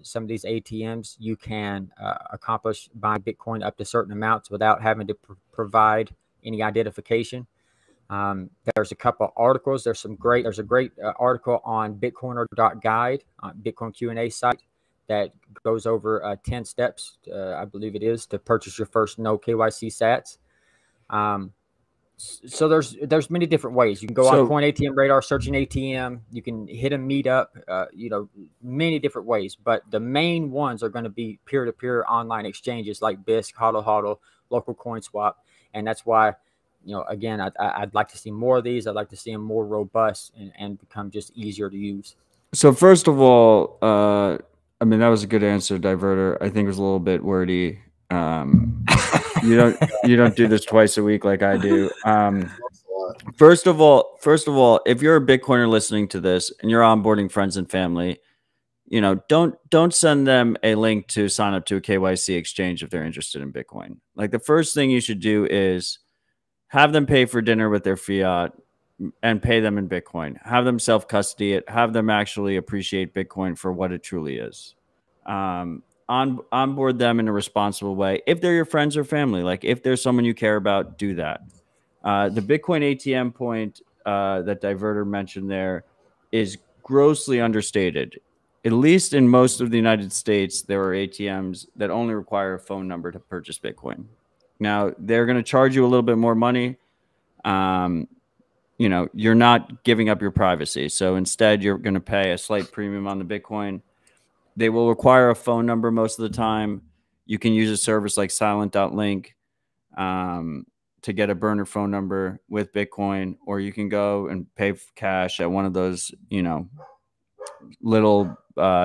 Some of these ATMs, you can accomplish buying Bitcoin up to certain amounts without having to provide any identification. There's a couple of articles. There's a great article on Bitcoiner.guide, on Bitcoin Q&A site, that goes over 10 steps, I believe it is, to purchase your first no KYC sats. So there's many different ways. You can go on Coin ATM Radar, search an ATM. You can hit a meetup, many different ways. But the main ones are going to be peer-to-peer online exchanges like BISC, Hodl Hodl, local coin swap. And that's why, again, I'd like to see more of these. I'd like to see them more robust and become just easier to use. So first of all, that was a good answer, Diverter. I think it was a little bit wordy. You don't do this twice a week like I do. First of all, if you're a Bitcoiner listening to this and you're onboarding friends and family, don't send them a link to sign up to a KYC exchange if they're interested in Bitcoin. Like the first thing you should do is have them pay for dinner with their fiat and pay them in Bitcoin. Have them self-custody it. Have them actually appreciate Bitcoin for what it truly is. Onboard them in a responsible way. If they're your friends or family, like if there's someone you care about, do that. The Bitcoin ATM point that Diverter mentioned there is grossly understated. At least in most of the United States, there are ATMs that only require a phone number to purchase Bitcoin. Now, they're going to charge you a little bit more money. You're not giving up your privacy. So instead, you're going to pay a slight premium on the Bitcoin. They will require a phone number most of the time. You can use a service like silent.link to get a burner phone number with Bitcoin, or you can go and pay cash at one of those, little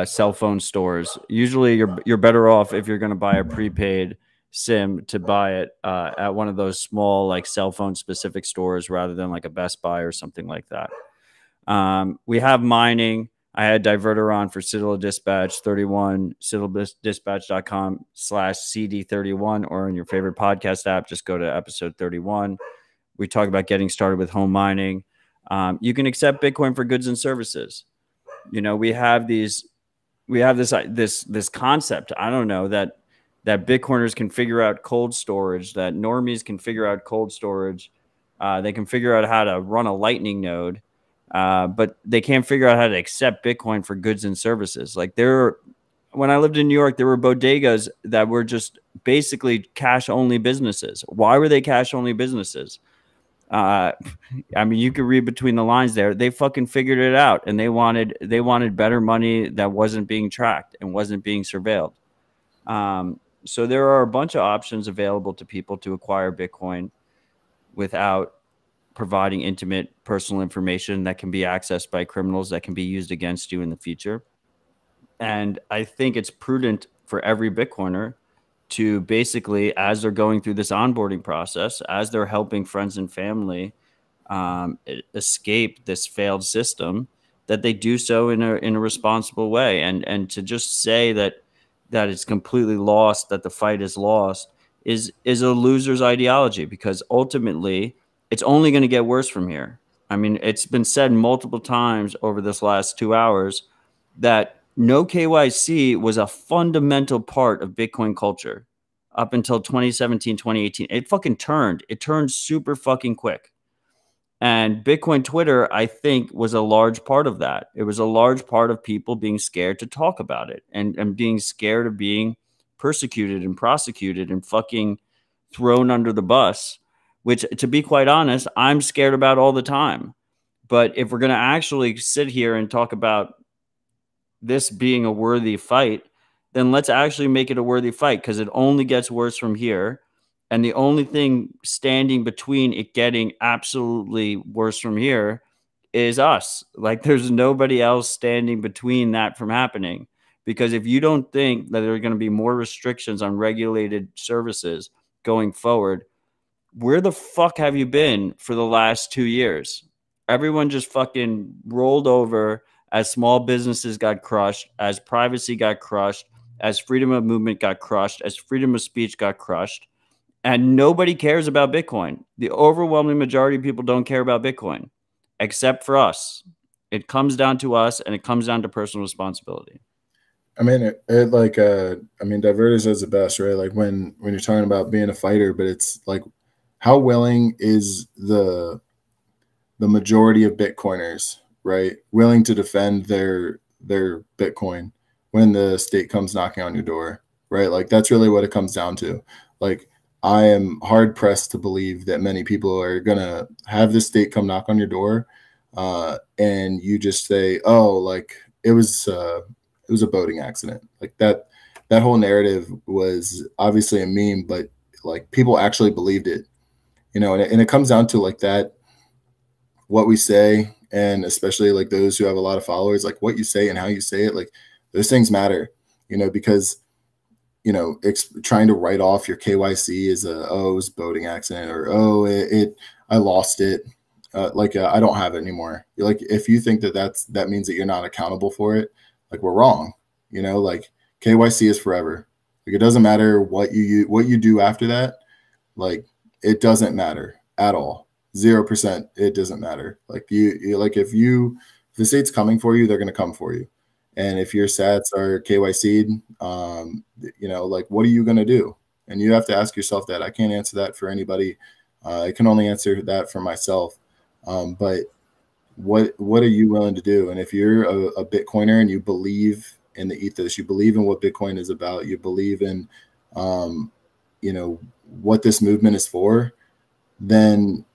cell phone stores. Usually you're better off if you're going to buy a prepaid SIM to buy it at one of those small like cell phone specific stores rather than like a Best Buy or something like that. We have mining. I had Diverter on for Citadel Dispatch 31, citadeldispatch.com/CD31, or in your favorite podcast app, just go to episode 31. We talk about getting started with home mining. You can accept Bitcoin for goods and services. You know, we have this concept. I don't know, that Bitcoiners can figure out cold storage, that normies can figure out cold storage. They can figure out how to run a Lightning node, but they can't figure out how to accept Bitcoin for goods and services. Like when I lived in New York, there were bodegas that were just basically cash only businesses. Why were they cash only businesses? I mean, you could read between the lines there. They fucking figured it out, and they wanted better money that wasn't being tracked and wasn't being surveilled. So there are a bunch of options available to people to acquire Bitcoin without providing intimate personal information that can be accessed by criminals, that can be used against you in the future. And I think it's prudent for every Bitcoiner to basically, as they're going through this onboarding process, as they're helping friends and family escape this failed system, that they do so in a responsible way. And to just say that it's completely lost, that the fight is lost, is a loser's ideology, because ultimately it's only going to get worse from here. I mean, it's been said multiple times over this last 2 hours that no KYC was a fundamental part of Bitcoin culture up until 2017, 2018. It fucking turned. It turned super fucking quick. And Bitcoin Twitter, I think, was a large part of that. It was a large part of people being scared to talk about it and being scared of being persecuted and prosecuted and fucking thrown under the bus, which, to be quite honest, I'm scared about all the time. But if we're going to actually sit here and talk about this being a worthy fight, then let's actually make it a worthy fight, because it only gets worse from here. And the only thing standing between it getting absolutely worse from here is us. Like, there's nobody else standing between that from happening. Because if you don't think that there are going to be more restrictions on regulated services going forward, where the fuck have you been for the last 2 years? Everyone just fucking rolled over as small businesses got crushed, as privacy got crushed, as freedom of movement got crushed, as freedom of speech got crushed. And nobody cares about Bitcoin. The overwhelming majority of people don't care about Bitcoin, except for us. It comes down to us, and it comes down to personal responsibility. I mean, Diverter says the best, right? Like when you're talking about being a fighter, but it's like, how willing is the majority of Bitcoiners, right, willing to defend their Bitcoin when the state comes knocking on your door, right? Like, that's really what it comes down to. Like, I am hard pressed to believe that many people are gonna have the state come knock on your door, and you just say, "Oh, like it was a boating accident." Like that whole narrative was obviously a meme, but like people actually believed it, you know. And it comes down to like that, what we say, and especially like those who have a lot of followers, like what you say and how you say it, like those things matter, you know, because, you know, trying to write off your KYC as it was a boating accident, or I lost it, I don't have it anymore. Like, if you think that means that you're not accountable for it, like, we're wrong. You know, like, KYC is forever. Like, it doesn't matter what you do after that. Like, it doesn't matter at all. 0%. It doesn't matter. Like, if the state's coming for you, they're going to come for you. And if your sats are KYC'd, you know, like, what are you going to do? And you have to ask yourself that. I can't answer that for anybody. I can only answer that for myself. But what are you willing to do? And if you're a Bitcoiner and you believe in the ethos, you believe in what Bitcoin is about, you believe in, you know, what this movement is for, then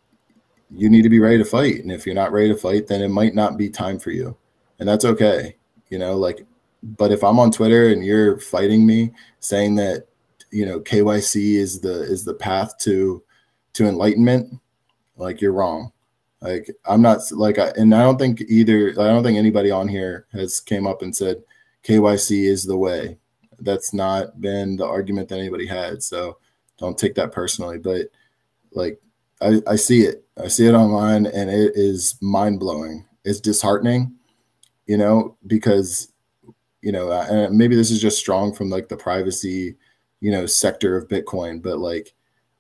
you need to be ready to fight. And if you're not ready to fight, then it might not be time for you. And that's okay. You know, like, but if I'm on Twitter and you're fighting me, saying that, you know, KYC is the path to enlightenment, like, you're wrong. Like, I'm not like, and I don't think anybody on here has came up and said KYC is the way. That's not been the argument that anybody had. So don't take that personally. But like, I see it. I see it online, and it is mind blowing. It's disheartening. you know, because, you know, maybe this is just strong from like the privacy, you know, sector of Bitcoin, but like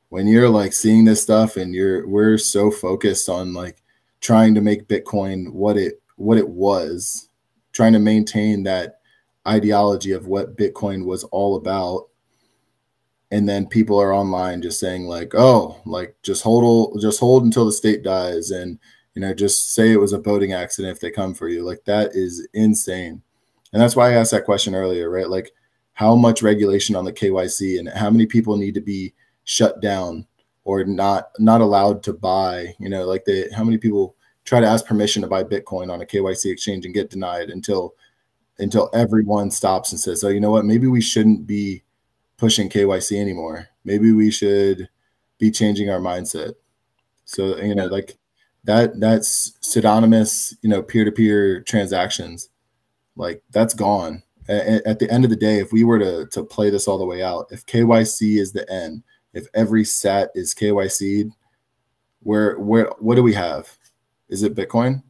when you're like seeing this stuff and we're so focused on like trying to make Bitcoin what it was, trying to maintain that ideology of what Bitcoin was all about. And then people are online just saying like, oh, like just hold until the state dies. And, you know, just say it was a boating accident if they come for you. Like that is insane. And that's why I asked that question earlier, right? Like how much regulation on the KYC and how many people need to be shut down or not allowed to buy, you know, like how many people try to ask permission to buy Bitcoin on a KYC exchange and get denied until everyone stops and says, oh, you know what, maybe we shouldn't be pushing KYC anymore. Maybe we should be changing our mindset. So, you know, like that's pseudonymous, you know, peer-to-peer transactions. Like that's gone. At the end of the day, if we were to play this all the way out, if KYC is the end, if every sat is KYC'd, what do we have? Is it Bitcoin?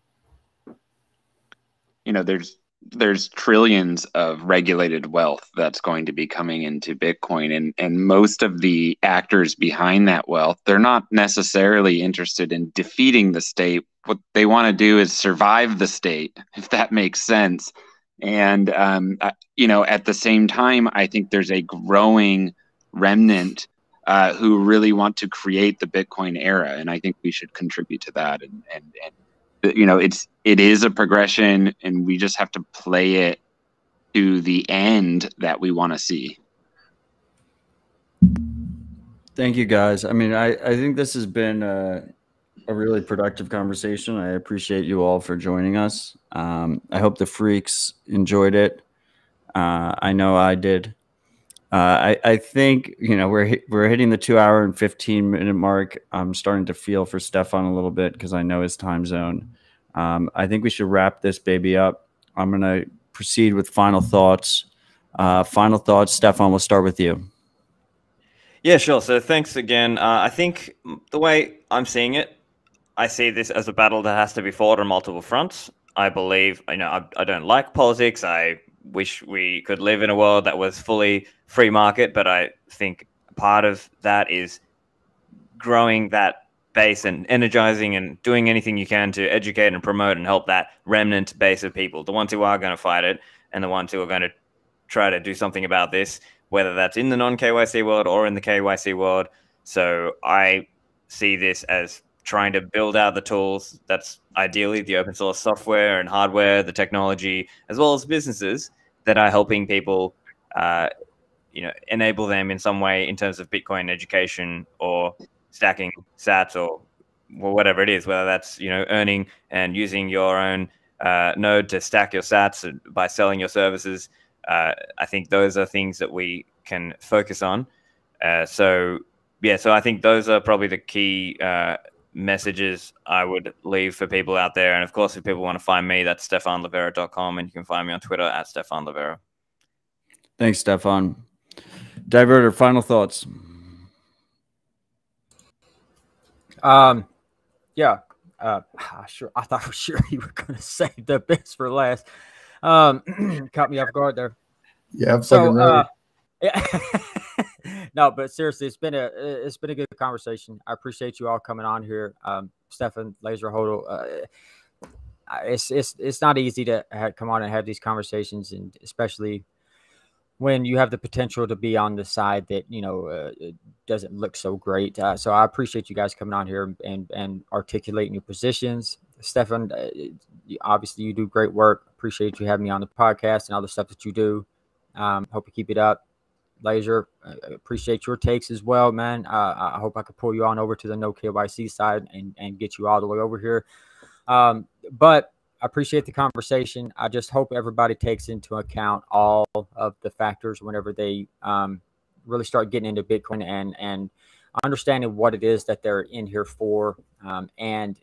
You know, there's trillions of regulated wealth that's going to be coming into Bitcoin, and most of the actors behind that wealth, they're not necessarily interested in defeating the state. What they want to do is survive the state, if that makes sense. And you know, at the same time, I think there's a growing remnant who really want to create the Bitcoin era, and I think we should contribute to that. And you know, it is a progression, and we just have to play it to the end that we want to see. Thank you, guys. I mean, I think this has been a really productive conversation. I appreciate you all for joining us. I hope the freaks enjoyed it. I know I did. I think, you know, we're hitting the 2 hour and 15-minute mark. I'm starting to feel for Stefan a little bit because I know his time zone. I think we should wrap this baby up. I'm going to proceed with final thoughts. Final thoughts, Stefan, we'll start with you. Yeah, sure. So thanks again. I think the way I'm seeing it, I see this as a battle that has to be fought on multiple fronts. I believe, you know, I don't like politics. I wish we could live in a world that was fully free market, but I think part of that is growing that base and energizing and doing anything you can to educate and promote and help that remnant base of people, the ones who are going to fight it and the ones who are going to try to do something about this, whether that's in the non-KYC world or in the KYC world. So I see this as trying to build out the tools. That's ideally the open source software and hardware, the technology, as well as businesses that are helping people, you know, enable them in some way in terms of Bitcoin education or stacking sats or whatever it is, whether that's, you know, earning and using your own node to stack your sats by selling your services. I think those are things that we can focus on. So I think those are probably the key messages I would leave for people out there. And of course, if people want to find me, that's stefanlivera.com, and you can find me on Twitter at stefanlivera. Thanks, Stefan. Diverter, final thoughts. Yeah. Sure. I thought for sure you were going to save the best for last. Caught me off guard there. Yeah, I'm fucking right. Yeah. No, but seriously, it's been a good conversation. I appreciate you all coming on here. Stefan, Laser Hodel. It's not easy to come on and have these conversations, and especially when you have the potential to be on the side that, you know, it doesn't look so great. So I appreciate you guys coming on here and articulating your positions. Stefan, obviously you do great work. Appreciate you having me on the podcast and all the stuff that you do. Hope you keep it up. Laser, appreciate your takes as well, man. I hope I could pull you on over to the no KYC side and get you all the way over here. But I appreciate the conversation. I just hope everybody takes into account all of the factors whenever they really start getting into Bitcoin and understanding what it is that they're in here for, and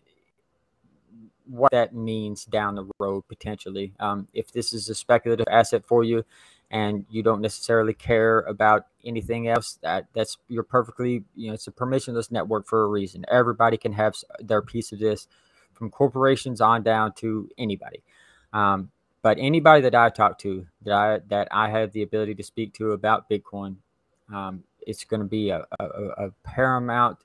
what that means down the road potentially. If this is a speculative asset for you and you don't necessarily care about anything else, that's you're perfectly, you know, it's a permissionless network for a reason. Everybody can have their piece of this, from corporations on down to anybody. But anybody that I talk to, that I have the ability to speak to about Bitcoin, it's going to be a paramount.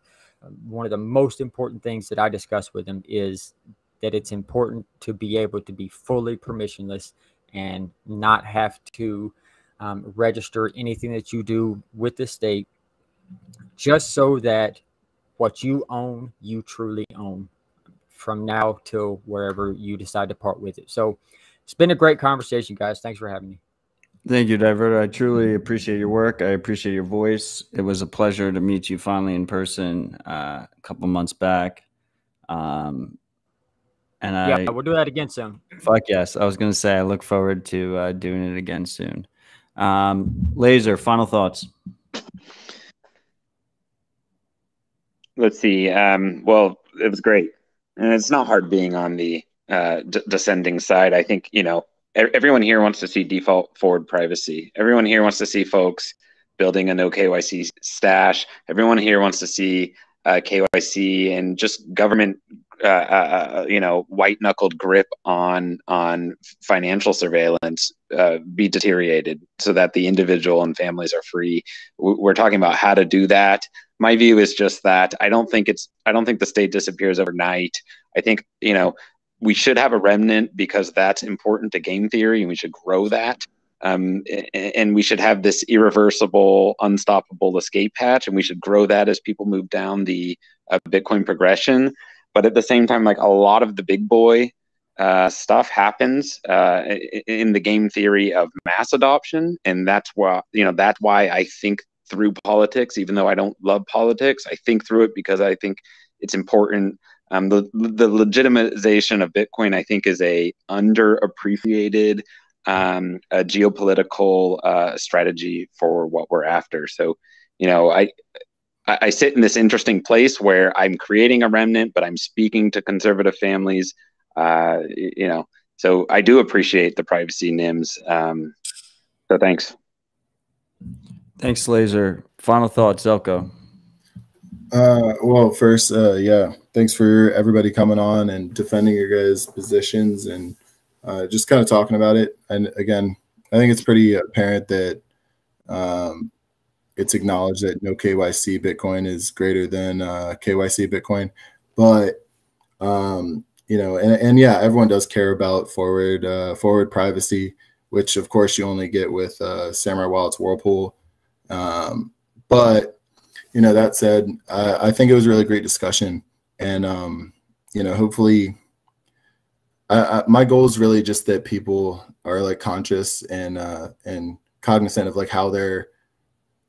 One of the most important things that I discuss with them is that it's important to be able to be fully permissionless and not have to register anything that you do with the state, just so that what you own, you truly own from now till wherever you decide to part with it. So it's been a great conversation, guys. Thanks for having me. Thank you, Diverter. I truly appreciate your work. I appreciate your voice. It was a pleasure to meet you finally in person a couple months back. And yeah, we'll do that again soon. Fuck yes. I was going to say, I look forward to doing it again soon. Laser, final thoughts. Let's see. Well, it was great. And it's not hard being on the descending side. I think, everyone here wants to see default forward privacy. Everyone here wants to see folks building a no KYC stash. Everyone here wants to see KYC and just government, white knuckled grip on financial surveillance be deteriorated so that the individual and families are free. We're talking about how to do that. My view is just that I don't think the state disappears overnight. I think, we should have a remnant because that's important to game theory, and we should grow that. And we should have this irreversible, unstoppable escape hatch, and we should grow that as people move down the Bitcoin progression. But at the same time, like a lot of the big boy stuff happens in the game theory of mass adoption, and that's why I think through politics, even though I don't love politics. I think through it because I think it's important. The legitimization of Bitcoin, I think, is a underappreciated a geopolitical strategy for what we're after. So, I sit in this interesting place where I'm creating a remnant, but I'm speaking to conservative families. So I do appreciate the privacy NIMS. So thanks. Thanks, Laser. Final thoughts, Zelko. Well, first, thanks for everybody coming on and defending your guys' positions and just kind of talking about it. And again, I think it's pretty apparent that it's acknowledged that no KYC Bitcoin is greater than KYC Bitcoin. But everyone does care about forward privacy, which of course you only get with Samurai Wallet's Whirlpool. But that said, I think it was a really great discussion, and hopefully, my goal is really just that people are like conscious and cognizant of like how they're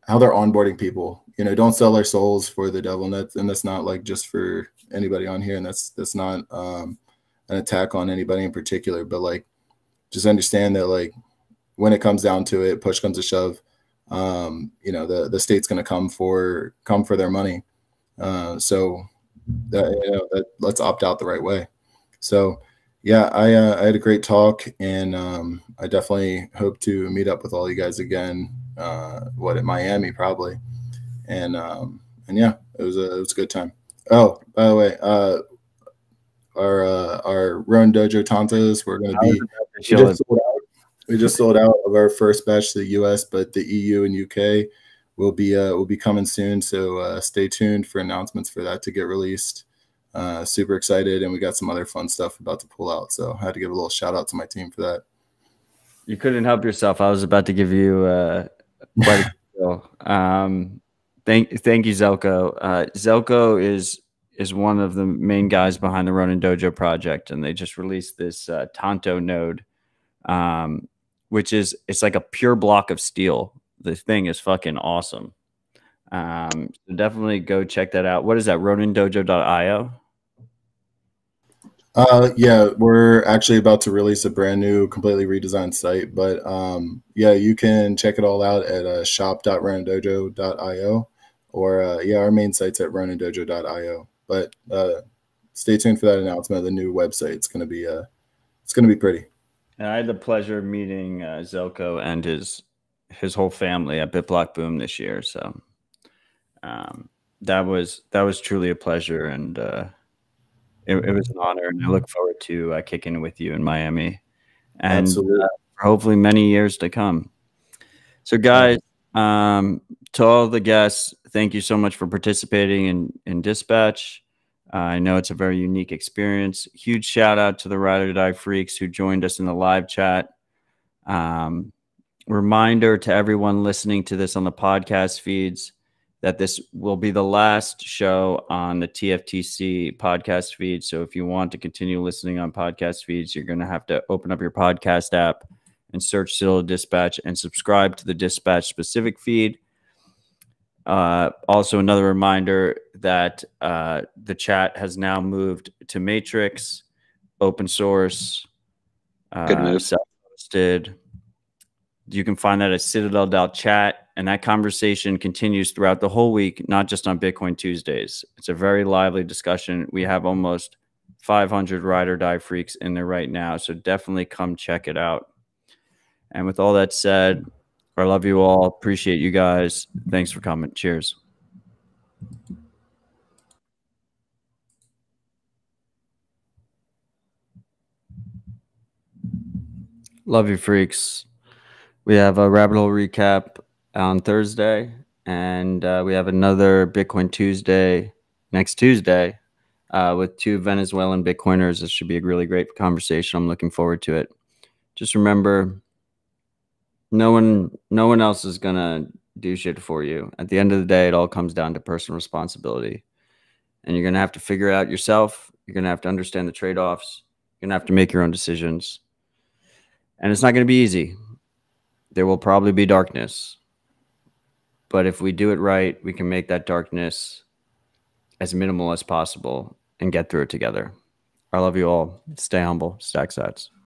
onboarding people. Don't sell their souls for the devil, and that's not like just for anybody on here, and that's not an attack on anybody in particular, but like just understand that like when it comes down to it, push comes to shove. The state's going to come for their money. So that let's opt out the right way. So yeah, I had a great talk, and I definitely hope to meet up with all you guys again. At Miami probably, and yeah, it was a good time. Oh, by the way, our Ronin Dojo Tantas, we're going to be we just sold out of our first batch to the US, but the EU and UK will be coming soon. So stay tuned for announcements for that to get released. Super excited, and we got some other fun stuff about to pull out. So I had to give a little shout out to my team for that. You couldn't help yourself. I was about to give you quite a thank you, Zelko. Zelko is one of the main guys behind the Ronin Dojo project, and they just released this Tanto node. It's like a pure block of steel. The thing is fucking awesome. So definitely go check that out. What is that? RoninDojo.io? Yeah, we're actually about to release a brand new, completely redesigned site. But yeah, you can check it all out at shop.ronindojo.io, or our main site's at ronindojo.io. But stay tuned for that announcement of the new website. It's gonna be pretty. And I had the pleasure of meeting Zelko and his whole family at BitBlock Boom this year. So that was truly a pleasure, and it was an honor. And I look forward to kicking with you in Miami. and Absolutely. hopefully many years to come. So guys, to all the guests, thank you so much for participating in Dispatch. I know it's a very unique experience. Huge shout out to the Ride or Die Freaks who joined us in the live chat. Reminder to everyone listening to this on the podcast feeds that this will be the last show on the TFTC podcast feed. So if you want to continue listening on podcast feeds, you're going to have to open up your podcast app and search Citadel Dispatch and subscribe to the Dispatch specific feed. Also, another reminder that the chat has now moved to Matrix, open source, Good move. self-hosted. You can find that at Citadel.chat, and that conversation continues throughout the whole week, not just on Bitcoin Tuesdays. It's a very lively discussion. We have almost 500 Ride or Die Freaks in there right now, so definitely come check it out. And with all that said, I love you all. Appreciate you guys. Thanks for coming. Cheers. Love you, freaks. We have a Rabbit Hole recap on Thursday, and we have another Bitcoin Tuesday next Tuesday with 2 Venezuelan Bitcoiners. This should be a really great conversation. I'm looking forward to it. Just remember, no one else is gonna do shit for you. At the end of the day, it all comes down to personal responsibility, and you're gonna have to figure it out yourself. You're gonna have to understand the trade-offs. You're gonna have to make your own decisions, and it's not gonna be easy. There will probably be darkness, but if we do it right, we can make that darkness as minimal as possible and get through it together. I love you all. Stay humble. Stack sats.